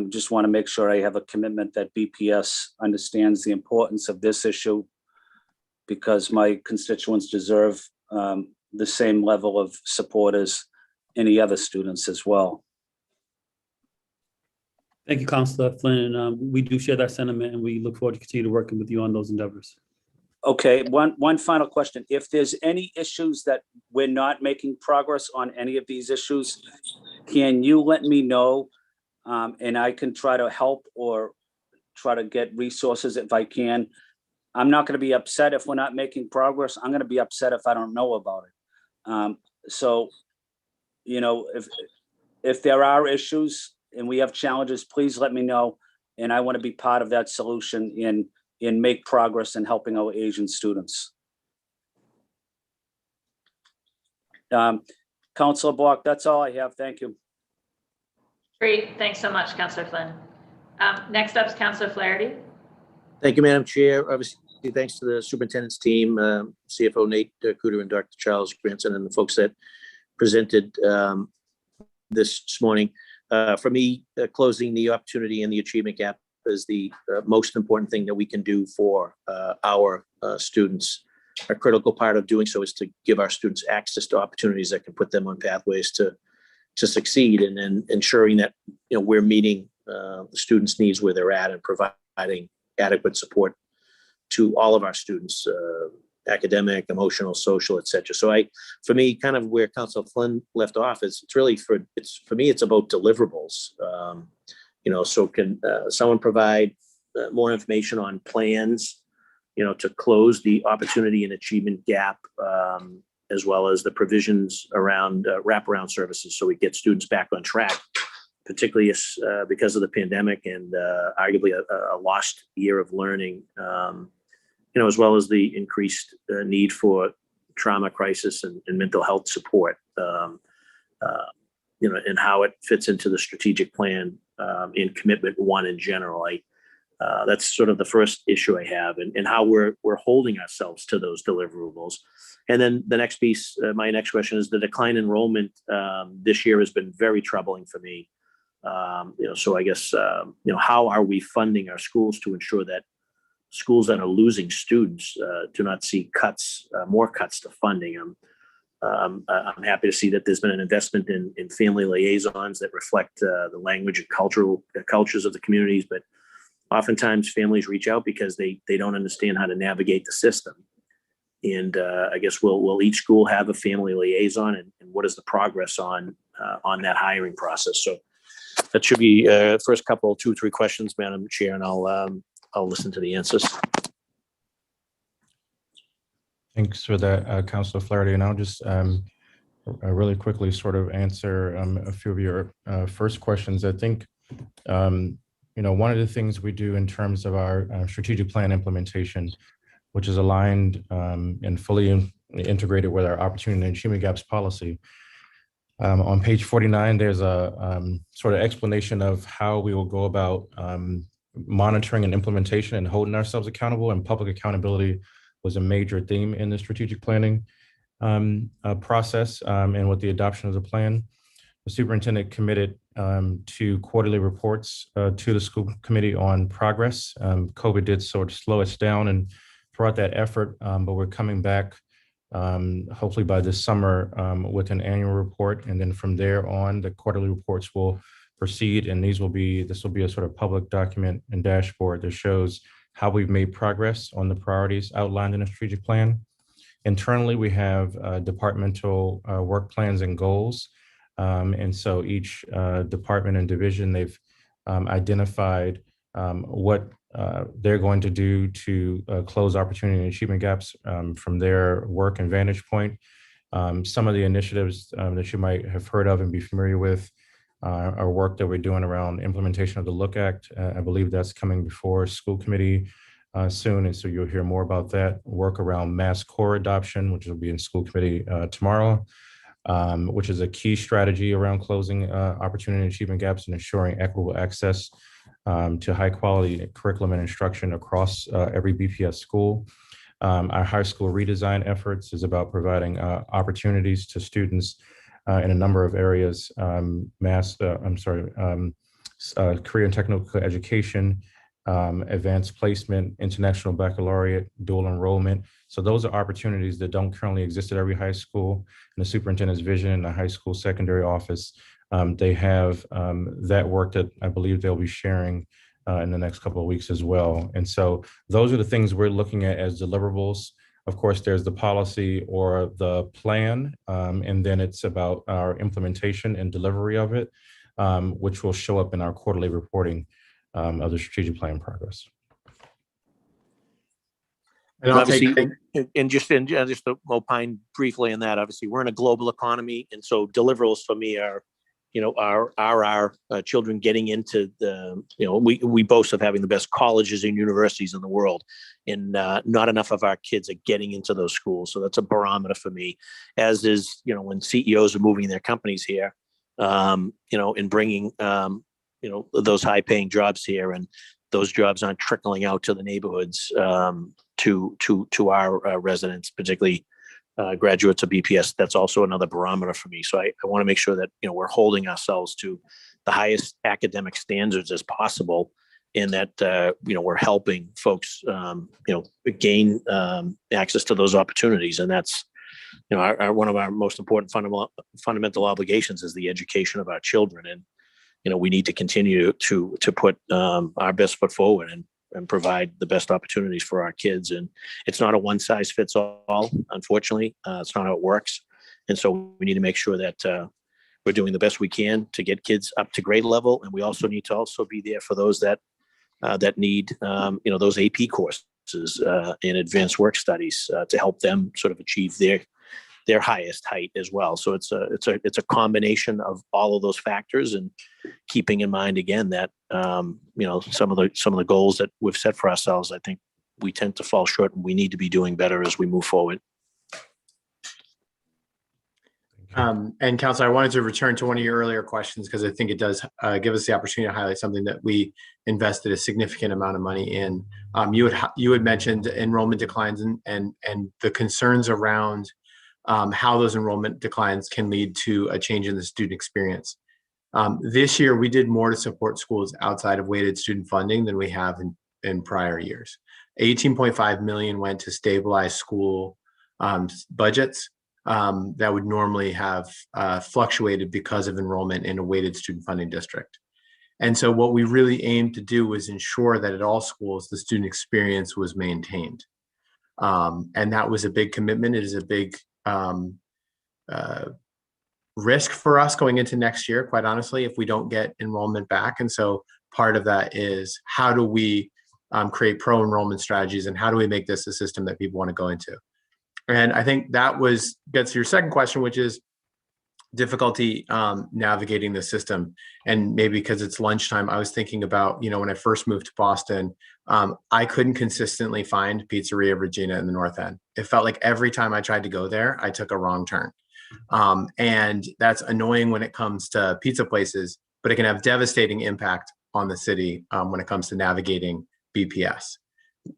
just want to make sure I have a commitment that BPS understands the importance of this issue, because my constituents deserve the same level of support as any other students as well. Thank you, Councilor Flynn. We do share that sentiment, and we look forward to continue to working with you on those endeavors. Okay, one final question. If there's any issues that we're not making progress on any of these issues, can you let me know? And I can try to help or try to get resources if I can. I'm not going to be upset if we're not making progress. I'm going to be upset if I don't know about it. So, you know, if there are issues and we have challenges, please let me know. And I want to be part of that solution in make progress in helping our Asian students. Councilor Block, that's all I have. Thank you. Great, thanks so much, Councillor Flynn. Next up is Councillor Flaherty. Thank you, Madam Chair. Obviously, thanks to the superintendent's team, CFO Nate Cooter and Dr. Charles Granson, and the folks that presented this morning. For me, closing the opportunity and the achievement gap is the most important thing that we can do for our students. A critical part of doing so is to give our students access to opportunities that can put them on pathways to succeed, and then ensuring that, you know, we're meeting the students' needs where they're at and providing adequate support to all of our students, academic, emotional, social, et cetera. So for me, kind of where Councilor Flynn left off is for me, it's about deliverables. You know, so can someone provide more information on plans, you know, to close the opportunity and achievement gap, as well as the provisions around wraparound services, so we get students back on track, particularly because of the pandemic and arguably a lost year of learning, you know, as well as the increased need for trauma, crisis, and mental health support, you know, and how it fits into the strategic plan in commitment one in general. That's sort of the first issue I have, and how we're holding ourselves to those deliverables. And then the next piece, my next question is the decline in enrollment this year has been very troubling for me. You know, so I guess, you know, how are we funding our schools to ensure that schools that are losing students do not see cuts, more cuts to funding? I'm happy to see that there's been an investment in family liaisons that reflect the language and cultures of the communities, but oftentimes families reach out because they don't understand how to navigate the system. And I guess will each school have a family liaison, and what is the progress on that hiring process? So that should be first couple, 2-3 questions, Madam Chair, and I'll listen to the answers. Thanks for that, Councilor Flaherty. And I'll just really quickly sort of answer a few of your first questions. I think, you know, one of the things we do in terms of our strategic plan implementation, which is aligned and fully integrated with our opportunity and achievement gaps policy. On page 49, there's a sort of explanation of how we will go about monitoring and implementation and holding ourselves accountable, and public accountability was a major theme in the strategic planning process. And with the adoption of the plan, the superintendent committed to quarterly reports to the school committee on progress. COVID did sort of slow us down and throughout that effort, but we're coming back hopefully by this summer with an annual report. And then from there on, the quarterly reports will proceed, and this will be a sort of public document and dashboard that shows how we've made progress on the priorities outlined in the strategic plan. Internally, we have departmental work plans and goals. And so each department and division, they've identified what they're going to do to close opportunity and achievement gaps from their work and vantage point. Some of the initiatives that you might have heard of and be familiar with are work that we're doing around implementation of the Look Act. I believe that's coming before school committee soon, and so you'll hear more about that. Work around mass core adoption, which will be in school committee tomorrow, which is a key strategy around closing opportunity and achievement gaps and ensuring equitable access to high quality curriculum and instruction across every BPS school. Our high school redesign efforts is about providing opportunities to students in a number of areas, career and technical education, advanced placement, international baccalaureate, dual enrollment. So those are opportunities that don't currently exist at every high school. In the superintendent's vision in the high school secondary office, they have that work that I believe they'll be sharing in the next couple of weeks as well. And so those are the things we're looking at as deliverables. Of course, there's the policy or the plan, and then it's about our implementation and delivery of it, which will show up in our quarterly reporting of the strategic plan progress. And obviously, and just to opine briefly on that, obviously, we're in a global economy, and so deliverables for me are, our children getting into the, we boast of having the best colleges and universities in the world, and not enough of our kids are getting into those schools. So that's a barometer for me, as is, when CEOs are moving their companies here, and bringing, those high-paying jobs here, and those jobs aren't trickling out to the neighborhoods, to our residents, particularly graduates of BPS. That's also another barometer for me. So I want to make sure that, we're holding ourselves to the highest academic standards as possible, and that, we're helping folks, gain access to those opportunities. And that's, one of our most important fundamental obligations is the education of our children. And, we need to continue to put our best foot forward and provide the best opportunities for our kids. And it's not a one size fits all, unfortunately. It's not how it works. And so we need to make sure that we're doing the best we can to get kids up to grade level. And we also need to also be there for those that need, those AP courses and advanced work studies to help them sort of achieve their highest height as well. So it's a combination of all of those factors, and keeping in mind again that some of the goals that we've set for ourselves, I think we tend to fall short, and we need to be doing better as we move forward. And Counselor, I wanted to return to one of your earlier questions, because I think it does give us the opportunity to highlight something that we invested a significant amount of money in. You had mentioned enrollment declines and the concerns around how those enrollment declines can lead to a change in the student experience. This year, we did more to support schools outside of weighted student funding than we have in prior years. $18.5 million went to stabilize school budgets that would normally have fluctuated because of enrollment in a weighted student funding district. And so what we really aimed to do was ensure that at all schools, the student experience was maintained. And that was a big commitment. It is a big risk for us going into next year, quite honestly, if we don't get enrollment back. And so part of that is, how do we create pro-enrollment strategies, and how do we make this a system that people want to go into? And I think that gets to your second question, which is difficulty navigating the system. And maybe because it's lunchtime, I was thinking about, when I first moved to Boston, I couldn't consistently find Pizzeria Regina in the North End. It felt like every time I tried to go there, I took a wrong turn. And that's annoying when it comes to pizza places, but it can have devastating impact on the city when it comes to navigating BPS.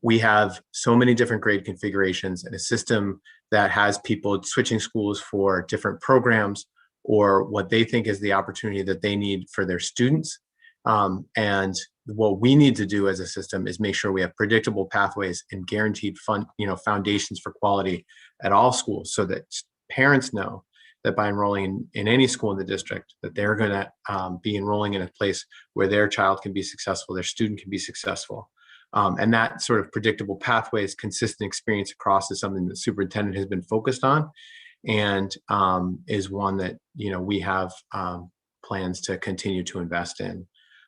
We have so many different grade configurations, and a system that has people switching schools for different programs or what they think is the opportunity that they need for their students. And what we need to do as a system is make sure we have predictable pathways and guaranteed foundations for quality at all schools, so that parents know that by enrolling in any school in the district, that they're going to be enrolling in a place where their child can be successful, their student can be successful. And that sort of predictable pathways, consistent experience across, is something that the superintendent has been focused on, and is one that we have plans to continue to invest in,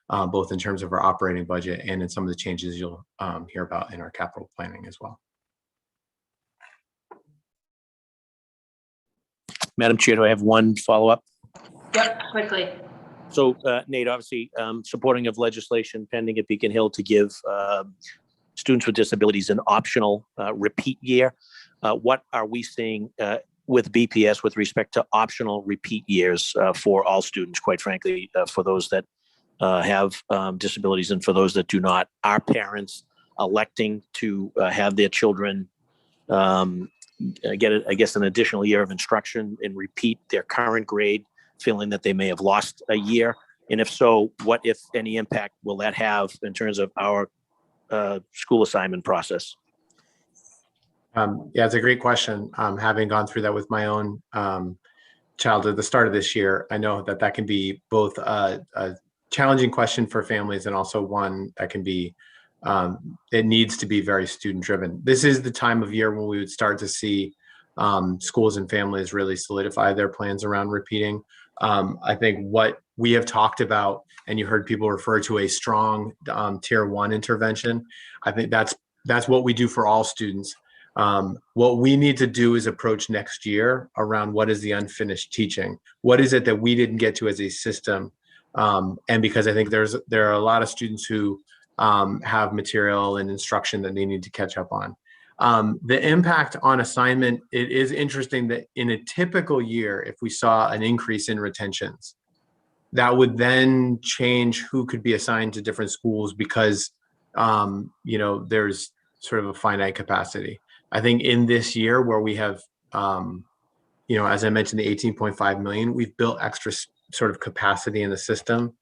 both in terms of our operating budget and in some of the changes you'll hear about in our capital planning as well. Madam Chair, do I have one follow-up? Yep, quickly. So Nate, obviously supporting of legislation pending at Beacon Hill to give students with disabilities an optional repeat year. What are we seeing with BPS with respect to optional repeat years for all students, quite frankly, for those that have disabilities, and for those that do not, are parents electing to have their children get, I guess, an additional year of instruction and repeat their current grade, feeling that they may have lost a year? And if so, what, if any, impact will that have in terms of our school assignment process? Yeah, it's a great question. Having gone through that with my own child at the start of this year, I know that that can be both a challenging question for families and also one that can be, it needs to be very student driven. This is the time of year when we would start to see schools and families really solidify their plans around repeating. I think what we have talked about, and you heard people refer to a strong tier 1 intervention. I think that's what we do for all students. What we need to do is approach next year around what is the unfinished teaching. What is it that we didn't get to as a system? And because I think there are a lot of students who have material and instruction that they need to catch up on. The impact on assignment, it is interesting that in a typical year, if we saw an increase in retentions, that would then change who could be assigned to different schools because, there's sort of a finite capacity. I think in this year where we have, as I mentioned, the 18.5 million, we've built extra sort of capacity in the system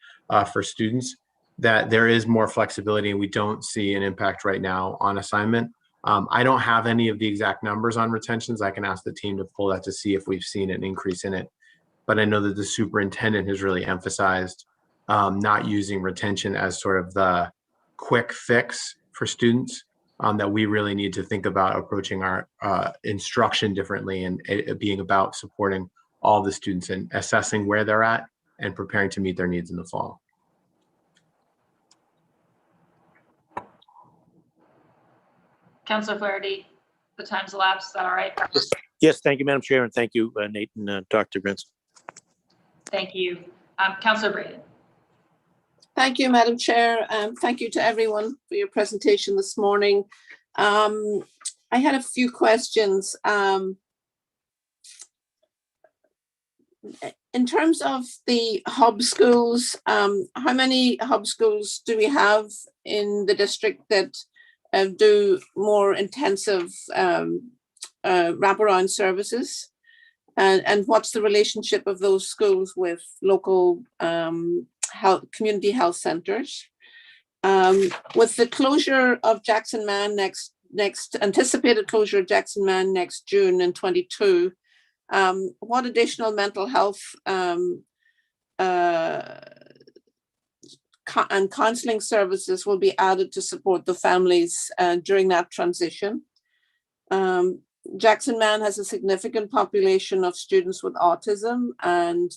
for students, that there is more flexibility, and we don't see an impact right now on assignment. I don't have any of the exact numbers on retentions. I can ask the team to pull that to see if we've seen an increase in it. But I know that the superintendent has really emphasized not using retention as sort of the quick fix for students, that we really need to think about approaching our instruction differently, and it being about supporting all the students and assessing where they're at and preparing to meet their needs in the fall. Councilor Flaherty, the time's elapsed. Is that all right? Yes, thank you, Madam Chair, and thank you, Nate and Dr. Grinz. Thank you. Councilor Braden. Thank you, Madam Chair. Thank you to everyone for your presentation this morning. I had a few questions. In terms of the hub schools, how many hub schools do we have in the district that do more intensive wraparound services? And what's the relationship of those schools with local community health centers? With the closure of Jackson Man next anticipated closure of Jackson Man next June in 22, what additional mental health and counseling services will be added to support the families during that transition? Jackson Man has a significant population of students with autism, and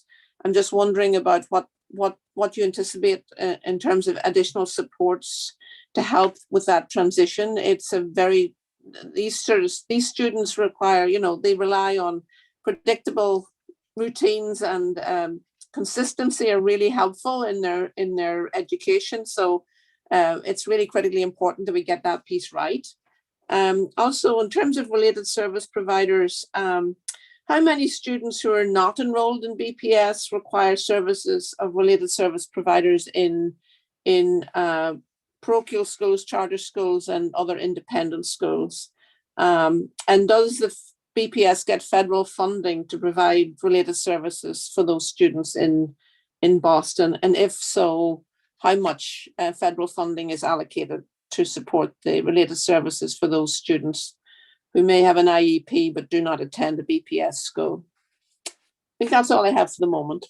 I'm just wondering about what you anticipate in terms of additional supports to help with that transition. It's these students require, they rely on predictable routines, and consistency are really helpful in their education. So it's really critically important that we get that piece right. Also, in terms of related service providers, how many students who are not enrolled in BPS require services of related service providers in parochial schools, charter schools, and other independent schools? And does the BPS get federal funding to provide related services for those students in Boston? And if so, how much federal funding is allocated to support the related services for those students who may have an IEP but do not attend a BPS school? I think that's all I have for the moment.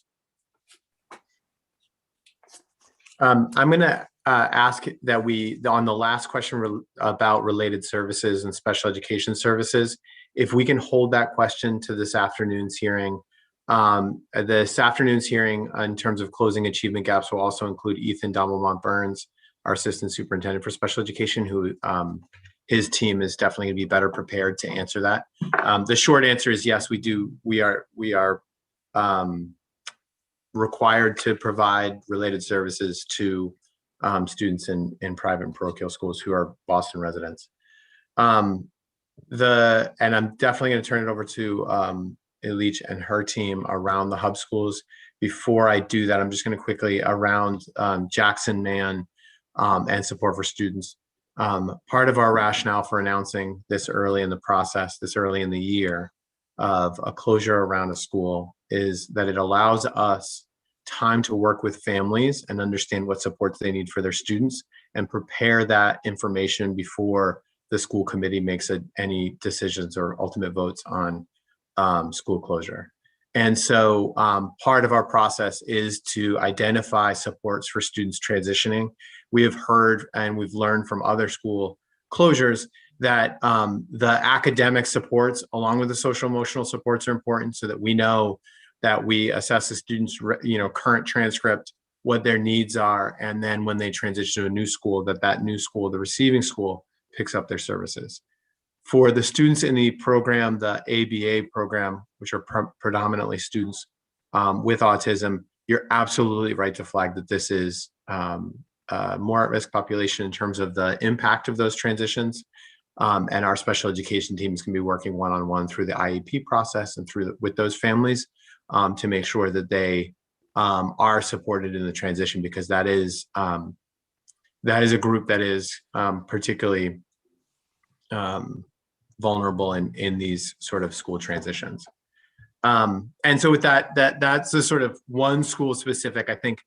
I'm going to ask that on the last question about related services and special education services, if we can hold that question to this afternoon's hearing. This afternoon's hearing in terms of closing achievement gaps will also include Ethan Domelmont-Burns, our assistant superintendent for special education, who his team is definitely going to be better prepared to answer that. The short answer is yes, we do. We are required to provide related services to students in private and parochial schools who are Boston residents. And I'm definitely going to turn it over to Ilich and her team around the hub schools. before I do that, I'm just going to quickly around Jackson Man and support for students. Part of our rationale for announcing this early in the process, this early in the year of a closure around a school, is that it allows us time to work with families and understand what supports they need for their students and prepare that information before the school committee makes any decisions or ultimate votes on school closure. And so part of our process is to identify supports for students transitioning. We have heard and we've learned from other school closures that the academic supports along with the social emotional supports are important, so that we know that we assess the students' current transcript, what their needs are, and then when they transition to a new school, that new school, the receiving school, picks up their services. For the students in the program, the ABA program, which are predominantly students with autism, you're absolutely right to flag that this is more at-risk population in terms of the impact of those transitions. And our special education teams can be working one-on-one through the IEP process and with those families to make sure that they are supported in the transition, because that is a group that is particularly vulnerable in these sort of school transitions. And so with that's the sort of one school specific. I think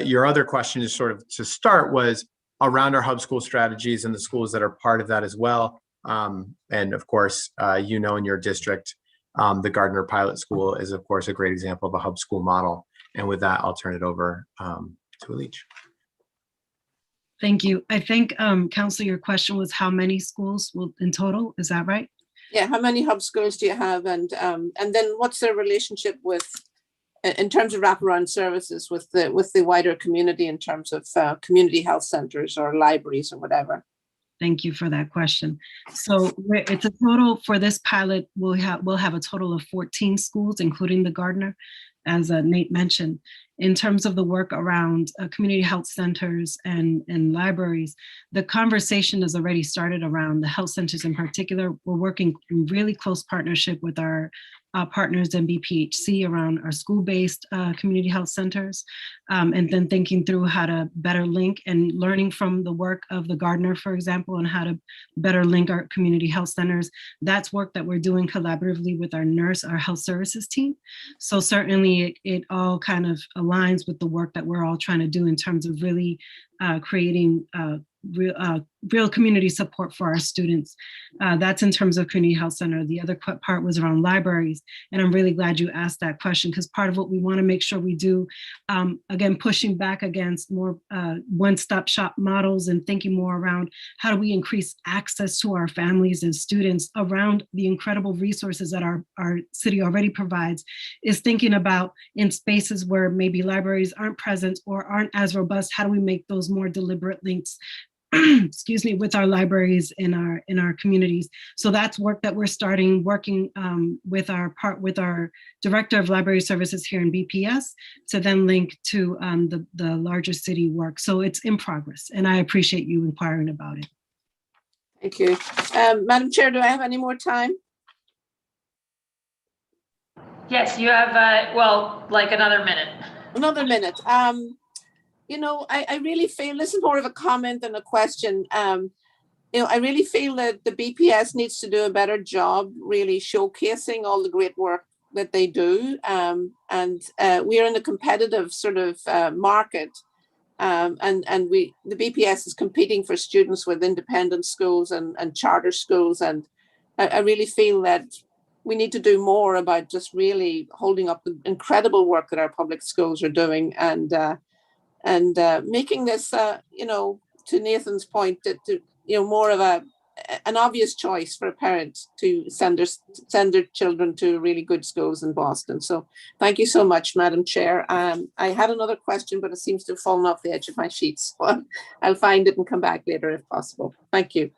your other question is sort of to start was around our hub school strategies and the schools that are part of that as well. And of course, in your district, the Gardner Pilot School is of course a great example of a hub school model. And with that, I'll turn it over to Alich. Thank you. I think, Counselor, your question was how many schools will in total? Is that right? Yeah. How many hub schools do you have, and then what's their relationship with, in terms of wraparound services, with the wider community in terms of community health centers or libraries or whatever? Thank you for that question. So it's a total for this pilot. We'll have a total of 14 schools, including the Gardner, as Nate mentioned. In terms of the work around community health centers and libraries, the conversation has already started around the health centers in particular. We're working in really close partnership with our partners in BPHC around our school-based community health centers, and then thinking through how to better link and learning from the work of the Gardner, for example, and how to better link our community health centers. That's work that we're doing collaboratively with our health services team. So certainly it all kind of aligns with the work that we're all trying to do in terms of really creating real community support for our students. That's in terms of community health center. The other part was around libraries. And I'm really glad you asked that question, because part of what we want to make sure we do, again, pushing back against more one-stop shop models and thinking more around how do we increase access to our families and students around the incredible resources that our city already provides, is thinking about in spaces where maybe libraries aren't present or aren't as robust, how do we make those more deliberate links excuse me, with our libraries in our communities. So that's work that we're working with our director of library services here in BPS to then link to the larger city work. So it's in progress, and I appreciate you inquiring about it. Thank you. Madam Chair, do I have any more time? Yes, you have, like another minute. Another minute. I really feel, this is more of a comment than a question. I really feel that the BPS needs to do a better job really showcasing all the great work that they do. We are in a competitive sort of market. The BPS is competing for students with independent schools and charter schools. And I really feel that we need to do more about just really holding up the incredible work that our public schools are doing, and making this, to Nathan's point, to more of an obvious choice for a parent to send their children to really good schools in Boston. So thank you so much, Madam Chair. I had another question, but it seems to have fallen off the edge of my sheets. So I'll find it and come back later if possible. Thank you.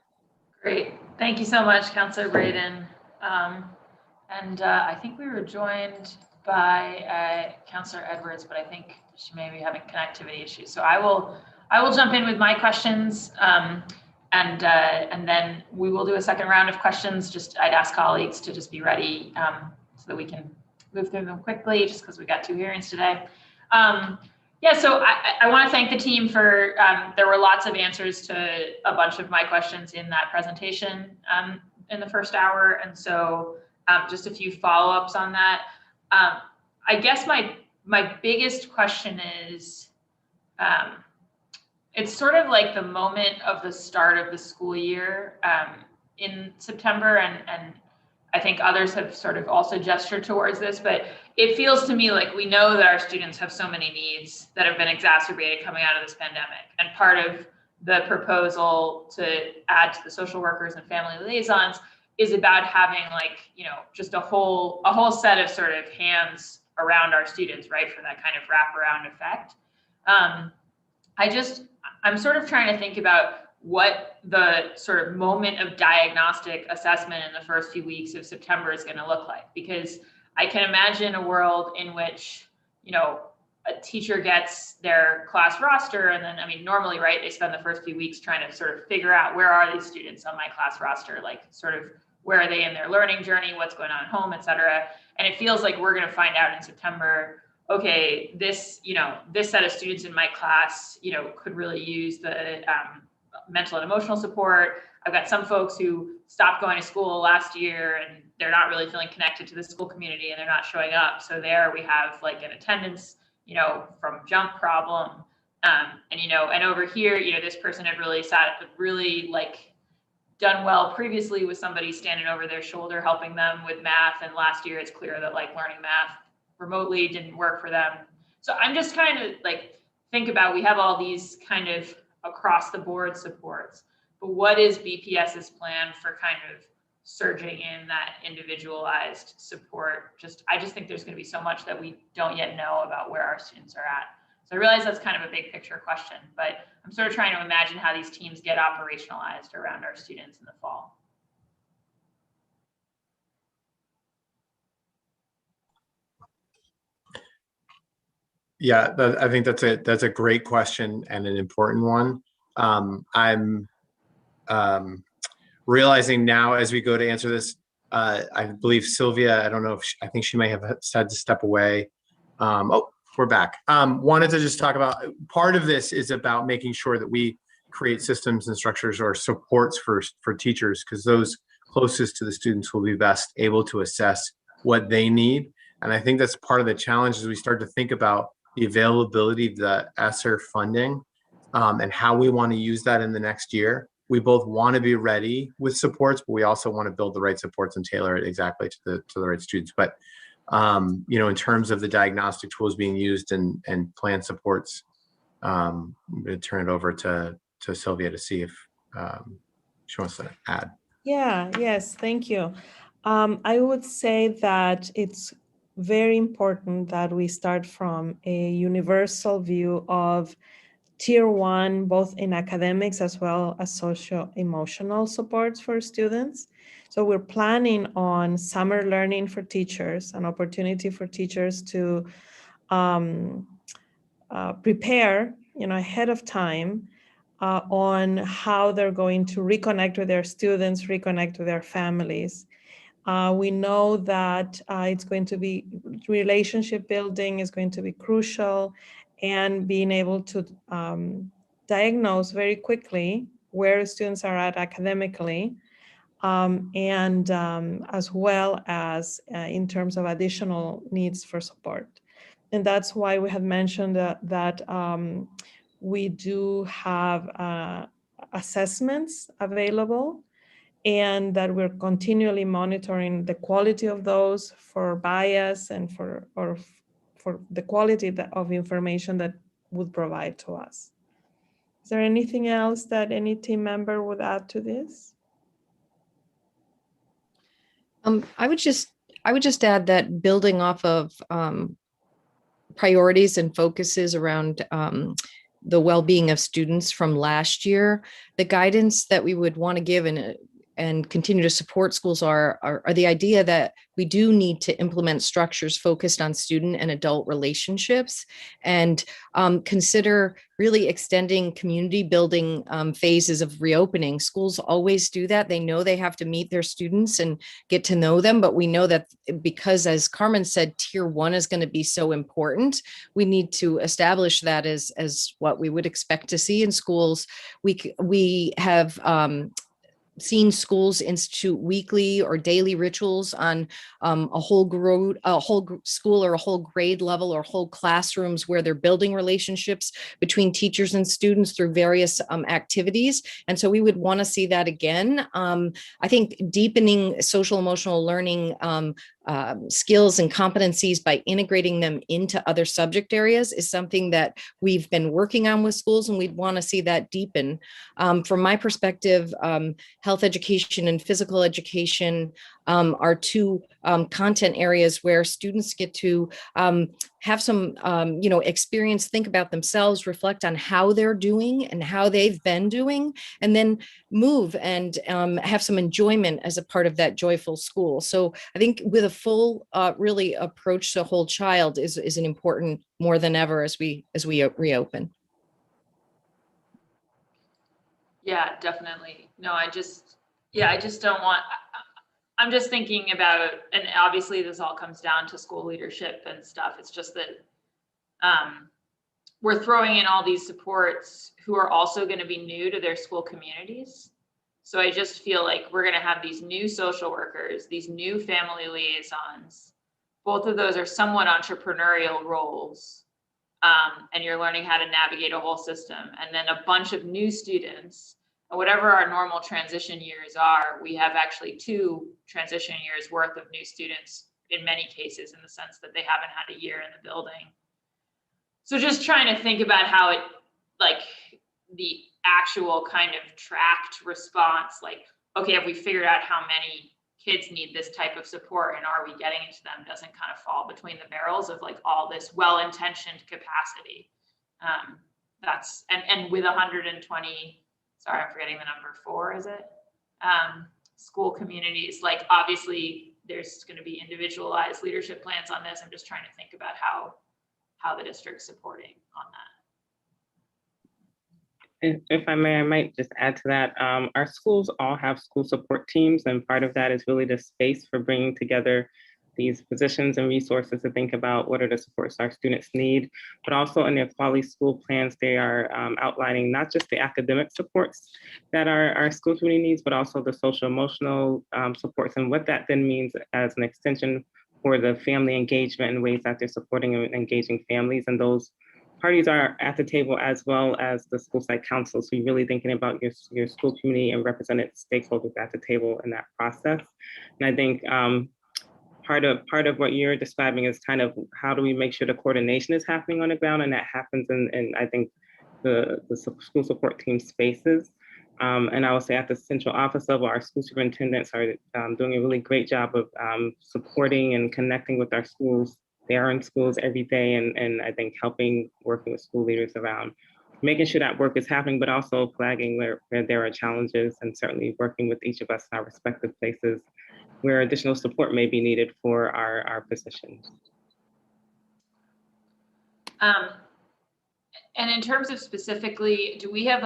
Great. Thank you so much, Councillor Braden. I think we were joined by Councillor Edwards, but I think she may be having connectivity issues. So I will jump in with my questions, and then we will do a second round of questions. I'd ask colleagues to just be ready so that we can move through them quickly just because we got 2 hearings today. Yeah, so I want to thank the team for, there were lots of answers to a bunch of my questions in that presentation in the first hour. And so just a few follow-ups on that. I guess my biggest question is, it's sort of like the moment of the start of the school year in September, and I think others have sort of also gestured towards this, but it feels to me like we know that our students have so many needs that have been exacerbated coming out of this pandemic. And part of the proposal to add to the social workers and family liaisons is about having, like, you know, just a whole set of sort of hands around our students, right, for that kind of wraparound effect. I'm sort of trying to think about what the sort of moment of diagnostic assessment in the first few weeks of September is going to look like, because I can imagine a world in which, you know, a teacher gets their class roster, and then, I mean, normally, right, they spend the first few weeks trying to sort of figure out, where are these students on my class roster, like sort of where are they in their learning journey, what's going on at home, et cetera. And it feels like we're going to find out in September, okay, this set of students in my class, you know, could really use the mental and emotional support. I've got some folks who stopped going to school last year and they're not really feeling connected to the school community and they're not showing up. So there we have like an attendance, you know, from jump problem. And, you know, and over here, you know, this person had really like done well previously with somebody standing over their shoulder, helping them with math. And last year it's clear that like learning math remotely didn't work for them. So I'm just kind of like, think about, we have all these kind of across the board supports, but what is BPS's plan for kind of surging in that individualized support? I just think there's going to be so much that we don't yet know about where our students are at. So I realize that's kind of a big picture question, but I'm sort of trying to imagine how these teams get operationalized around our students in the fall. Yeah, I think that's a great question and an important one. I'm realizing now as we go to answer this, I believe Sylvia, I don't know if I think she may have had to step away. Oh, we're back. Wanted to just talk about, part of this is about making sure that we create systems and structures or supports for teachers, because those closest to the students will be best able to assess what they need. And I think that's part of the challenge as we start to think about the availability of the Esser funding and how we want to use that in the next year. We both want to be ready with supports, but we also want to build the right supports and tailor it exactly to the right students. But you know, in terms of the diagnostic tools being used and plan supports, I'm going to turn it over to Sylvia to see if she wants to add. Yes, thank you. I would say that it's very important that we start from a universal view of tier 1, both in academics as well as socio-emotional supports for students. So we're planning on summer learning for teachers, an opportunity for teachers to prepare, you know, ahead of time on how they're going to reconnect with their students, reconnect with their families. We know that it's going to be relationship building is going to be crucial, and being able to diagnose very quickly where students are at academically, and as well as in terms of additional needs for support. And that's why we have mentioned that we do have assessments available, and that we're continually monitoring the quality of those for bias and for the quality of information that would provide to us. Is there anything else that any team member would add to this? I would just add that building off of priorities and focuses around the well-being of students from last year, the guidance that we would want to give, and continue to support schools are the idea that we do need to implement structures focused on student and adult relationships, and consider really extending community building phases of reopening. Schools always do that. They know they have to meet their students and get to know them, but we know that because, as Carmen said, tier 1 is going to be so important, we need to establish that as what we would expect to see in schools. We have seen schools institute weekly or daily rituals on a whole school or a whole grade level or whole classrooms where they're building relationships between teachers and students through various activities. And so we would want to see that again. I think deepening social emotional learning skills and competencies by integrating them into other subject areas is something that we've been working on with schools, and we'd want to see that deepen. From my perspective, health education and physical education are two content areas where students get to have some, experience, think about themselves, reflect on how they're doing and how they've been doing, and then move and have some enjoyment as a part of that joyful school. So I think with a full really approach to whole child is an important more than ever as we reopen. Yeah, definitely. No, I just don't want, I'm just thinking about, and obviously this all comes down to school leadership and stuff. It's just that we're throwing in all these supports who are also going to be new to their school communities. So I just feel like we're going to have these new social workers, these new family liaisons. Both of those are somewhat entrepreneurial roles. And you're learning how to navigate a whole system. And then a bunch of new students. And whatever our normal transition years are, we have actually 2 transition years worth of new students in many cases, in the sense that they haven't had a year in the building. So just trying to think about how it, like the actual kind of tracked response, like, okay, have we figured out how many kids need this type of support and are we getting it to them, doesn't kind of fall between the barrels of like all this well-intentioned capacity. That's, and with 120, sorry, I'm forgetting the number 4, is it? School communities, like obviously there's going to be individualized leadership plans on this. I'm just trying to think about how the district's supporting on that. If I may, I might just add to that. Our schools all have school support teams, and part of that is really the space for bringing together these positions and resources to think about what are the supports our students need, but also in their quality school plans, they are outlining not just the academic supports that our school community needs, but also the social emotional supports, and what that then means as an extension for the family engagement and ways that they're supporting and engaging families. And those parties are at the table as well as the school site council. So you're really thinking about your school community and represented stakeholders at the table in that process. And I think part of what you're describing is kind of how do we make sure the coordination is happening on the ground, and that happens in I think the school support team spaces. And I would say at the central office level, our school superintendents are doing a really great job of supporting and connecting with our schools. They are in schools every day, and I think working with school leaders around making sure that work is happening, but also flagging where there are challenges, and certainly working with each of us in our respective places where additional support may be needed for our positions. And in terms of specifically, do we have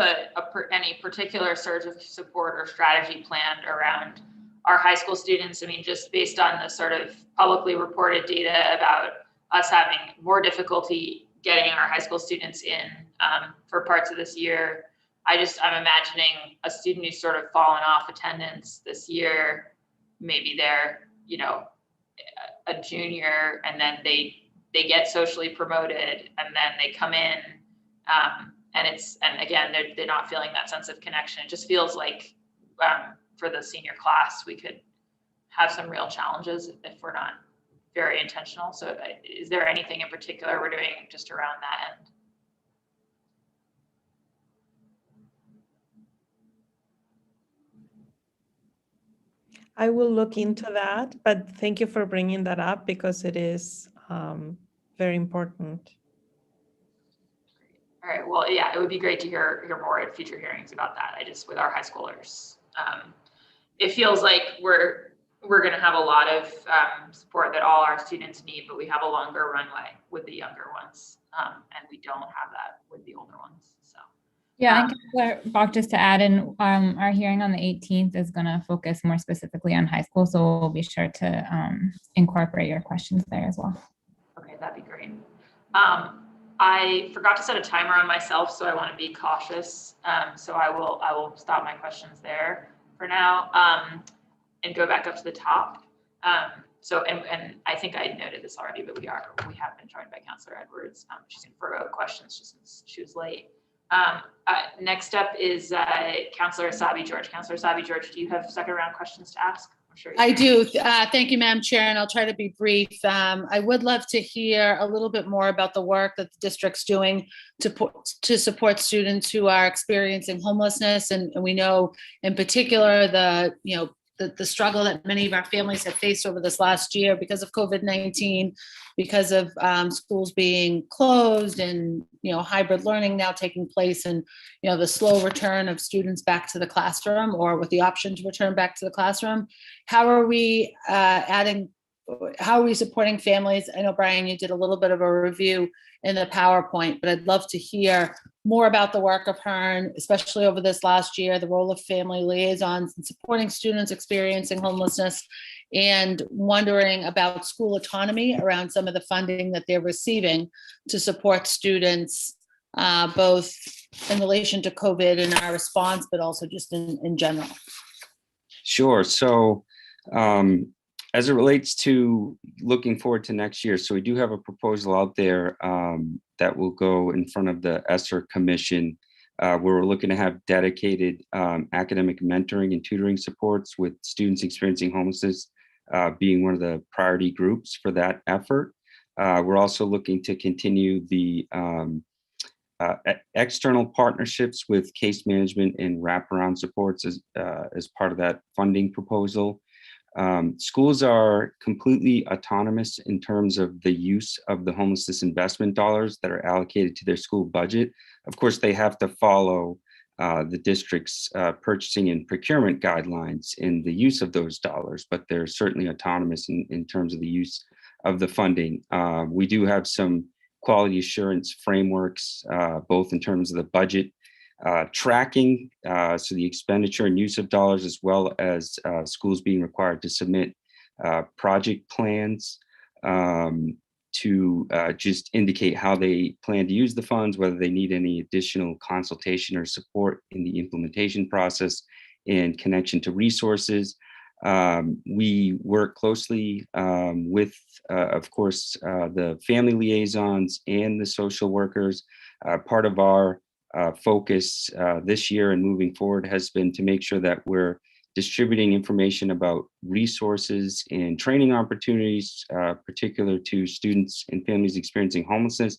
any particular surge of support or strategy planned around our high school students? I mean, just based on the sort of publicly reported data about us having more difficulty getting our high school students in for parts of this year. I'm imagining a student who's sort of fallen off attendance this year. Maybe they're, a junior, and then they get socially promoted, and then they come in, and again, they're not feeling that sense of connection. It just feels like for the senior class, we could have some real challenges if we're not very intentional. So is there anything in particular we're doing just around that end? I will look into that, but thank you for bringing that up because it is very important. All right, well, yeah, it would be great to hear more at future hearings about that. With our high schoolers. it feels like we're going to have a lot of support that all our students need, but we have a longer runway with the younger ones, and we don't have that with the older ones. So. Yeah, and Counselor Bach, just to add in, our hearing on the 18th is going to focus more specifically on high school, so we'll be sure to incorporate your questions there as well. Okay, that'd be great. I forgot to set a timer on myself, so I want to be cautious. So I will stop my questions there for now, and go back up to the top. And I think I noted this already, but we have been joined by Counselor Edwards. She's going to forego questions just since she was late. Next up is Counselor Asabi George. Counselor Asabi George, do you have second round questions to ask? I'm sure I do. Thank you, Madam Chair, and I'll try to be brief. I would love to hear a little bit more about the work that the district's doing to support students who are experiencing homelessness, and we know in particular the struggle that many of our families have faced over this last year because of COVID-19, because of schools being closed and, hybrid learning now taking place, and, the slow return of students back to the classroom or with the option to return back to the classroom. How are we supporting families? I know, Brian, you did a little bit of a review in the PowerPoint, but I'd love to hear more about the work of HERN, especially over this last year, the role of family liaisons in supporting students experiencing homelessness, and wondering about school autonomy around some of the funding that they're receiving to support students, both in relation to COVID and our response, but also just in general. Sure. So as it relates to looking forward to next year, so we do have a proposal out there that will go in front of the Esser Commission, where we're looking to have dedicated academic mentoring and tutoring supports, with students experiencing homelessness being one of the priority groups for that effort. We're also looking to continue the external partnerships with case management and wraparound supports as part of that funding proposal. Schools are completely autonomous in terms of the use of the homelessness investment dollars that are allocated to their school budget. Of course, they have to follow the district's purchasing and procurement guidelines in the use of those dollars, but they're certainly autonomous in terms of the use of the funding. We do have some quality assurance frameworks, both in terms of the budget tracking, so the expenditure and use of dollars, as well as schools being required to submit project plans to just indicate how they plan to use the funds, whether they need any additional consultation or support in the implementation process in connection to resources. We work closely with, of course, the family liaisons and the social workers. Part of our focus this year and moving forward has been to make sure that we're distributing information about resources and training opportunities, particular to students and families experiencing homelessness,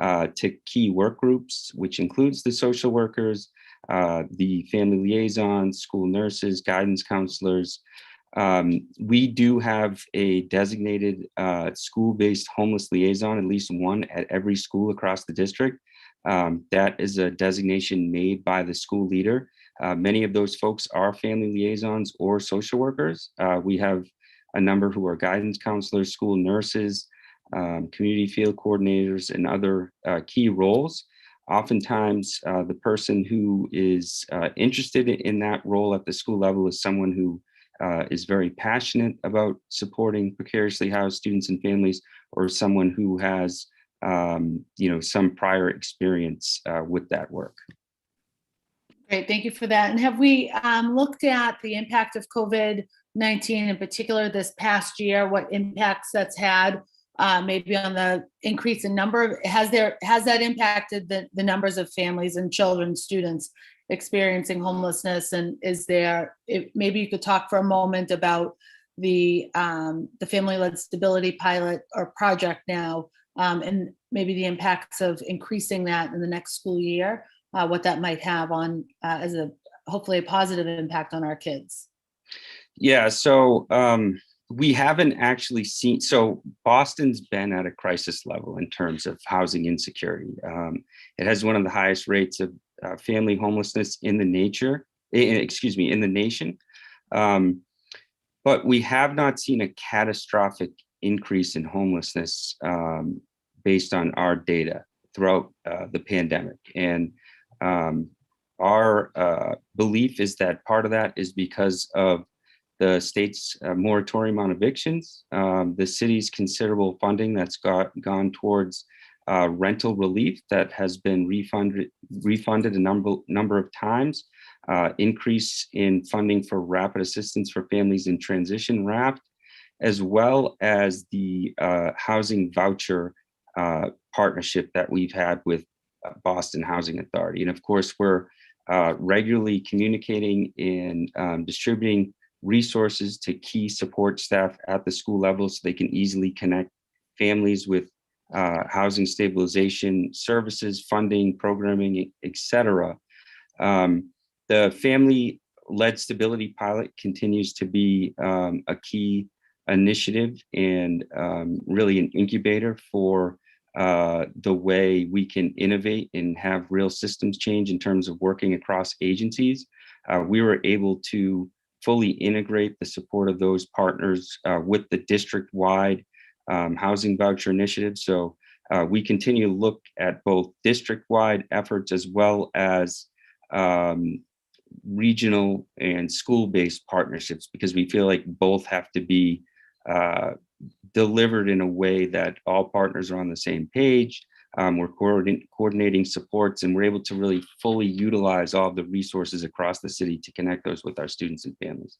to key work groups, which includes the social workers, the family liaisons, school nurses, guidance counselors. We do have a designated school-based homeless liaison, at least one at every school across the district. That is a designation made by the school leader. Many of those folks are family liaisons or social workers. We have a number who are guidance counselors, school nurses, community field coordinators, and other key roles. Oftentimes, the person who is interested in that role at the school level is someone who is very passionate about supporting precariously housed students and families, or someone who has some prior experience with that work. Great, thank you for that. And have we looked at the impact of COVID-19 in particular this past year, what impacts that's had maybe on the increase in number? Has that impacted the numbers of families and children, students experiencing homelessness? And maybe you could talk for a moment about the family-led stability pilot or project now, and maybe the impacts of increasing that in the next school year, what that might have on as hopefully a positive impact on our kids. Yeah, so we haven't actually seen, so Boston's been at a crisis level in terms of housing insecurity. It has one of the highest rates of family homelessness in the nation. But we have not seen a catastrophic increase in homelessness based on our data throughout the pandemic. And our belief is that part of that is because of the state's moratorium on evictions, the city's considerable funding that's gone towards rental relief that has been refunded a number of times, increase in funding for rapid assistance for families in transition, RAP, as well as the housing voucher partnership that we've had with Boston Housing Authority. And of course, we're regularly communicating and distributing resources to key support staff at the school level so they can easily connect families with housing stabilization services, funding, programming, etc. The family-led stability pilot continues to be a key initiative and really an incubator for the way we can innovate and have real systems change in terms of working across agencies. We were able to fully integrate the support of those partners with the district-wide housing voucher initiative. So we continue to look at both district-wide efforts as well as regional and school-based partnerships, because we feel like both have to be delivered in a way that all partners are on the same page. We're coordinating supports, and we're able to really fully utilize all of the resources across the city to connect those with our students and families.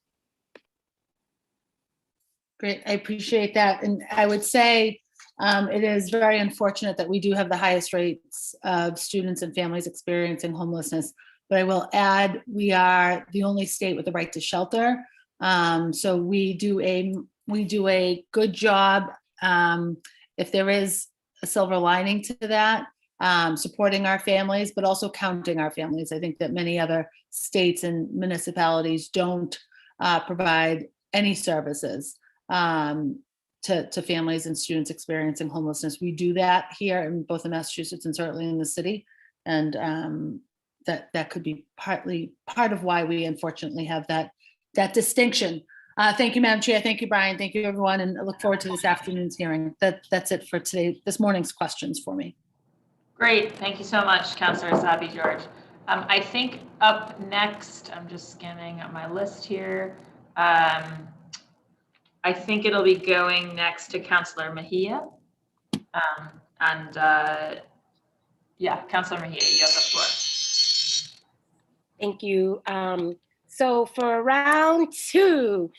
Great, I appreciate that. And I would say it is very unfortunate that we do have the highest rates of students and families experiencing homelessness. But I will add, we are the only state with the right to shelter. So we do a good job. If there is a silver lining to that, supporting our families, but also counting our families. I think that many other states and municipalities don't provide any services to families and students experiencing homelessness. We do that here in both in Massachusetts and certainly in the city. And that could be part of why we unfortunately have that distinction. Thank you, Madam Chair. Thank you, Brian. Thank you, everyone. And I look forward to this afternoon's hearing. That's it for this morning's questions for me. Great. Thank you so much, Councillor Sabi George. I think up next, I'm just scanning up my list here. I think it'll be going next to Councillor Mejia. Yeah, Councillor Mejia, you have the floor. Thank you. So for round two,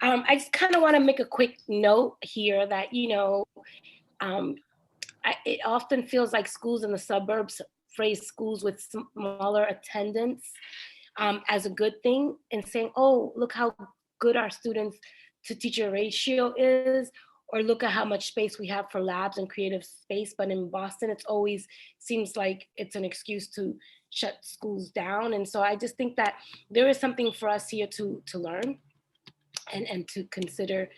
I just kind of want to make a quick note here that, it often feels like schools in the suburbs phrase schools with smaller attendance as a good thing, and saying, oh, look how good our students to teacher ratio is, or look at how much space we have for labs and creative space. But in Boston, it's always seems like it's an excuse to shut schools down. And so I just think that there is something for us here to learn and to consider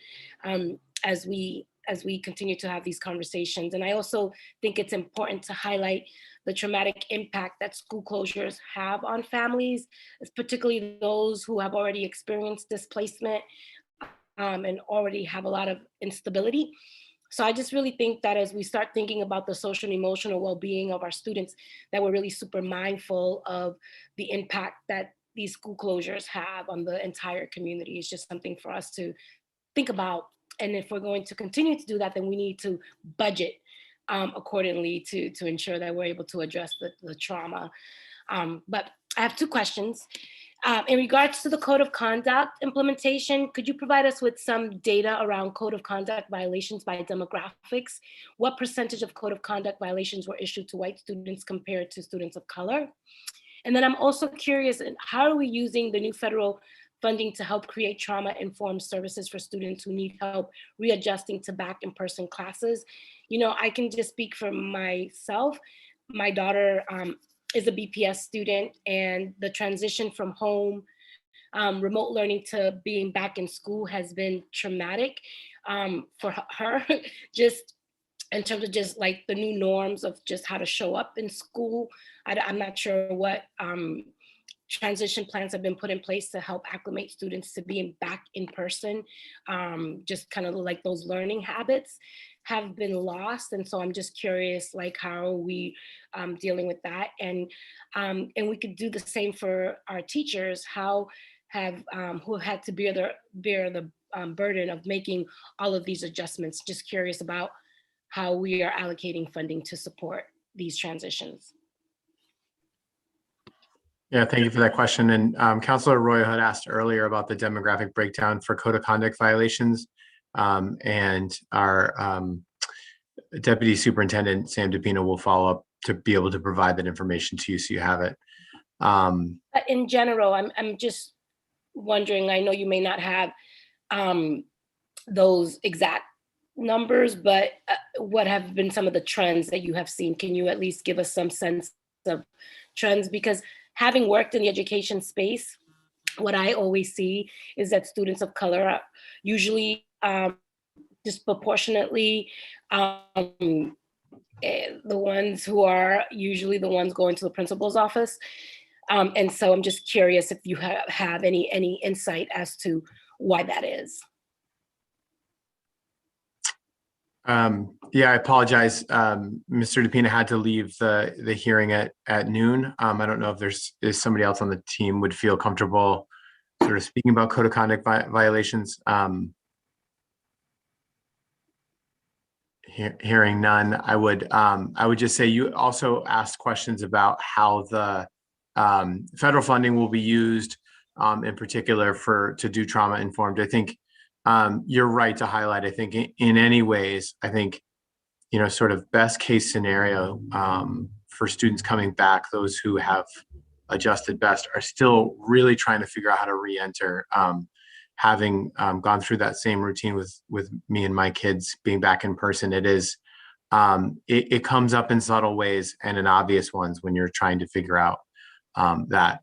as we continue to have these conversations. And I also think it's important to highlight the traumatic impact that school closures have on families, particularly those who have already experienced displacement and already have a lot of instability. So I just really think that as we start thinking about the social and emotional well-being of our students, that we're really super mindful of the impact that these school closures have on the entire community. It's just something for us to think about. And if we're going to continue to do that, then we need to budget accordingly to ensure that we're able to address the trauma. But I have two questions. In regards to the code of conduct implementation, could you provide us with some data around code of conduct violations by demographics? What percentage of code of conduct violations were issued to white students compared to students of color? And then I'm also curious, how are we using the new federal funding to help create trauma-informed services for students who need help readjusting to back in-person classes? I can just speak for myself. My daughter is a BPS student, and the transition from home, remote learning to being back in school has been traumatic for her, just in terms of just like the new norms of just how to show up in school. I'm not sure what transition plans have been put in place to help acclimate students to being back in person. Just kind of like those learning habits have been lost. And so I'm just curious, like, how are we dealing with that? And we could do the same for our teachers. How have who had to bear the burden of making all of these adjustments? Just curious about how we are allocating funding to support these transitions. Yeah, thank you for that question. And Councilor Roy had asked earlier about the demographic breakdown for code of conduct violations. And our Deputy Superintendent, Sam DePino, will follow up to be able to provide that information to you so you have it. But in general, I'm just wondering, I know you may not have those exact numbers, but what have been some of the trends that you have seen? Can you at least give us some sense of trends? Because having worked in the education space, what I always see is that students of color are usually disproportionately the ones who are usually the ones going to the principal's office. And so I'm just curious if you have any insight as to why that is. Yeah, I apologize. Mr. DePina had to leave the hearing at noon. I don't know if is somebody else on the team would feel comfortable sort of speaking about code of conduct violations. Hearing none, I would just say you also asked questions about how the federal funding will be used in particular to do trauma informed. I think you're right to highlight. I think in any ways, I think, sort of best case scenario for students coming back, those who have adjusted best are still really trying to figure out how to re-enter. Having gone through that same routine with me and my kids being back in person, it comes up in subtle ways and in obvious ones when you're trying to figure out that.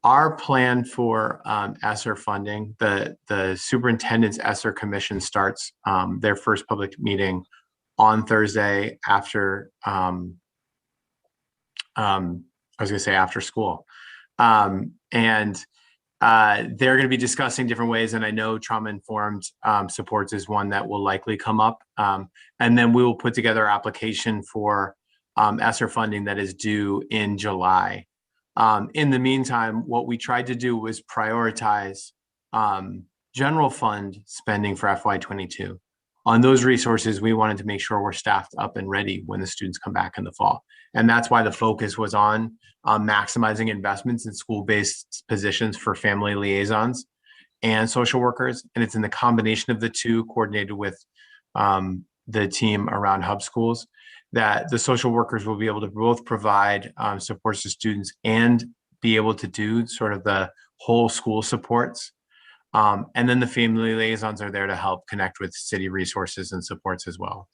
Our plan for Esser funding, the superintendent's Esser commission starts their first public meeting on Thursday after, after school. And they're going to be discussing different ways. And I know trauma-informed supports is one that will likely come up. And then we will put together an application for Esser funding that is due in July. In the meantime, what we tried to do was prioritize general fund spending for FY22. On those resources, we wanted to make sure we're staffed up and ready when the students come back in the fall. And that's why the focus was on maximizing investments in school-based positions for family liaisons and social workers. And it's in the combination of the two, coordinated with the team around hub schools, that the social workers will be able to both provide supports to students and be able to do sort of the whole school supports. And then the family liaisons are there to help connect with city resources and supports as well.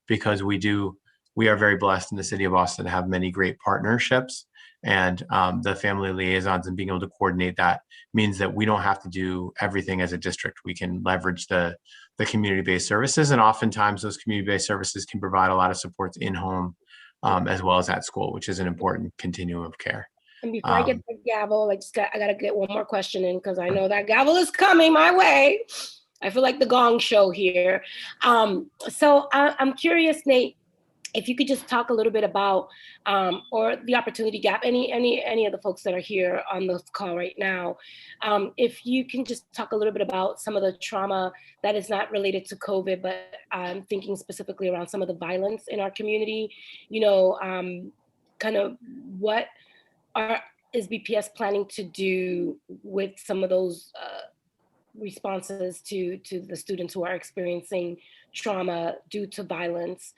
Because we are very blessed in the city of Boston to have many great partnerships, and the family liaisons and being able to coordinate that means that we don't have to do everything as a district. We can leverage the community-based services, and oftentimes those community-based services can provide a lot of supports in home as well as at school, which is an important continuum of care. And before I get the gavel, I gotta get one more question in because I know that gavel is coming my way. I feel like the Gong Show here. So I'm curious, Nate, if you could just talk a little bit about, or the opportunity gap, any of the folks that are here on the call right now, if you can just talk a little bit about some of the trauma that is not related to COVID, but I'm thinking specifically around some of the violence in our community, kind of what is BPS planning to do with some of those responses to the students who are experiencing trauma due to violence,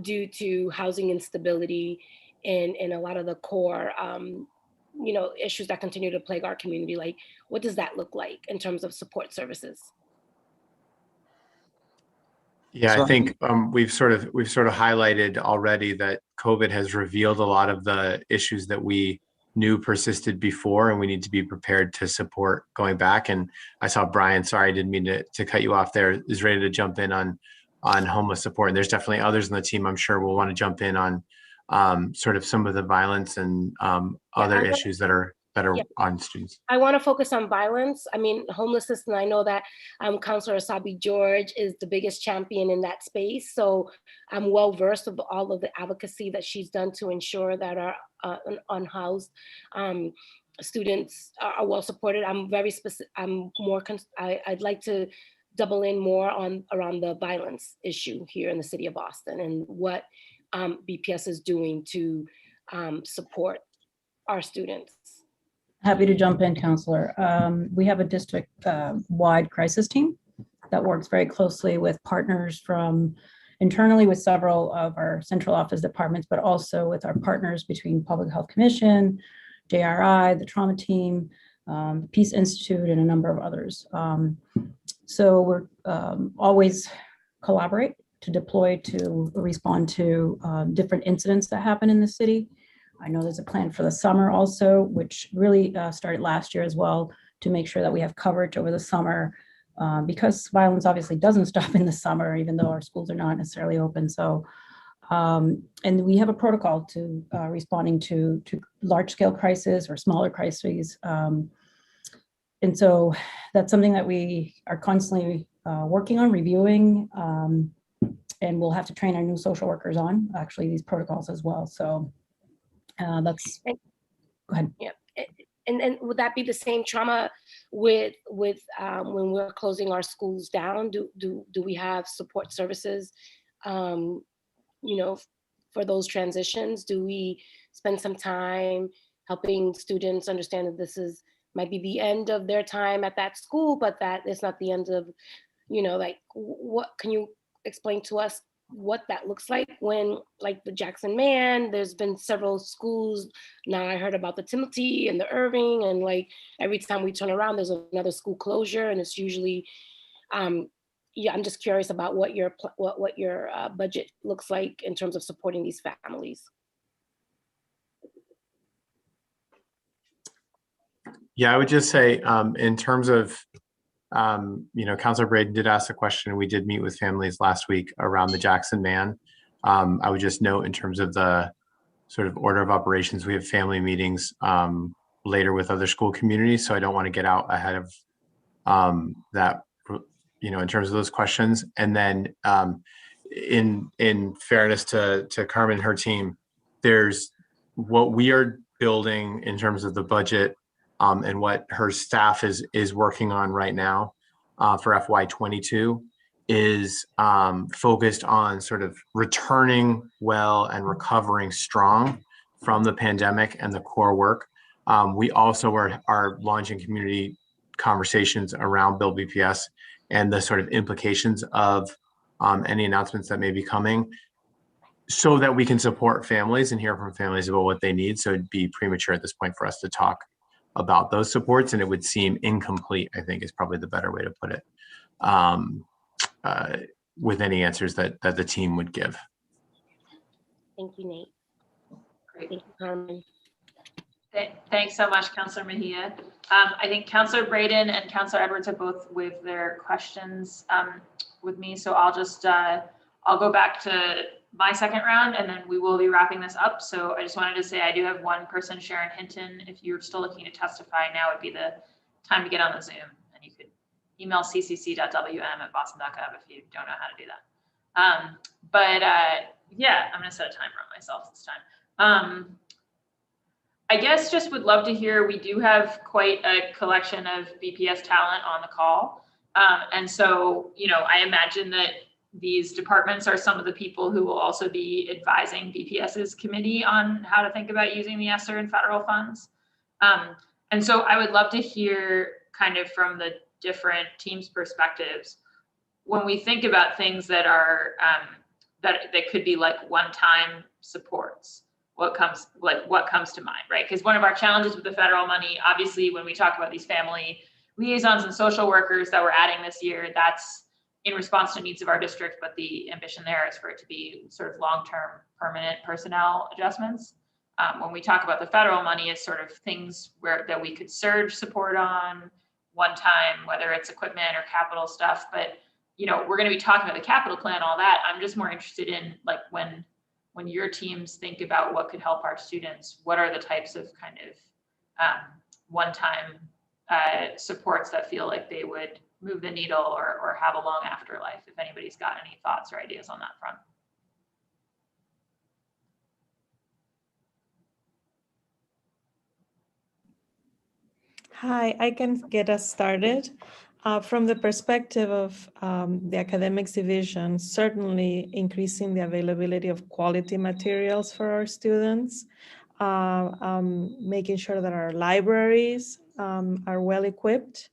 due to housing instability, and a lot of the core issues that continue to plague our community. Like, what does that look like in terms of support services? Yeah, I think we've sort of highlighted already that COVID has revealed a lot of the issues that we knew persisted before, and we need to be prepared to support going back. And I saw Brian, sorry, I didn't mean to cut you off there, is ready to jump in on homeless support. And there's definitely others on the team I'm sure will want to jump in on sort of some of the violence and other issues that are better Yeah. on students. I want to focus on violence. I mean, homelessness, and I know that Counselor Asabi George is the biggest champion in that space. So I'm well versed of all of the advocacy that she's done to ensure that our unhoused students are well supported. I'm very specific. I'd like to double in more on around the violence issue here in the city of Boston and what BPS is doing to support our students. Happy to jump in, Counselor. We have a district-wide crisis team that works very closely with partners from internally with several of our central office departments, but also with our partners between Public Health Commission, JRI, the trauma team, Peace Institute, and a number of others. So we're always collaborate to deploy to respond to different incidents that happen in the city. I know there's a plan for the summer also, which really started last year as well, to make sure that we have coverage over the summer because violence obviously doesn't stop in the summer, even though our schools are not necessarily open. So, and we have a protocol to responding to large scale crises or smaller crises. And so that's something that we are constantly working on, reviewing, and we'll have to train our new social workers on actually these protocols as well. So that's, go ahead. Yeah, and would that be the same trauma with when we're closing our schools down? Do we have support services, you know, for those transitions? Do we spend some time helping students understand that this might be the end of their time at that school, but that it's not the end of, you know, like what can you explain to us what that looks like when, like the Jackson Man, there's been several schools. Now I heard about the Timothy and the Irving, and like every time we turn around, there's another school closure, and it's usually, yeah, I'm just curious about what your budget looks like in terms of supporting these families. Yeah, I would just say in terms of, you know, Councilor Braden did ask a question. We did meet with families last week around the Jackson Man. I would just note in terms of the sort of order of operations, we have family meetings later with other school communities. So I don't want to get out ahead of that, you know, in terms of those questions. And then in fairness to Carmen and her team, there's what we are building in terms of the budget and what her staff is working on right now for FY22 is focused on sort of returning well and recovering strong from the pandemic and the core work. We also are launching community conversations around Build BPS and the sort of implications of any announcements that may be coming, so that we can support families and hear from families about what they need. So it'd be premature at this point for us to talk about those supports, and it would seem incomplete, I think is probably the better way to put it, with any answers that the team would give. Thank you, Nate. Great. Thank you, Carmen. Thanks so much, Councilor Mejia. I think Councilor Braden and Councilor Edwards are both with their questions with me, so I'll just I'll go back to my second round, and then we will be wrapping this up. So I just wanted to say I do have one person, Sharon Hinton. If you're still looking to testify, now would be the time to get on the Zoom, and you could email ccc.wm@boston.gov if you don't know how to do that. Yeah, I'm gonna set a timer on myself this time. I guess just would love to hear, we do have quite a collection of BPS talent on the call. And so, you know, I imagine that these departments are some of the people who will also be advising BPS's committee on how to think about using the Esser and federal funds. And so I would love to hear kind of from the different teams' perspectives, when we think about things that are, that could be like one-time supports, what comes to mind, right? Because one of our challenges with the federal money, obviously, when we talk about these family liaisons and social workers that we're adding this year, that's in response to needs of our district, but the ambition there is for it to be sort of long-term permanent personnel adjustments. When we talk about the federal money, it's sort of things that we could surge support on one time, whether it's equipment or capital stuff. But, you know, we're going to be talking about the capital plan, all that. I'm just more interested in like when your teams think about what could help our students, what are the types of kind of one-time supports that feel like they would move the needle or have a long afterlife, if anybody's got any thoughts or ideas on that front. Hi, I can get us started. From the perspective of the academics division, certainly increasing the availability of quality materials for our students, making sure that our libraries are well equipped,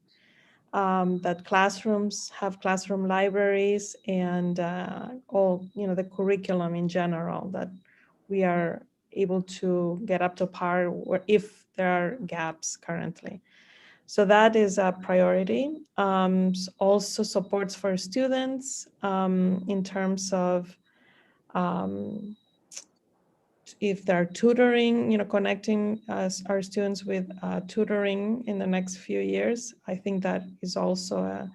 that classrooms have classroom libraries, and all, the curriculum in general, that we are able to get up to par if there are gaps currently. So that is a priority. Also supports for students in terms of if they're tutoring, connecting our students with tutoring in the next few years. I think that is also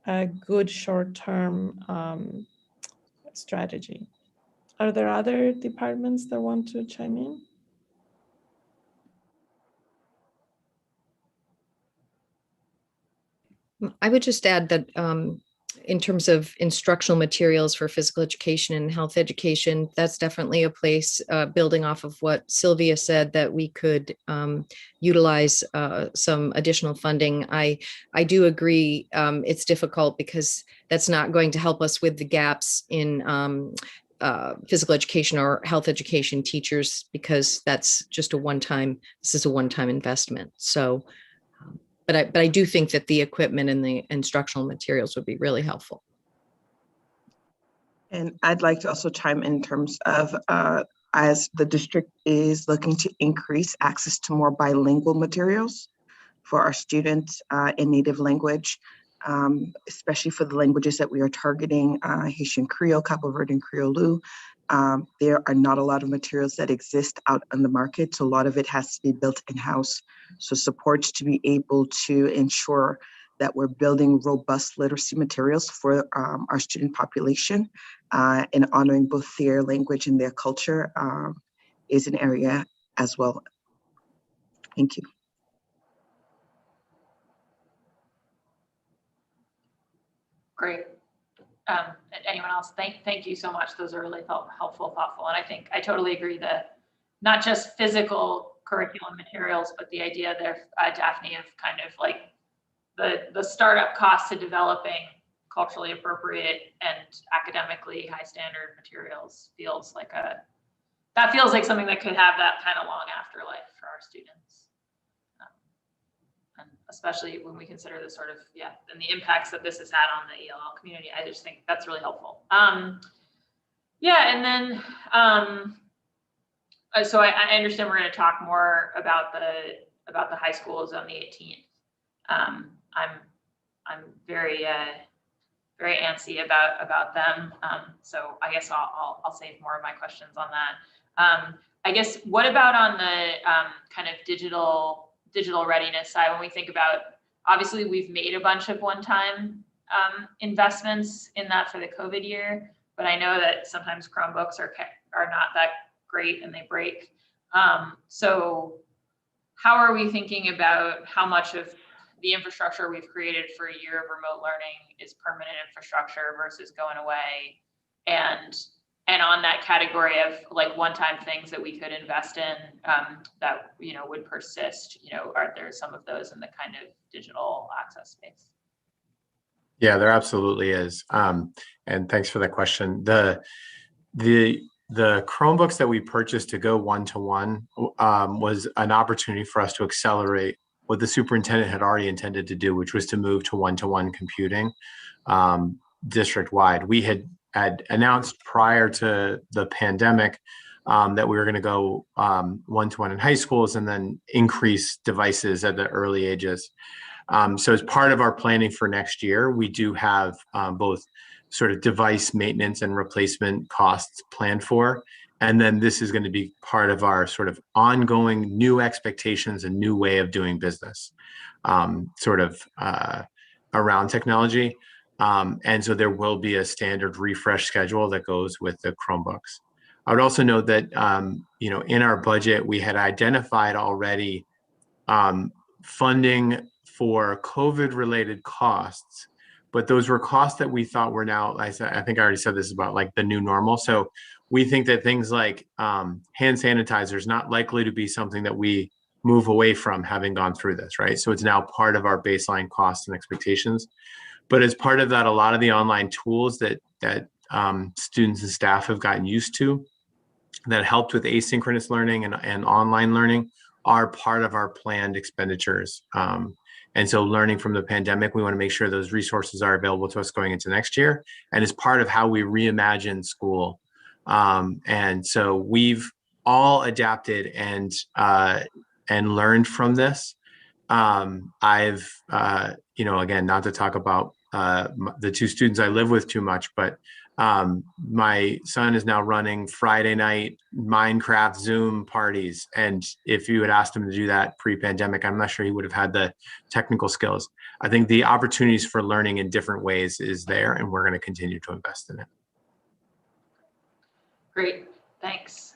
a good short-term strategy. Are there other departments that want to chime in? I would just add that in terms of instructional materials for physical education and health education, that's definitely a place, building off of what Sylvia said, that we could utilize some additional funding. I do agree it's difficult because that's not going to help us with the gaps in physical education or health education teachers, because that's just this is a one-time investment. So But I do think that the equipment and the instructional materials would be really helpful. And I'd like to also chime in terms of, as the district is looking to increase access to more bilingual materials for our students in native language, especially for the languages that we are targeting, Haitian Creole, Cabo Verdean Creole. There are not a lot of materials that exist out on the market, so a lot of it has to be built in-house. So supports to be able to ensure that we're building robust literacy materials for our student population and honoring both their language and their culture is an area as well. Thank you. Great. Anyone else? Thank you so much. Those are really helpful, thoughtful. And I think I totally agree that not just physical curriculum materials, but the idea there, Daphne, of kind of like the startup costs to developing culturally appropriate and academically high standard materials feels like something that could have that kind of long afterlife for our students. And especially when we consider the sort of, and the impacts that this has had on the ELL community, I just think that's really helpful. And then, so I understand we're going to talk more about the high schools on the 18th. I'm very very antsy about them. So I guess I'll save more of my questions on that. I guess what about on the kind of digital readiness side? When we think about, obviously we've made a bunch of one-time investments in that for the COVID year, but I know that sometimes Chromebooks are not that great and they break. So how are we thinking about how much of the infrastructure we've created for a year of remote learning is permanent infrastructure versus going away? And on that category of like one-time things that we could invest in that would persist, are there some of those in the kind of digital access space? Yeah, there absolutely is. And thanks for that question. The Chromebooks that we purchased to go one-to-one was an opportunity for us to accelerate what the superintendent had already intended to do, which was to move to one-to-one computing district-wide. We had announced prior to the pandemic that we were going to go one-to-one in high schools and then increase devices at the early ages. So as part of our planning for next year, we do have both sort of device maintenance and replacement costs planned for. And then this is going to be part of our sort of ongoing new expectations and new way of doing business around technology. And so there will be a standard refresh schedule that goes with the Chromebooks. I would also note that, in our budget, we had identified already funding for COVID-related costs, but those were costs that we thought were now, I think I already said this about like the new normal. So we think that things like hand sanitizer is not likely to be something that we move away from having gone through this, right? So it's now part of our baseline costs and expectations. But as part of that, a lot of the online tools that students and staff have gotten used to that helped with asynchronous learning and online learning are part of our planned expenditures. And so learning from the pandemic, we want to make sure those resources are available to us going into next year. And it's part of how we reimagine school. And so we've all adapted and learned from this. I've, again, not to talk about the two students I live with too much, but my son is now running Friday night Minecraft Zoom parties. And if you had asked him to do that pre-pandemic, I'm not sure he would have had the technical skills. I think the opportunities for learning in different ways is there, and we're going to continue to invest in it. Great, thanks.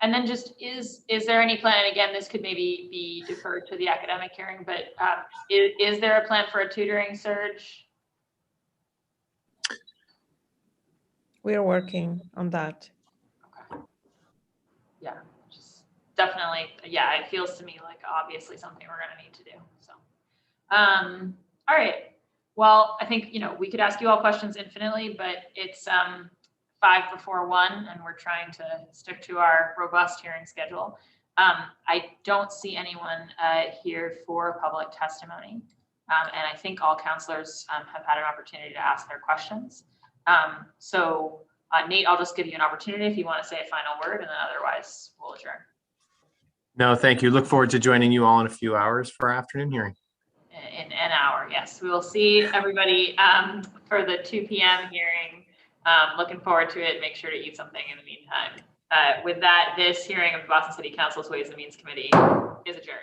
And then just, is there any plan, again, this could maybe be deferred to the academic hearing, but is there a plan for a tutoring surge? We are working on that. Okay. Yeah, just definitely, yeah, it feels to me like obviously something we're gonna need to do, so. All right, well, I think, we could ask you all questions infinitely, but it's 5 before 1, and we're trying to stick to our robust hearing schedule. I don't see anyone here for public testimony, and I think all counselors have had an opportunity to ask their questions. So Nate, I'll just give you an opportunity if you want to say a final word, and then otherwise we'll adjourn. No, thank you. Look forward to joining you all in a few hours for our afternoon hearing. In an hour, yes. We will see everybody for the 2 p.m. hearing. Looking forward to it. Make sure to eat something in the meantime. With that, this hearing of the Boston City Council's Ways and Means Committee is adjourned.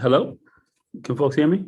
Hello? Can folks hear me?